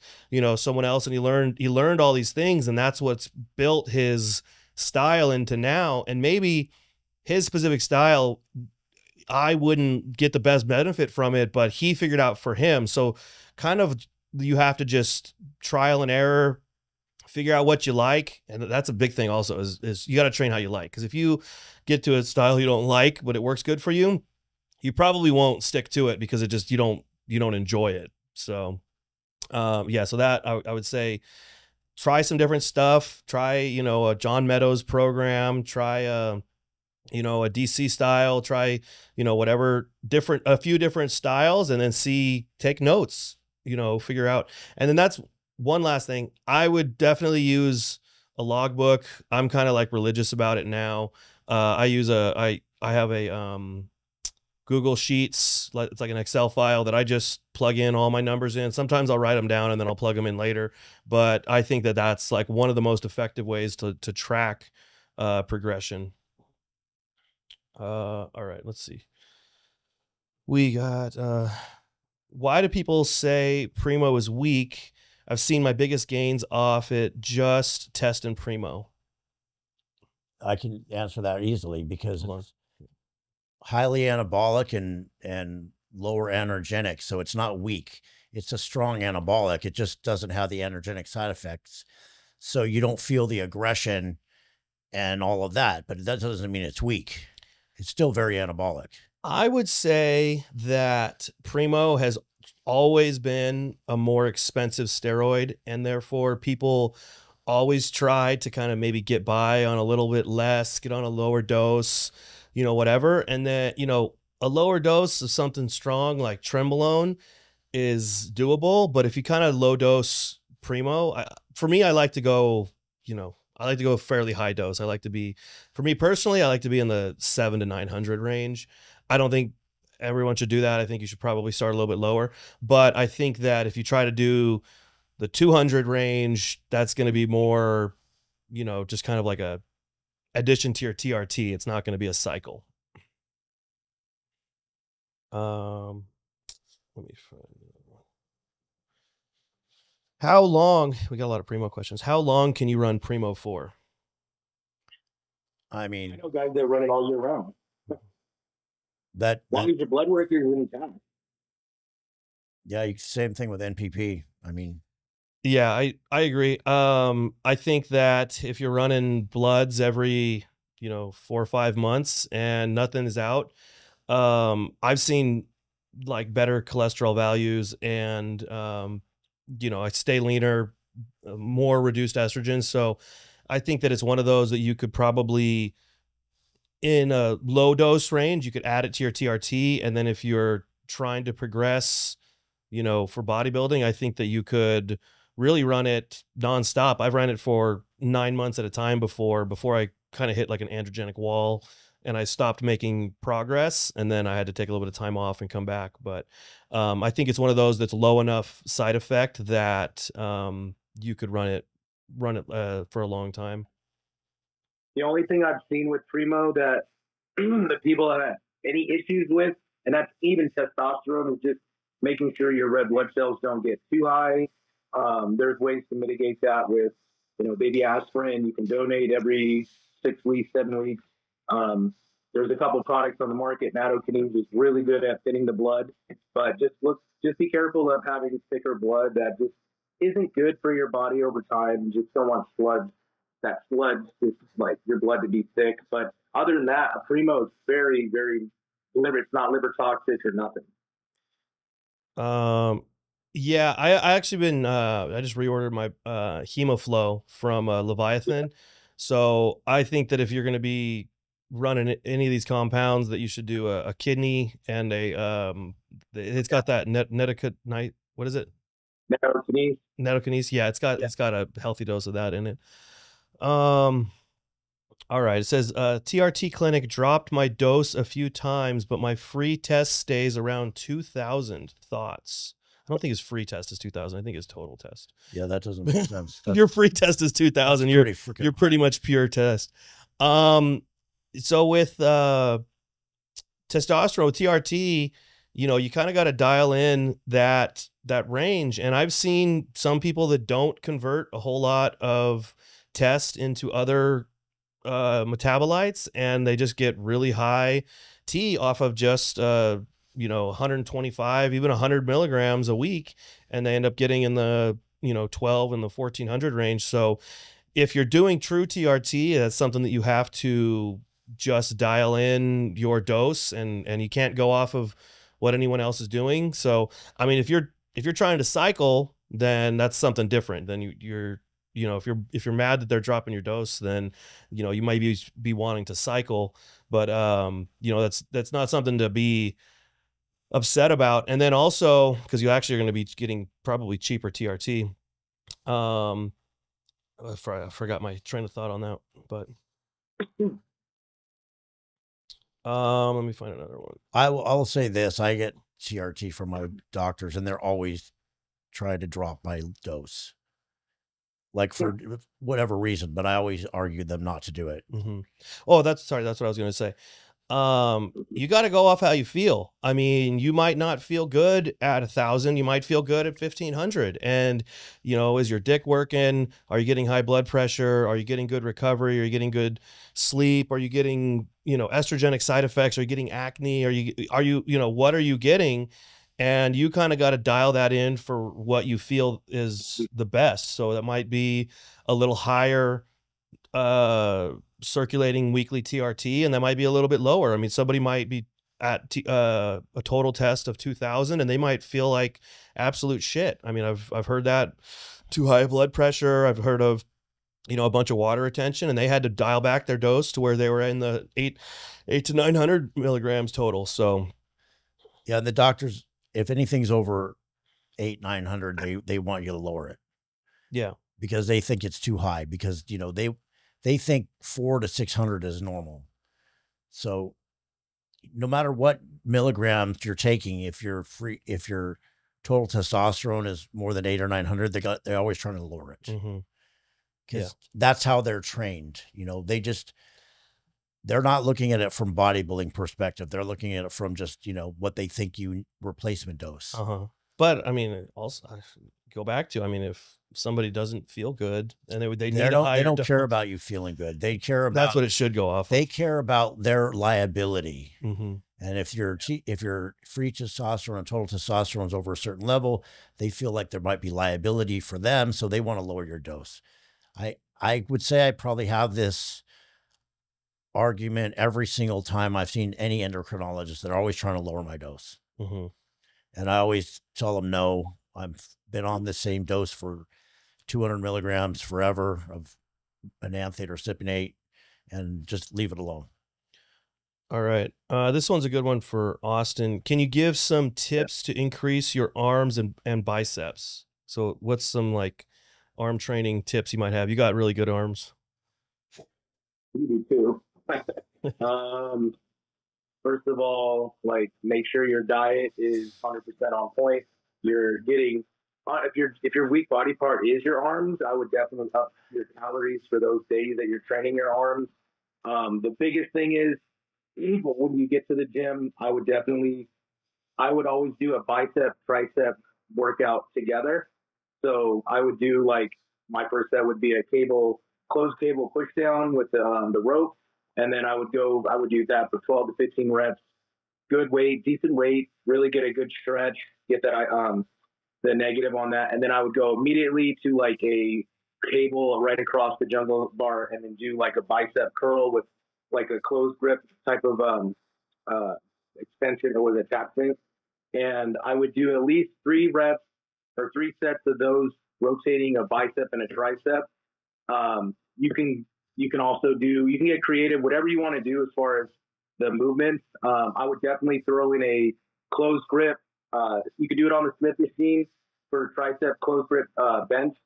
someone else, and he learned all these things, and that's what's built his style into now. And maybe his specific style, I wouldn't get the best benefit from it, but he figured out for him. So kind of, you have to just trial and error, figure out what you like. And that's a big thing also, is you got to train how you like. Because if you get to a style you don't like, but it works good for you, you probably won't stick to it, because it just, you don't enjoy it. So, yeah, so that I would say, try some different stuff. Try, a John Meadows program, try a DC style, try, whatever, a few different styles, and then take notes, figure out. And then that's one last thing. I would definitely use a logbook. I'm kind of like religious about it now. I have a, Google Sheets. It's like an Excel file that I just plug in all my numbers in. Sometimes I'll write them down and then I'll plug them in later. But I think that that's like one of the most effective ways to track progression. All right, let's see. We got, why do people say Primo is weak? I've seen my biggest gains off it just testing Primo. I can answer that easily, because it's highly anabolic and lower energenic. So it's not weak. It's a strong anabolic. It just doesn't have the energetic side effects. So you don't feel the aggression and all of that, but that doesn't mean it's weak. It's still very anabolic. I would say that Primo has always been a more expensive steroid, and therefore people always try to kind of maybe get by on a little bit less, get on a lower dose, whatever. And then, a lower dose of something strong like Trenbolone is doable. But if you kind of low dose Primo, for me, I like to go fairly high dose. For me personally, I like to be in the 700 to 900 range. I don't think everyone should do that. I think you should probably start a little bit lower. But I think that if you try to do the 200 range, that's going to be more, just kind of like a addition to your TRT. It's not going to be a cycle. Let me find. How long? We got a lot of Primo questions. How long can you run Primo for? I mean, I know guys that run it all year round. As long as your blood work is in town. Yeah, same thing with NPP. I mean, yeah, I agree. I think that if you're running bloods every, 4 or 5 months and nothing is out, I've seen like better cholesterol values, and, I stay leaner, more reduced estrogen. So I think that it's one of those that you could probably, in a low dose range, you could add it to your TRT. And then if you're trying to progress, for bodybuilding, I think that you could really run it nonstop. I've run it for 9 months at a time before I kind of hit like an androgenic wall and I stopped making progress. And then I had to take a little bit of time off and come back. But I think it's one of those that's low enough side effect that you could run it for a long time. The only thing I've seen with Primo that the people that any issues with, and that's even testosterone, is just making sure your red blood cells don't get too high. There's ways to mitigate that with, baby aspirin. You can donate every 6 weeks, 7 weeks. There's a couple products on the market. Nattokinase is really good at thinning the blood, but just be careful of having thicker blood. That just isn't good for your body over time. You just don't want that sludge, just like your blood to be thick. But other than that, a Primo is very, very liver. It's not liver toxic or nothing. Yeah, I actually been I just reordered my Hemoflow from Leviathan. So I think that if you're going to be running any of these compounds, that you should do a kidney and it's got that netokinase. What is it? Nattokinase. Nattokinase. Yeah, it's got a healthy dose of that in it. All right. It says TRT clinic dropped my dose a few times, but my free test stays around 2,000. Thoughts? I don't think his free test is 2,000. I think his total test. Yeah, that doesn't make sense. Your free test is 2,000. You're pretty much pure test. So with testosterone, TRT, you kind of got to dial in that range. And I've seen some people that don't convert a whole lot of test into other metabolites, and they just get really high T off of just 125, even 100 milligrams a week, and they end up getting in the 12 and the 1400 range. So if you're doing true TRT, that's something that you have to just dial in your dose, and you can't go off of what anyone else is doing. So I mean, if you're trying to cycle, then that's something different. Then you're if you're mad that they're dropping your dose, then you might be wanting to cycle, but that's not something to be upset about. And then also, because you actually are going to be getting probably cheaper TRT. I forgot my train of thought on that, but let me find another one. I'll say this: I get TRT from my doctors, and they're always trying to drop my dose, like for whatever reason. But I always argue them not to do it. Mm-hmm. Oh, that's what I was going to say. You got to go off how you feel. I mean, you might not feel good at 1,000. You might feel good at 1,500. And, is your dick working? Are you getting high blood pressure? Are you getting good recovery? Are you getting good sleep? Are you getting, estrogenic side effects? Are you getting acne? Are you, what are you getting? And you kind of got to dial that in for what you feel is the best. So that might be a little higher, circulating weekly TRT, and that might be a little bit lower. I mean, somebody might be at a total test of 2,000, and they might feel like absolute shit. I mean, I've heard that too high blood pressure. I've heard of a bunch of water retention, and they had to dial back their dose to where they were in the 800 to 900 milligrams total. So yeah, the doctors, if anything's over 800-900, they want you to lower it. Yeah, because they think it's too high, because they think 400 to 600 is normal. So no matter what milligrams you're taking, if your total testosterone is more than 800 or 900, they're always trying to lower it. Mm-hmm. Because that's how they're trained. They're not looking at it from bodybuilding perspective. They're looking at it from just, what they think you replacement dose. Uh-huh. But I mean, also I go back to, if somebody doesn't feel good and they don't care about you feeling good. They care about, that's what it should go off. They care about their liability. Mm-hmm. And if your free testosterone and total testosterone is over a certain level, they feel like there might be liability for them. So they want to lower your dose. I would say I probably have this argument every single time I've seen any endocrinologist. They're always trying to lower my dose. Mm-hmm. And I always tell them, no, I've been on the same dose for 200 milligrams forever of enanthate or cypionate, and just leave it alone. All right. This one's a good one for Austin. Can you give some tips to increase your arms and biceps? So what's some arm training tips you might have? You got really good arms. You do too. First of all, make sure your diet is 100% on point. You're getting, if your weak body part is your arms, I would definitely up your calories for those days that you're training your arms. The biggest thing is But when you get to the gym, I would always do a bicep tricep workout together. So I would do like my first set would be a closed cable push down with the rope, and then I would use that for 12 to 15 reps. Good weight, decent weight, really get a good stretch, get that the negative on that, and then I would go immediately to like a cable right across the jungle bar, and then do like a bicep curl with like a closed grip type of uh, extension or with attachment. And I would do at least 3 reps or 3 sets of those, rotating a bicep and a tricep. You can also get creative, whatever you want to do as far as the movements. I would definitely throw in a closed grip. You could do it on the Smith machine for tricep closed grip bench.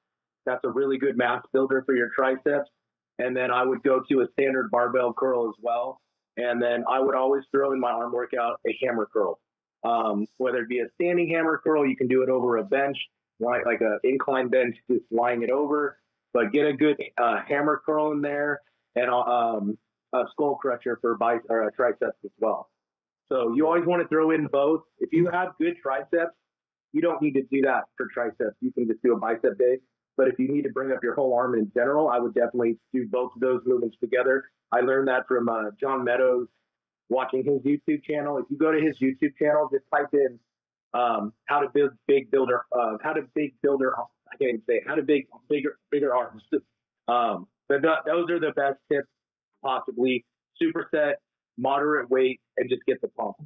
That's a really good mass builder for your triceps. And then I would go to a standard barbell curl as well. And then I would always throw in my arm workout a hammer curl. Whether it be a standing hammer curl, you can do it over a bench, like an incline bench, just lying it over. But get a good hammer curl in there, and a skull crusher for triceps as well. So you always want to throw in both. If you have good triceps, you don't need to do that for triceps. You can just do a bicep day. But if you need to bring up your whole arm in general, I would definitely do both of those movements together. I learned that from John Meadows, watching his YouTube channel. If you go to his YouTube channel, just type in how to build big builder, how to big builder. I can't even say it, how to bigger arms. But those are the best tips possibly. Superset, moderate weight, and just get the pump.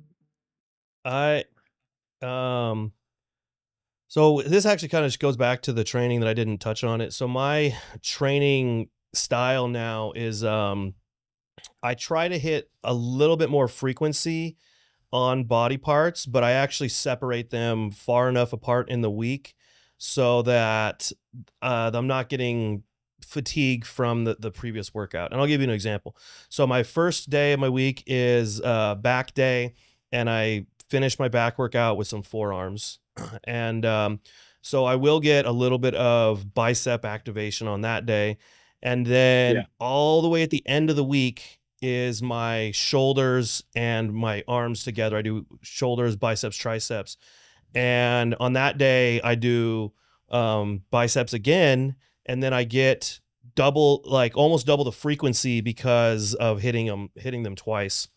So this actually kind of just goes back to the training that I didn't touch on it. So my training style now is I try to hit a little bit more frequency on body parts, but I actually separate them far enough apart in the week so that I'm not getting fatigue from the previous workout. And I'll give you an example. So my first day of my week is back day, and I finish my back workout with some forearms. And so I will get a little bit of bicep activation on that day. And then all the way at the end of the week is my shoulders and my arms together. I do shoulders, biceps, triceps. And on that day, I do biceps again. And then I get almost double the frequency because of hitting them twice.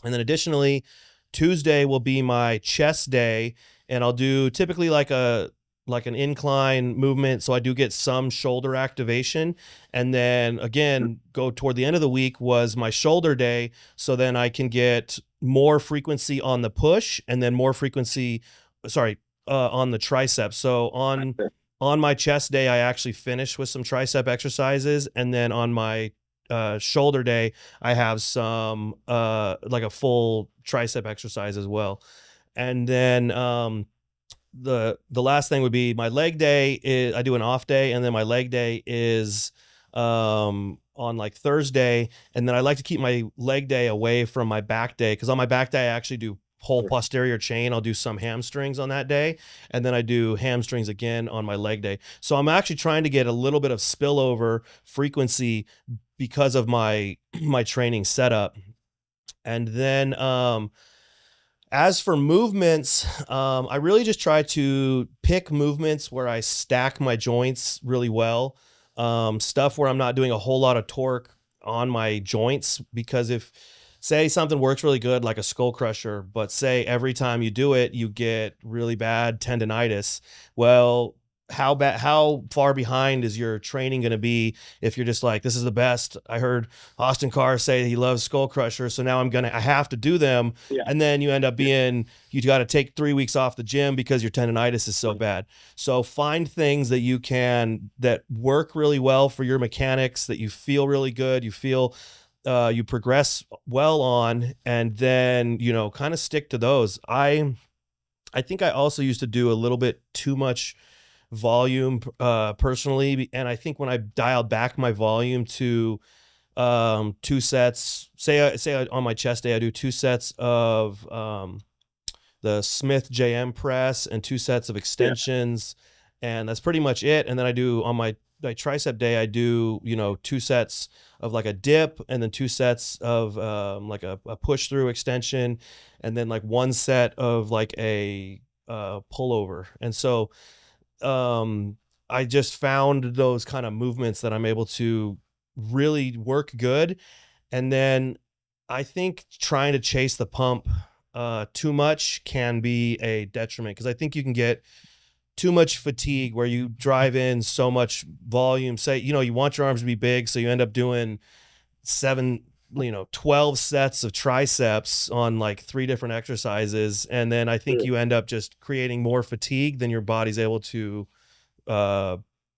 And then additionally, Tuesday will be my chest day, and I'll do typically like an incline movement. So I do get some shoulder activation. And then again, go toward the end of the week was my shoulder day. So then I can get more frequency on the push, and then more frequency, on the triceps. So on my chest day, I actually finish with some tricep exercises. And then on my shoulder day, I have some like a full tricep exercise as well. And then the last thing would be my leg day. I do an off day, and then my leg day is on like Thursday. And then I like to keep my leg day away from my back day, because on my back day I actually do whole posterior chain. I'll do some hamstrings on that day, and then I do hamstrings again on my leg day. So I'm actually trying to get a little bit of spillover frequency because of my training setup. And then as for movements, I really just try to pick movements where I stack my joints really well. Stuff where I'm not doing a whole lot of torque on my joints, because if, say, something works really good, like a skull crusher, but say every time you do it, you get really bad tendonitis. Well, how far behind is your training going to be if you're just like, this is the best. I heard Austin Karr say he loves skull crushers, so now I have to do them. Yeah. And then you end up you got to take 3 weeks off the gym because your tendonitis is so bad. So find things that work really well for your mechanics, that you feel really good, you feel you progress well on, and then, kind of stick to those. I think I also used to do a little bit too much volume personally, and I think when I dialed back my volume to 2 sets, say on my chest day I do 2 sets of the Smith JM press and 2 sets of extensions, and that's pretty much it. And then I do on my tricep day, I do, you know, 2 sets of like a dip, and then 2 sets of like a push through extension, and then like 1 set of like a pullover. And so I just found those kind of movements that I'm able to really work good. And then I think trying to chase the pump too much can be a detriment, because I think you can get too much fatigue where you drive in so much volume. Say, you know, you want your arms to be big, so you end up doing 12 sets of triceps on like 3 different exercises, and then I think you end up just creating more fatigue than your body's able to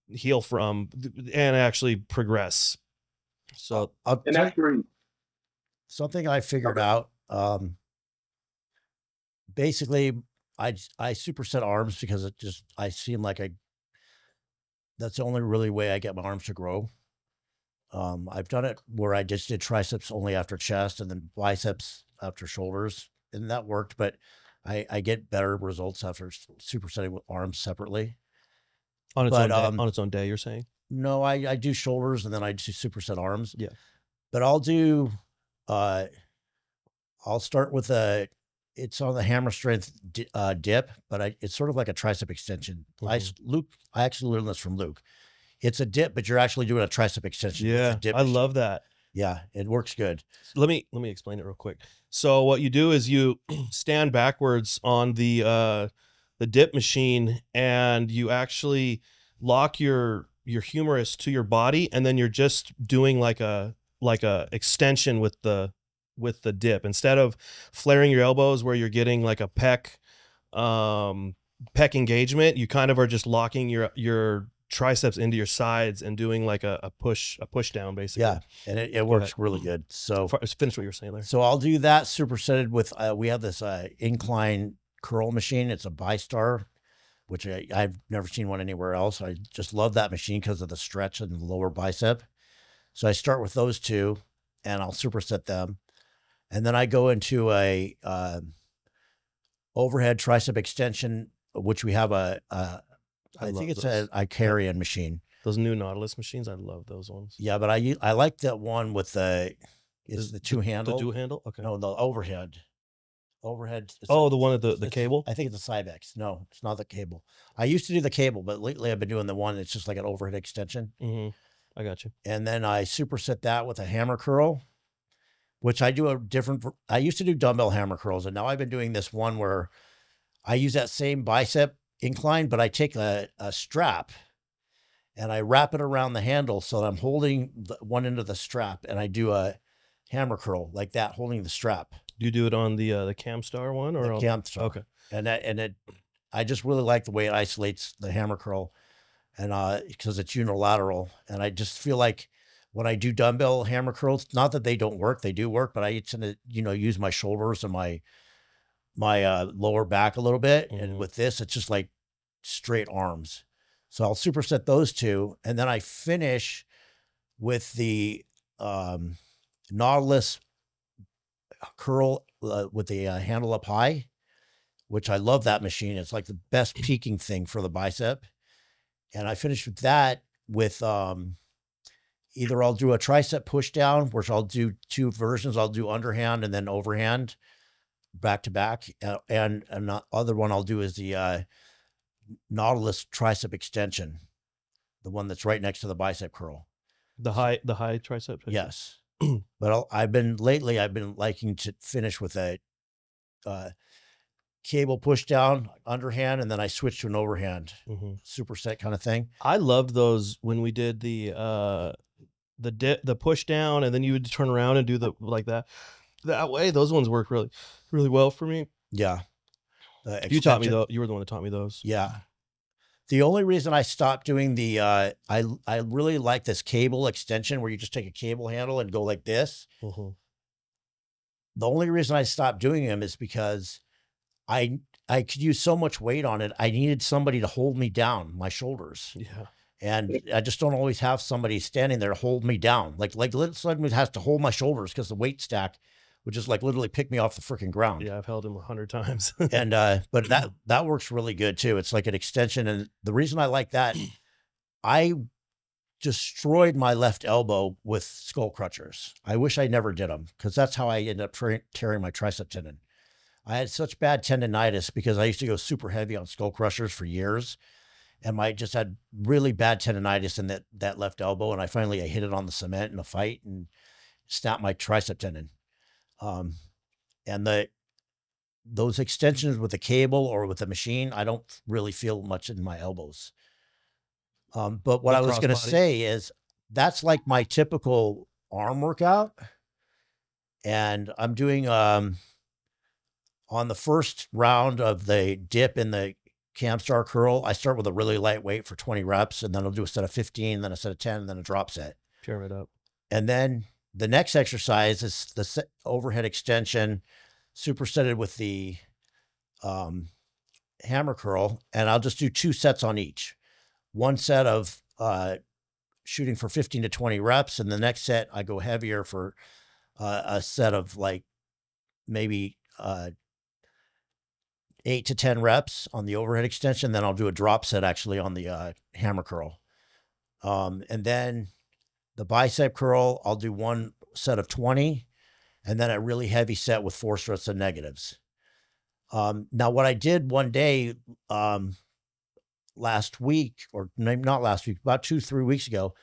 heal from and actually progress. So and that's where something I figured out. Basically, I superset arms because I seem like that's the only really way I get my arms to grow. I've done it where I just did triceps only after chest, and then biceps after shoulders, and that worked. But I get better results after supersetting with arms separately. On its own day, you're saying? No, I do shoulders, and then I do superset arms. Yeah. But I'll start with it's on the hammer strength dip, but it's sort of like a tricep extension. Mm-hmm. I actually learned this from Luke. It's a dip, but you're actually doing a tricep extension. Yeah, I love that. Yeah, it works good. Let me explain it real quick. So what you do is you stand backwards on the dip machine, and you actually lock your humerus to your body, and then you're just doing like a extension with the dip, instead of flaring your elbows where you're getting like a pec engagement. You kind of are just locking your triceps into your sides and doing like a push down, basically. Yeah, and it works really good. So finish what you were saying there. So I'll do that supersetted with we have this incline curl machine. It's a BiStar, which I've never seen one anywhere else. I just love that machine because of the stretch and the lower bicep. So I start with those 2, and I'll superset them. And then I go into a overhead tricep extension, which we have I think it's a Icarian machine. Those new Nautilus machines, I love those ones. Yeah, but I like that one with the 2 handle. The 2 handle? Okay. No, the overhead. Overhead. The one with the cable? I think it's a Cybex. No, it's not the cable. I used to do the cable, but lately I've been doing the one that's just like an overhead extension. Mm-hmm. I got you. And then I superset that with a hammer curl, which I do I used to do dumbbell hammer curls, and now I've been doing this one where I use that same bicep incline, but I take a strap and I wrap it around the handle so that I'm holding one end of the strap, and I do a hammer curl like that, holding the strap. Do you do it on the Camstar one, or the Camstar? Okay. And I just really like the way it isolates the hammer curl, and because it's unilateral, and I just feel like when I do dumbbell hammer curls, not that they don't work, they do work, but I tend to use my shoulders and my lower back a little bit. Mm-hmm. And with this, it's just like straight arms. So I'll superset those 2. And then I finish with the Nautilus curl with the handle up high, which I love that machine. It's like the best peaking thing for the bicep. And I finish with that with either I'll do a tricep push down, which I'll do 2 versions. I'll do underhand and then overhand back to back. And the other one I'll do is the Nautilus tricep extension, the one that's right next to the bicep curl. The high tricep? Yes. But I've been liking to finish with a cable push down underhand, and then I switch to an overhand superset kind of thing. I loved those when we did the push down, and then you would turn around and do like that way. Those ones work really, really well for me. Yeah. You taught me though. You were the one that taught me those. Yeah. The only reason I stopped doing the, I really like this cable extension where you just take a cable handle and go like this. Mm-hmm. The only reason I stopped doing them is because I could use so much weight on it. I needed somebody to hold me down, my shoulders. Yeah. And I just don't always have somebody standing there to hold me down. Like somebody has to hold my shoulders because the weight stack would just like literally pick me off the freaking ground. Yeah, I've held him 100 times. And but that works really good too. It's like an extension, and the reason I like that, I destroyed my left elbow with skull crutchers. I wish I never did them, because that's how I ended up tearing my tricep tendon. I had such bad tendonitis because I used to go super heavy on skull crushers for years, and I just had really bad tendonitis in that left elbow. And I hit it on the cement in a fight and snapped my tricep tendon. And those extensions with the cable or with the machine, I don't really feel much in my elbows. But what I was going to say is that's like my typical arm workout. And I'm doing, on the first round of the dip in the Camstar curl, I start with a really light weight for 20 reps, and then I'll do a set of 15, then a set of 10, and then a drop set. Pyramid up. And then the next exercise is the overhead extension, supersetted with the hammer curl, and I'll just do 2 sets on each. One set of shooting for 15 to 20 reps, and the next set I go heavier for a set of like maybe 8 to 10 reps on the overhead extension. Then I'll do a drop set actually on the hammer curl. And then the bicep curl, I'll do 1 set of 20, and then a really heavy set with 4 sets of negatives. Now what I did one day, last week, or maybe not last week, about 2-3 weeks ago,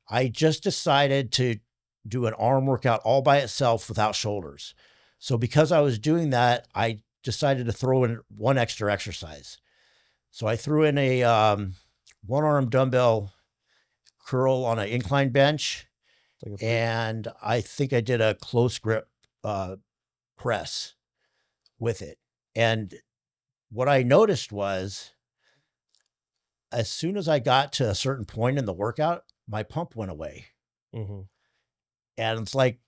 I just decided to do an arm workout all by itself without shoulders. So because I was doing that, I decided to throw in 1 extra exercise. So I threw in a 1-arm dumbbell curl on an incline bench, and I think I did a close grip press with it. And what I noticed was, as soon as I got to a certain point in the workout, my pump went away. Mm-hmm. And it's like,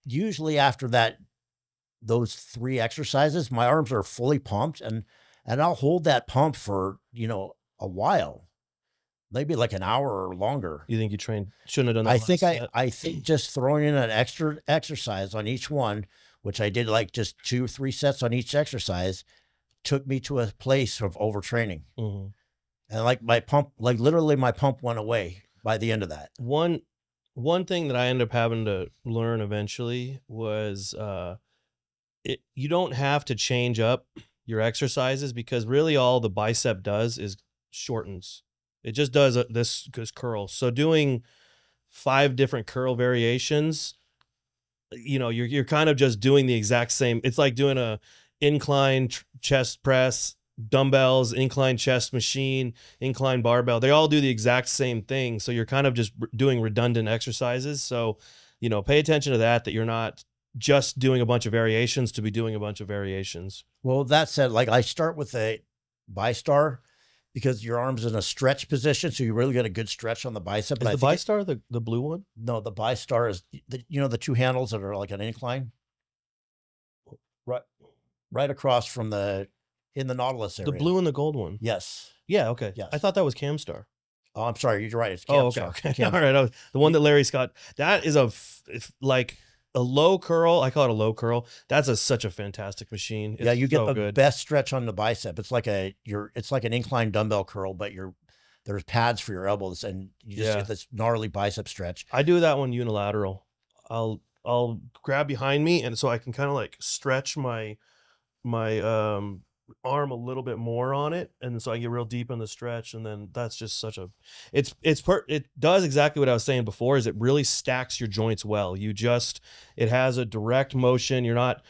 usually after those 3 exercises, my arms are fully pumped, and I'll hold that pump for, a while, maybe like an hour or longer. You think you shouldn't have done that? I think just throwing in an extra exercise on each one, which I did like just 2 or 3 sets on each exercise, took me to a place of overtraining. Mm-hmm. And like my pump, like literally my pump went away by the end of that. One thing that I ended up having to learn eventually was you don't have to change up your exercises, because really all the bicep does is shortens. It just does this curl. So doing 5 different curl variations, you're kind of just doing the exact same. It's like doing a incline chest press, dumbbells, incline chest machine, incline barbell. They all do the exact same thing. So you're kind of just doing redundant exercises. So, pay attention to that you're not just doing a bunch of variations to be doing a bunch of variations. Well, that said, like I start with a BiStar because your arm's in a stretch position. So you really get a good stretch on the bicep. Is the BiStar the blue one? No, the BiStar is, the 2 handles that are like an incline. Right across from in the Nautilus area. The blue and the gold one. Yes. Yeah. Okay. Yes. I thought that was Camstar. Oh, I'm sorry. You're right. It's Camstar. Okay. All right. The one that Larry Scott, that is like a low curl. I call it a low curl. That's such a fantastic machine. It's you get the best stretch on the bicep. It's like an incline dumbbell curl, but there's pads for your elbows, and you just get this gnarly bicep stretch. I do that one unilateral. I'll grab behind me, and so I can kind of like stretch my arm a little bit more on it, and so I get real deep in the stretch, and then that's just it does exactly what I was saying before, is it really stacks your joints well. It has a direct motion. You're not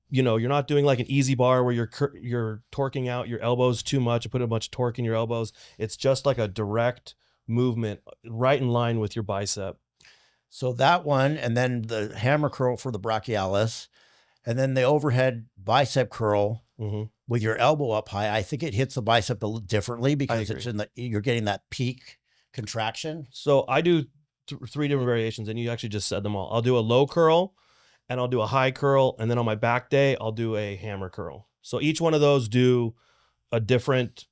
doing like an easy bar where you're torquing out your elbows too much, and put a bunch of torque in your elbows. It's just like a direct movement right in line with your bicep. So that one, and then the hammer curl for the brachialis, and then the overhead bicep curl with your elbow up high. I think it hits the bicep a little differently because you're getting that peak contraction. So I do 3 different variations, and you actually just said them all. I'll do a low curl, and I'll do a high curl, and then on my back day, I'll do a hammer curl. So each one of those do a different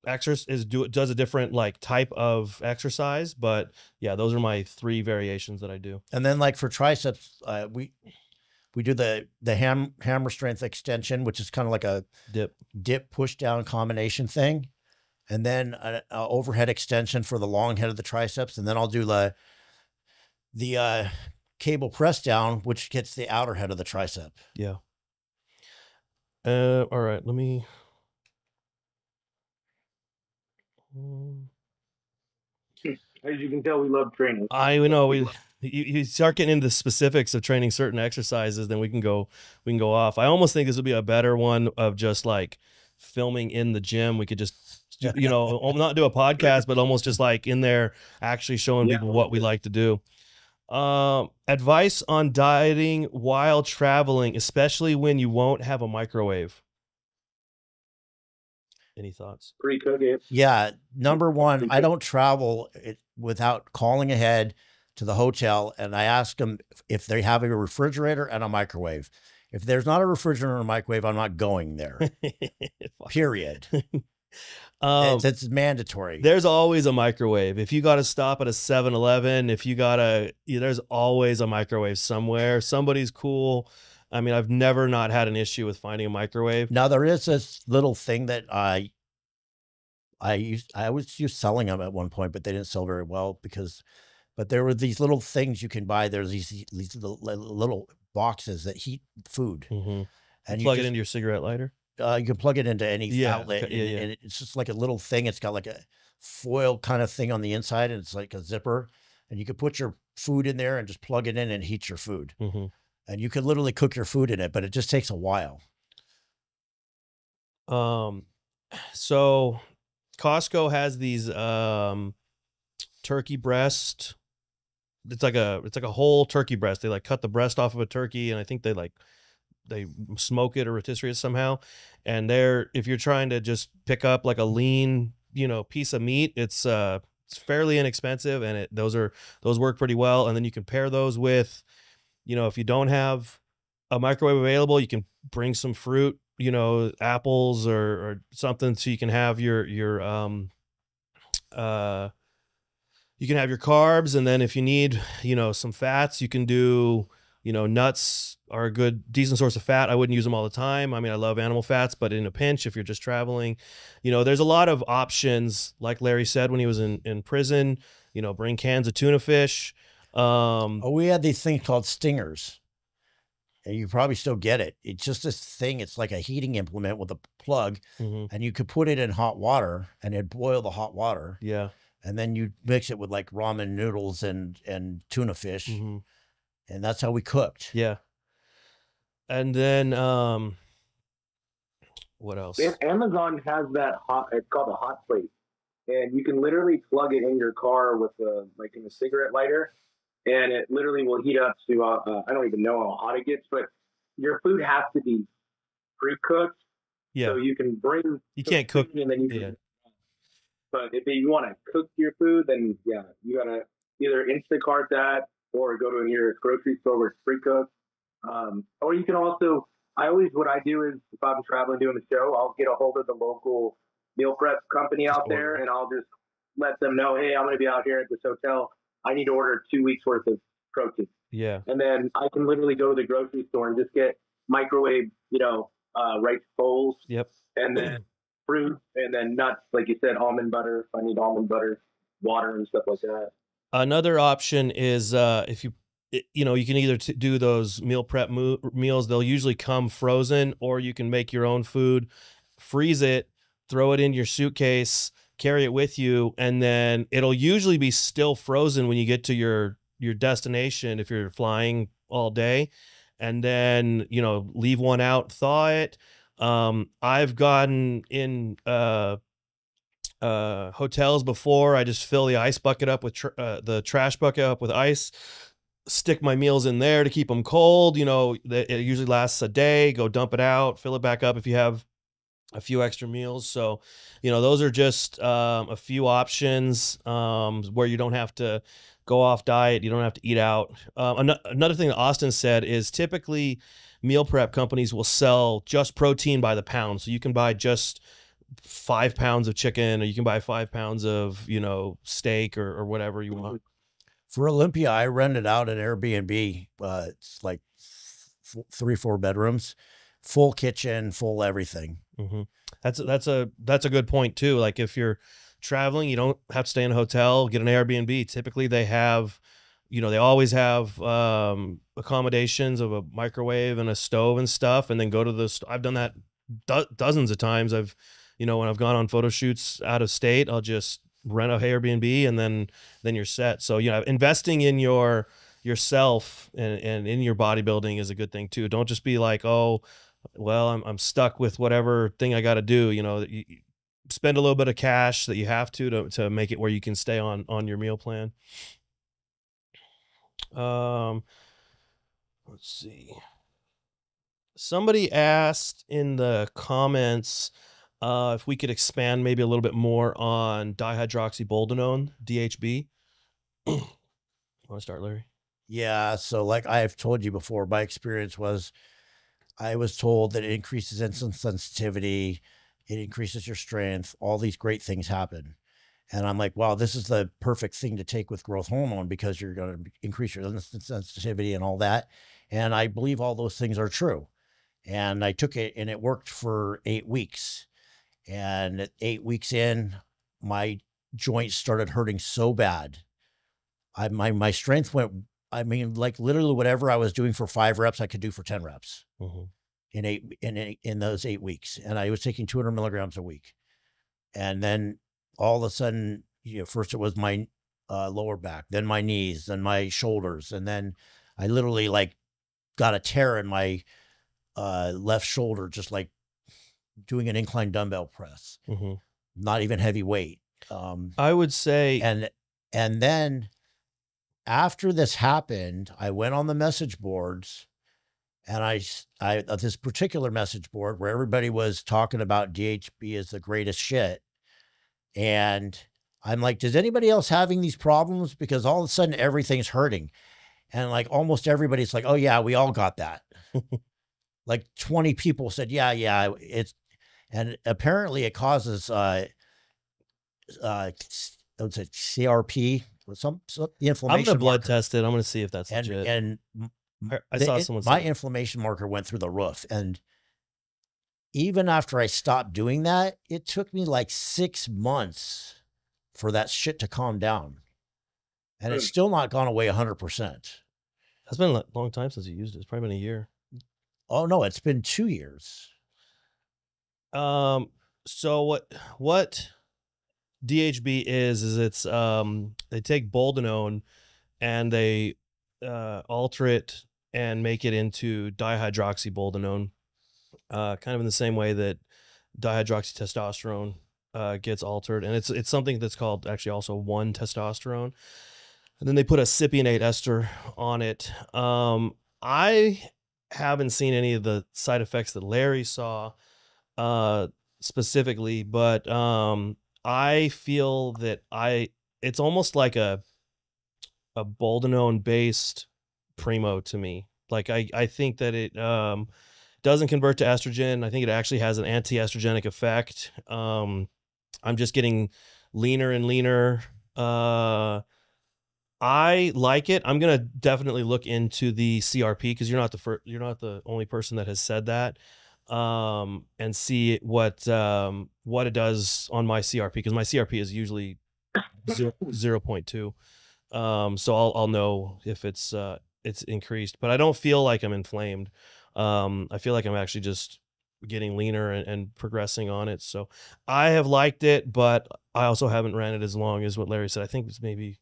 exercise, does a different like type of exercise. But yeah, those are my 3 variations that I do. And then like for triceps, we do the hammer strength extension, which is kind of like a dip push down combination thing. and then an overhead extension for the long head of the triceps, and then I'll do the cable press down, which gets the outer head of the tricep. Yeah. All right, let me. As you can tell, we love training. I know you start getting into the specifics of training certain exercises, then we can go off. I almost think this would be a better one of just like filming in the gym. We could just, you know, not do a podcast, but almost just like in there actually showing people what we like to do. Advice on dieting while traveling, especially when you won't have a microwave. Any thoughts? Pre-cook it. Yeah. Number one, I don't travel without calling ahead to the hotel, and I ask them if they have a refrigerator and a microwave. If there's not a refrigerator or a microwave, I'm not going there. Period. It's mandatory. There's always a microwave. If you got to stop at a 7-Eleven, if you got to, there's always a microwave somewhere. Somebody's cool. I mean, I've never not had an issue with finding a microwave. Now there is this little thing that I was used selling them at one point, but they didn't sell very well but there were these little things you can buy. There's these little boxes that heat food, and you plug it into your cigarette lighter. You can plug it into any outlet, yeah. and it's just like a little thing. It's got like a foil kind of thing on the inside, and it's like a zipper, and you can put your food in there and just plug it in and heat your food. And you could literally cook your food in it, but it just takes a while. So Costco has these turkey breast. It's like a whole turkey breast. They like cut the breast off of a turkey, and I think they smoke it or rotisserie it somehow. And if you're trying to just pick up like a lean, piece of meat, it's fairly inexpensive, and those work pretty well. And then you can pair those with, if you don't have a microwave available, you can bring some fruit, apples or something, so you can have your carbs. And then if you need, some fats, you can do, nuts are a decent source of fat. I wouldn't use them all the time. I mean, I love animal fats, but in a pinch, if you're just traveling, there's a lot of options. Like Larry said, when he was in prison, bring cans of tuna fish. We had these things called stingers, and you probably still get it. It's just this thing. It's like a heating implement with a plug, and you could put it in hot water and it'd boil the hot water. Yeah. And then you mix it with like ramen noodles and tuna fish. And that's how we cooked. Yeah. And then, what else? Amazon has that it's called a hot plate, and you can literally plug it in your car with in a cigarette lighter, and it literally will heat up to, I don't even know how hot it gets, but your food has to be pre-cooked. Yeah. So you can bring, you can't cook. And then you can, but if you want to cook your food, then yeah, you got to either Instacart that or go to a nearest grocery store where it's pre-cooked. Or you can also, what I do is if I'm traveling doing a show, I'll get a hold of the local meal prep company out there, and I'll just let them know, hey, I'm going to be out here at this hotel. I need to order 2 weeks worth of protein. Yeah. And then I can literally go to the grocery store and just get microwave, rice bowls. Yep. And then fruit, and then nuts, like you said, almond butter, if I need almond butter, water and stuff like that. Another option is if you can either do those meal prep meals. They'll usually come frozen, or you can make your own food, freeze it, throw it in your suitcase, carry it with you, and then it'll usually be still frozen when you get to your destination if you're flying all day. And then, leave one out, thaw it. I've gotten in hotels before. I just fill the ice bucket up with the trash bucket up with ice, stick my meals in there to keep them cold. It usually lasts a day. Go dump it out, fill it back up if you have a few extra meals. So, those are just a few options where you don't have to go off diet. You don't have to eat out. Another thing that Austin said is typically meal prep companies will sell just protein by the pound. So you can buy just 5 pounds of chicken, or you can buy 5 pounds of, steak or whatever you want. For Olympia, I rented out an Airbnb. It's like 3-4 bedrooms full kitchen, full everything. Mm-hmm. That's a good point too. Like if you're traveling, you don't have to stay in a hotel, get an Airbnb. Typically they have, you know, they always have accommodations of a microwave and a stove and stuff, and then go to the, I've done that dozens of times. I've, you know, when I've gone on photo shoots out of state, I'll just rent a Airbnb and then you're set. So, you know, investing in yourself and in your bodybuilding is a good thing too. Don't just be like, oh, well, I'm stuck with whatever thing I got to do. You know, you spend a little bit of cash that you have to make it where you can stay on your meal plan. Let's see. Somebody asked in the comments if we could expand maybe a little bit more on dihydroxyboldenone, DHB. Want to start, Larry? Yeah. So like I've told you before, my experience was I was told that it increases insulin sensitivity, it increases your strength, all these great things happen. And I'm like, wow, this is the perfect thing to take with growth hormone because you're going to increase your insulin sensitivity and all that. And I believe all those things are true. And I took it and it worked for 8 weeks. And at 8 weeks in, my joints started hurting so bad. My strength went, I mean, like literally whatever I was doing for 5 reps, I could do for 10 reps in those 8 weeks. And I was taking 200 milligrams a week. And then all of a sudden, you know, first it was my lower back, then my knees, then my shoulders. And then I literally like got a tear in my left shoulder, just like doing an incline dumbbell press, not even heavy weight. I would say, and then after this happened, I went on the message boards, and I this particular message board where everybody was talking about DHB is the greatest shit. And I'm like, does anybody else having these problems? Because all of a sudden everything's hurting. And like almost everybody's like, oh yeah, we all got that. Like 20 people said, yeah, and apparently it causes, I would say CRP, some the inflammation. I'm going to blood marker. test it. I'm going to see if that's legit. And I saw someone say my inflammation marker went through the roof. And even after I stopped doing that, it took me like 6 months for that shit to calm down. And it's still not gone away 100%. It's been a long time since you used it. It's probably been a year. Oh no, it's been 2 years. So what DHB is it's, they take boldenone and they, alter it and make it into dihydroxyboldenone, kind of in the same way that dihydroxytestosterone, gets altered. And it's something that's called actually also 1-testosterone. And then they put a cypionate ester on it. I haven't seen any of the side effects that Larry saw, specifically, but, I feel that it's almost like a boldenone based primo to me. Like I think that it doesn't convert to estrogen. I think it actually has an anti-estrogenic effect. I'm just getting leaner and leaner. I like it. I'm gonna definitely look into the CRP because you're not the only person that has said that. And see what it does on my CRP, because my CRP is usually 0.2. So I'll know if it's increased, but I don't feel like I'm inflamed. I feel like I'm actually just getting leaner and progressing on it. So I have liked it, but I also haven't ran it as long as what Larry said. I think it's maybe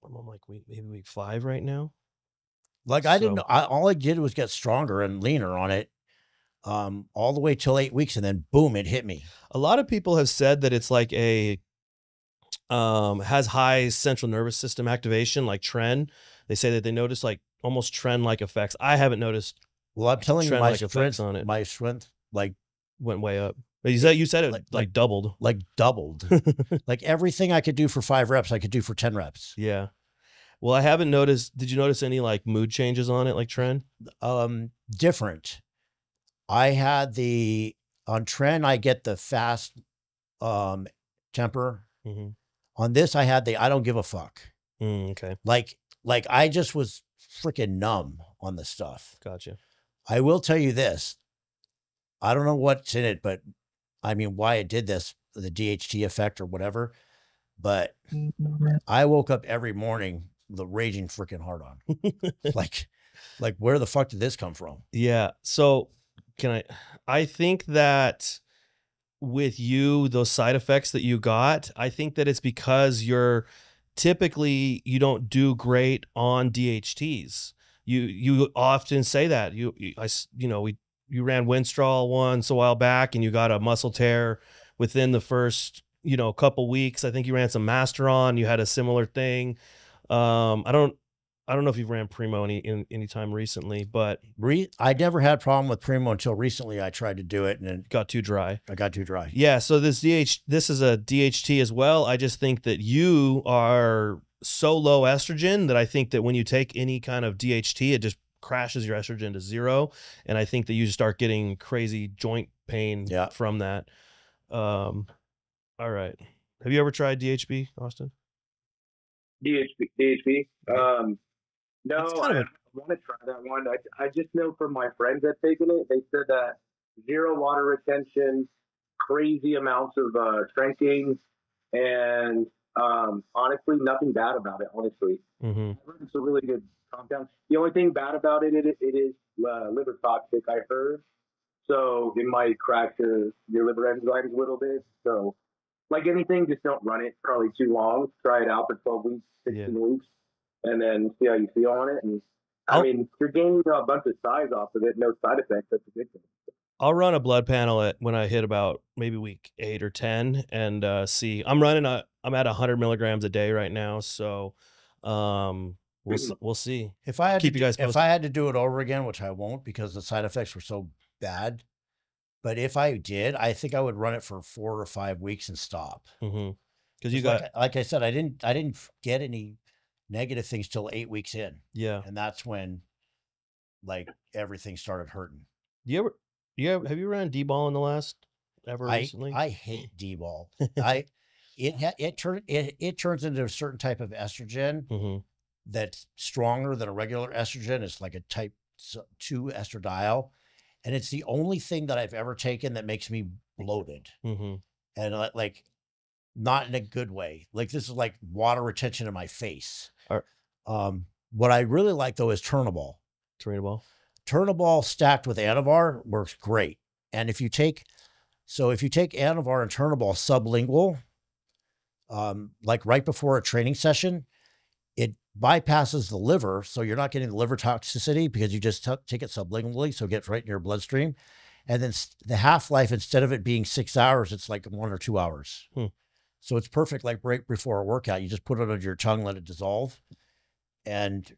I'm on like maybe week 5 right now. Like I didn't know, all I did was get stronger and leaner on it. All the way till 8 weeks, and then boom, it hit me. A lot of people have said that it's like has high central nervous system activation, like tren. They say that they notice like almost tren-like effects. I haven't noticed. Well, I'm telling you, my strength on it. My strength like went way up. But you said it like doubled. Like doubled. Like everything I could do for 5 reps, I could do for 10 reps. Yeah. Well, I haven't noticed. Did you notice any like mood changes on it, like tren? Different. I had on tren, I get the fast temper. On this, I had I don't give a fuck. Okay. Like I just was freaking numb on the stuff. Gotcha. I will tell you this. I don't know what's in it, but I mean, why it did this, the DHT effect or whatever. But I woke up every morning the raging freaking hard on. like where the fuck did this come from? Yeah. So I think that with you, those side effects that you got, I think that it's because you don't do great on DHTs. You often say that you ran Winstrol once a while back and you got a muscle tear within the first, couple weeks. I think you ran some Masteron. You had a similar thing. I don't know if you've ran Primo any time recently, but I never had a problem with Primo until recently. I tried to do it and it got too dry. I got too dry. Yeah. So this is a DHT as well. I just think that you are so low estrogen that I think that when you take any kind of DHT, it just crashes your estrogen to zero. And I think that you start getting crazy joint pain from that. All right. Have you ever tried DHB, Austin? DHB. No, I want to try that one. I just know from my friends that taken it, they said that zero water retention, crazy amounts of strength gains, and honestly, nothing bad about it. Honestly, it's a really good compound. The only thing bad about it is liver toxic. I heard, so it might crash your liver enzymes a little bit. So, like anything, just don't run it probably too long. Try it out for 12 weeks, 16 weeks, and then see how you feel on it. And I mean, you're gaining a bunch of size off of it, no side effects. That's a good thing. I'll run a blood panel when I hit about maybe week 8 or 10 and see. I'm at 100 milligrams a day right now, so we'll see. If I had keep you guys posted. If I had to do it over again, which I won't because the side effects were so bad, but if I did, I think I would run it for 4 or 5 weeks and stop. Because you got, like I said, I didn't get any negative things till 8 weeks in. Yeah, and that's when like everything started hurting. Have you ran D-ball in the last recently? I hate D-ball. It turns into a certain type of estrogen that's stronger than a regular estrogen. It's like a type 2 estradiol, and it's the only thing that I've ever taken that makes me bloated, and like not in a good way. Like this is like water retention in my face. What I really like though is Turnaball. Turnaball stacked with Anavar works great. And if you take Anavar and Turnaball sublingual, like right before a training session, it bypasses the liver. So you're not getting the liver toxicity because you just take it sublingually. So it gets right in your bloodstream. And then the half-life, instead of it being 6 hours, it's like 1 or 2 hours. So it's perfect. Like right before a workout, you just put it under your tongue, let it dissolve. And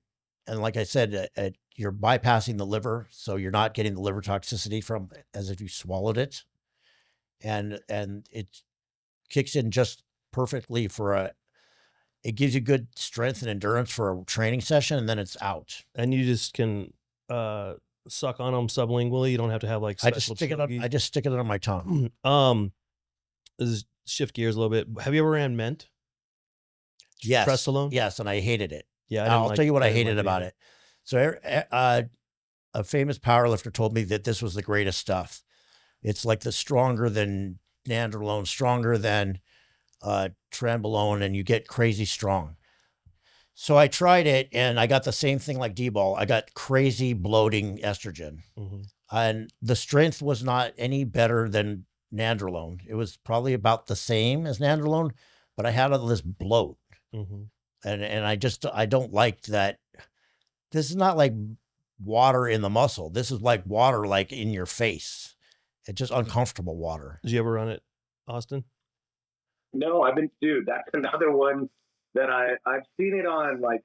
like I said, you're bypassing the liver, so you're not getting the liver toxicity from as if you swallowed it, and it kicks in just perfectly it gives you good strength and endurance for a training session, and then it's out. And you just can suck on them sublingually. You don't have to have like special I just stick it on my tongue. This is shift gears a little bit. Have you ever ran Ment? Yes. Prestolone? Yes, and I hated it. Yeah, I'll tell you what I hated about it. So a famous powerlifter told me that this was the greatest stuff. It's like the stronger than Nandrolone, stronger than Trenbolone, and you get crazy strong. So I tried it, and I got the same thing like D-ball. I got crazy bloating estrogen. And the strength was not any better than Nandrolone. It was probably about the same as Nandrolone, but I had all this bloat. And I don't like that. This is not like water in the muscle. This is like water like in your face. It's just uncomfortable water. Did you ever run it, Austin? No, dude, that's another one that I've seen it on, like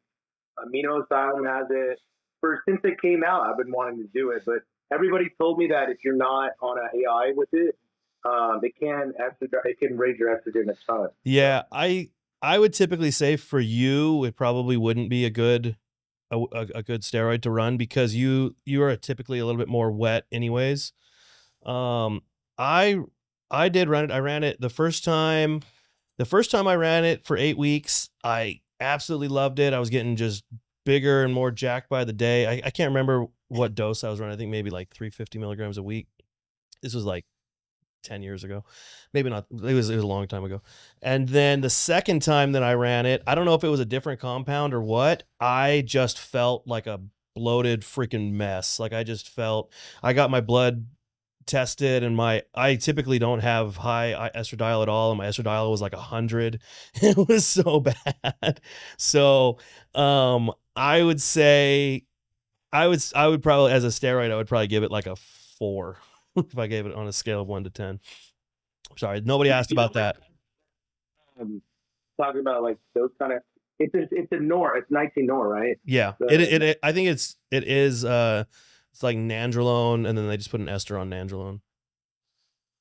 Amino Asylum has it. Since it came out, I've been wanting to do it, but everybody told me that if you're not on an AI with it, it can raise your estrogen a ton. Yeah, I would typically say for you, it probably wouldn't be a good steroid to run because you are typically a little bit more wet anyways. I did run it. I ran it the first time I ran it for 8 weeks. I absolutely loved it. I was getting just bigger and more jacked by the day. I can't remember what dose I was running. I think maybe like 350 milligrams a week. This was like 10 years ago, maybe not. It was a long time ago. And then the second time that I ran it, I don't know if it was a different compound or what. I just felt like a bloated freaking mess. Like I just felt, I got my blood tested and I typically don't have high estradiol at all. And my estradiol was like 100. It was so bad. So, I would say I would probably, as a steroid, I would probably give it like a 4 if I gave it on a scale of 1 to 10. Sorry, nobody asked about that. Talking about like those kind of, it's a Nor, it's 19 Nor, right? Yeah, it I think it is it's like nandrolone, and then they just put an ester on nandrolone.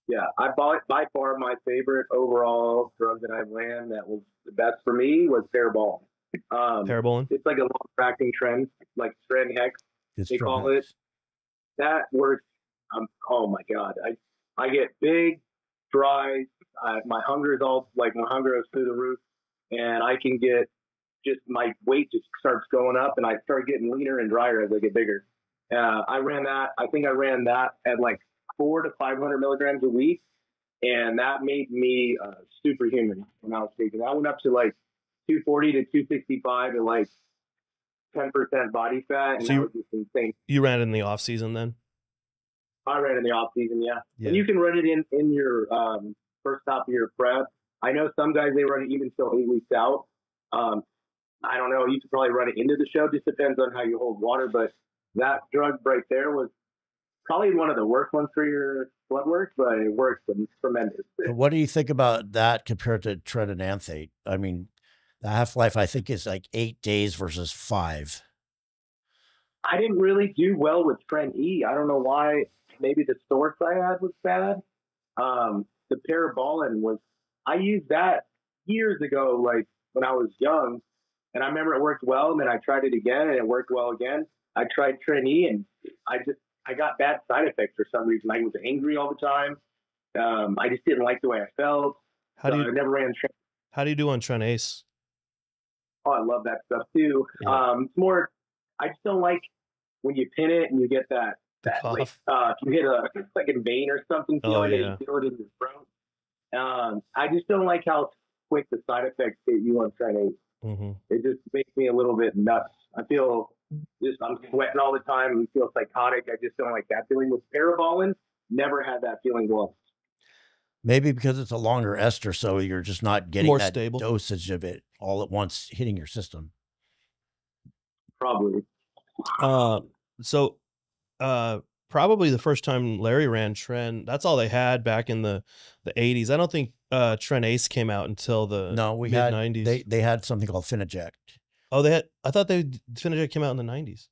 Yeah, I bought by far my favorite overall drug that I ran that was the best for me was Parabolin. Parabolin. It's like a long-acting trend, like Stren Hex, they call it. That works. Oh my God, I get big, dry. My hunger is all like my hunger is through the roof, and I can get just my weight just starts going up, and I start getting leaner and drier as I get bigger. I ran that. I think I ran that at like 400 to 500 milligrams a week, and that made me superhuman when I was taking. I went up to like 240 to 265 and like 10% body fat, and so that was just insane. You ran it in the off season then? I ran in the off season, yeah. And you can run it in your first half of your prep. I know some guys, they run it even till 8 weeks out. I don't know. You could probably run it into the show. Just depends on how you hold water. But that drug right there was probably one of the worst ones for your blood work, but it works tremendous. What do you think about that compared to tretinoxate? I mean, the half-life, I think, is like 8 days versus 5. I didn't really do well with Tren E. I don't know why. Maybe the source I had was bad. The Parabolin was, I used that years ago, like when I was young, and I remember it worked well, and then I tried it again, and it worked well again. I tried Tren E, and I got bad side effects for some reason. I was angry all the time. I just didn't like the way I felt. I never ran Tren. How do you do on Tren Ace? Oh, I love that stuff too. Yeah. It's more, I just don't like when you pin it and you get that like, you hit a second vein or something, you feel it in your throat. I just don't like how quick the side effects hit you on Tren Ace. Mm-hmm. It just makes me a little bit nuts. I feel I'm sweating all the time and feel psychotic. I just don't like that feeling. With Parabolin, never had that feeling once. Maybe because it's a longer ester, so you're just not getting more that stable dosage of it all at once hitting your system. Probably. Probably the first time Larry ran Tren, that's all they had back in the 80s. I don't think Tren Ace came out until the mid-90s. They had something called Finaject. Oh, I thought Finaject came out in the 90s.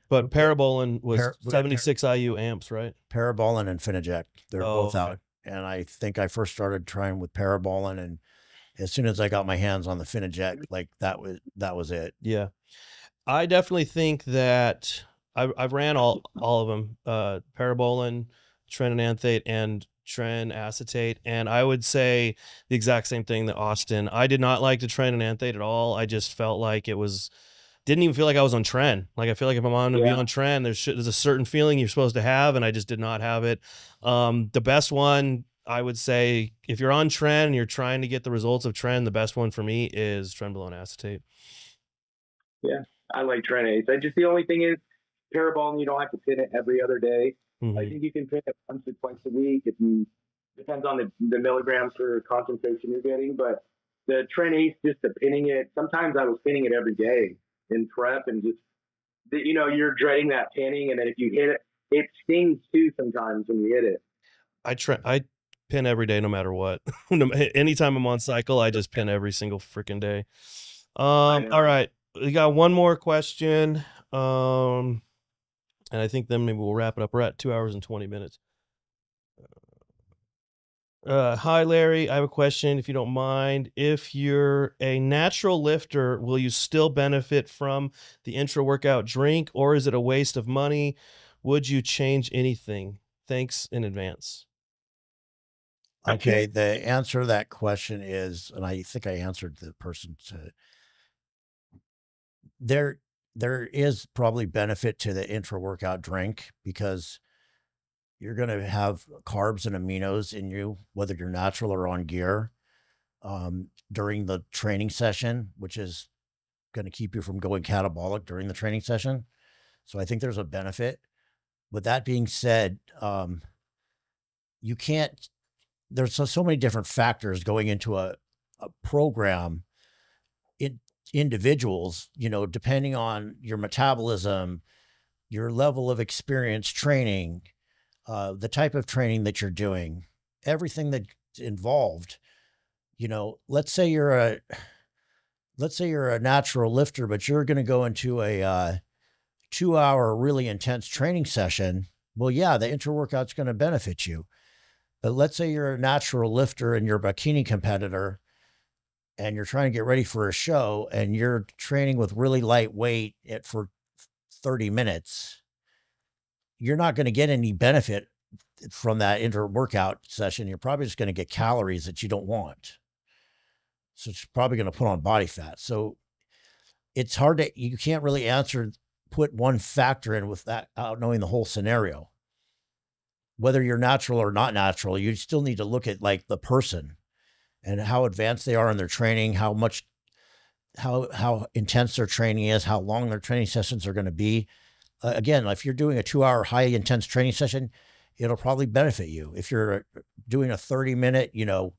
But Parabolin was 76 IU amps, right? Parabolin and Finaject, they're both out. And I think I first started trying with Parabolin, and as soon as I got my hands on the Finaject, like that was it. Yeah, I definitely think that I've ran all of them, Parabolin, Tren and Tren acetate, and I would say the exact same thing that Austin. I did not like the Tren and Anthate at all. I just felt like didn't even feel like I was on Tren. Like I feel like if I'm on to be on Tren, there's a certain feeling you're supposed to have, and I just did not have it. The best one, I would say, if you're on Tren and you're trying to get the results of Tren, the best one for me is Trenbolone acetate. Yeah, I like Tren Ace. The only thing is, Parabolin, you don't have to pin it every other day. Mm-hmm. I think you can pin it once or twice a week. Depends on the milligrams for concentration you're getting. But the Tren Ace, just the pinning it, sometimes I was pinning it every day in prep, and just, you're dreading that pinning, and then if you hit it, it stings too sometimes when you hit it. I pin every day no matter what. Anytime I'm on cycle, I just pin every single freaking day. All right. We got one more question. And I think then maybe we'll wrap it up. We're at 2 hours and 20 minutes. Hi, Larry. I have a question, if you don't mind. If you're a natural lifter, will you still benefit from the intra-workout drink, or is it a waste of money? Would you change anything? Thanks in advance. Okay, the answer to that question is, and I think I answered the person there is probably benefit to the intra-workout drink, because you're going to have carbs and aminos in you, whether you're natural or on gear, during the training session, which is going to keep you from going catabolic during the training session. So I think there's a benefit. With that being said, you can't, there's so many different factors going into a program. Individuals, you know, depending on your metabolism, your level of experience training, the type of training that you're doing, everything that's involved. You know, let's say you're a natural lifter, but you're going to go into a 2-hour really intense training session. Well, yeah, the intra-workout's going to benefit you. But let's say you're a natural lifter and you're a bikini competitor and you're trying to get ready for a show and you're training with really light weight for 30 minutes. You're not going to get any benefit from that inter-workout session. You're probably just going to get calories that you don't want. So it's probably going to put on body fat. So it's hard to, you can't really put one factor in without knowing the whole scenario. Whether you're natural or not natural, you still need to look at like the person and how advanced they are in their training, how intense their training is, how long their training sessions are going to be. Again, if you're doing a 2-hour high intense training session, it'll probably benefit you. If you're doing a 30-minute, you know,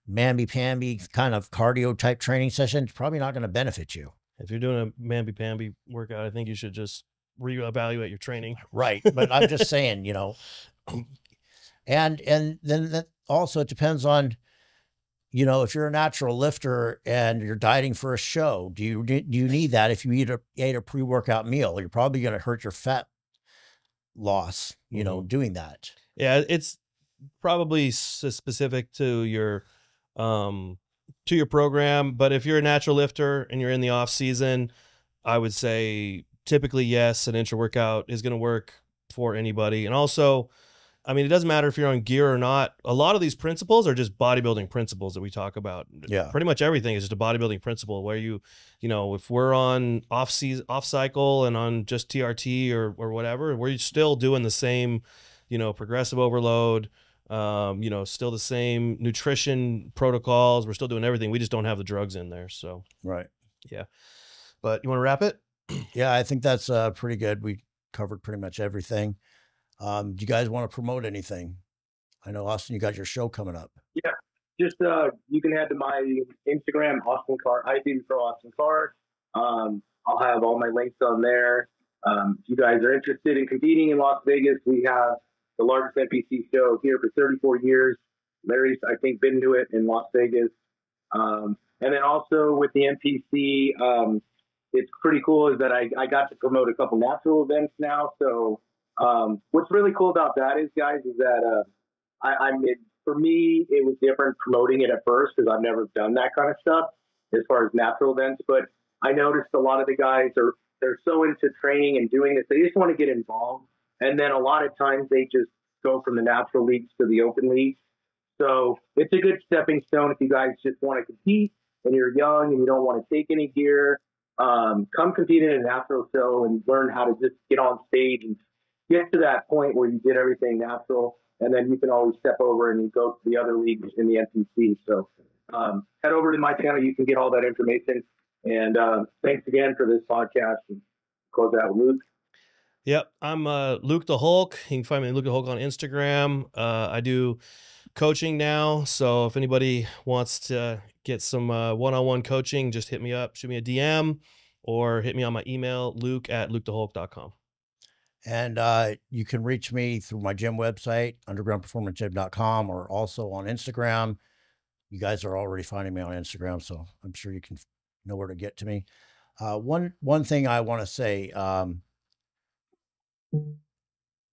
mamby-pamby kind of cardio type training session, it's probably not going to benefit you. If you're doing a mamby-pamby workout, I think you should just reevaluate your training. Right. But I'm just saying, you know, and then that also, it depends on, you know, if you're a natural lifter and you're dieting for a show, do you need that? If you ate a pre-workout meal, you're probably going to hurt your fat loss, you know, doing that. Yeah. It's probably specific to your program. But if you're a natural lifter and you're in the off season, I would say typically, yes, an intra workout is going to work for anybody. And also, I mean, it doesn't matter if you're on gear or not. A lot of these principles are just bodybuilding principles that we talk about. Yeah. Pretty much everything is just a bodybuilding principle where you know, if we're on off cycle and on just TRT or whatever, we're still doing the same, you know, progressive overload, you know, still the same nutrition protocols. We're still doing everything. We just don't have the drugs in there. So, right. Yeah. But you want to wrap it? Yeah, I think that's pretty good. We covered pretty much everything. Do you guys want to promote anything? I know, Austin, you got your show coming up. Yeah, just you can head to my Instagram, Austin Karr, IFBB for Austin Karr. I'll have all my links on there. If you guys are interested in competing in Las Vegas, we have the largest NPC show here for 34 years. Larry's, I think, been to it in Las Vegas. And then also with the NPC, it's pretty cool is that I got to promote a couple natural events now. So what's really cool about that is, guys, is that for me, it was different promoting it at first because I've never done that kind of stuff as far as natural events. But I noticed a lot of the guys they're so into training and doing this, they just want to get involved. And then a lot of times they just go from the natural leagues to the open leagues. So it's a good stepping stone if you guys just want to compete and you're young and you don't want to take any gear. Come compete in a natural show and learn how to just get on stage and get to that point where you did everything natural, and then you can always step over and you go to the other leagues in the NPC. So head over to my channel. You can get all that information. And thanks again for this podcast. And close out with Luke. Yep, I'm Luke the Hulk. You can find me Luke the Hulk on Instagram. I do coaching now, so if anybody wants to get some one-on-one coaching, just hit me up, shoot me a DM, or hit me on my email, luke@lukethehulk.com. And you can reach me through my gym website, undergroundperformancegym.com, or also on Instagram. You guys are already finding me on Instagram, so I'm sure you can know where to get to me. One thing I want to say,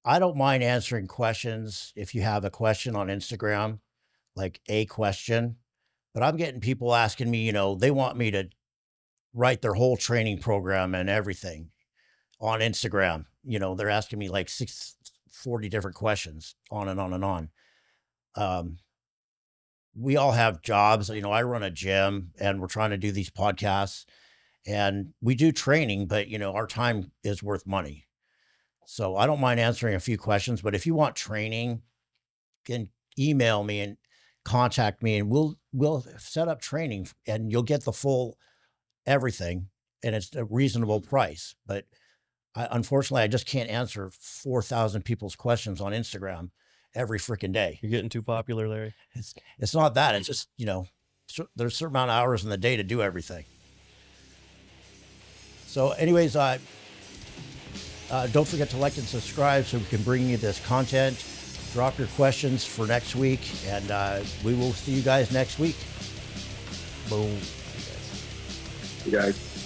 I don't mind answering questions if you have a question on Instagram, like a question, but I'm getting people asking me, you know, they want me to write their whole training program and everything on Instagram. You know, they're asking me like 40 different questions on and on and on. We all have jobs. You know, I run a gym and we're trying to do these podcasts and we do training, but you know, our time is worth money. So I don't mind answering a few questions, but if you want training, can email me and contact me, and we'll set up training, and you'll get the full everything, and it's a reasonable price. But unfortunately, I just can't answer 4,000 people's questions on Instagram every freaking day. You're getting too popular, Larry. It's not that. It's just, there's a certain amount of hours in the day to do everything. So anyways, don't forget to like and subscribe so we can bring you this content. Drop your questions for next week, and we will see you guys next week. Boom. You guys.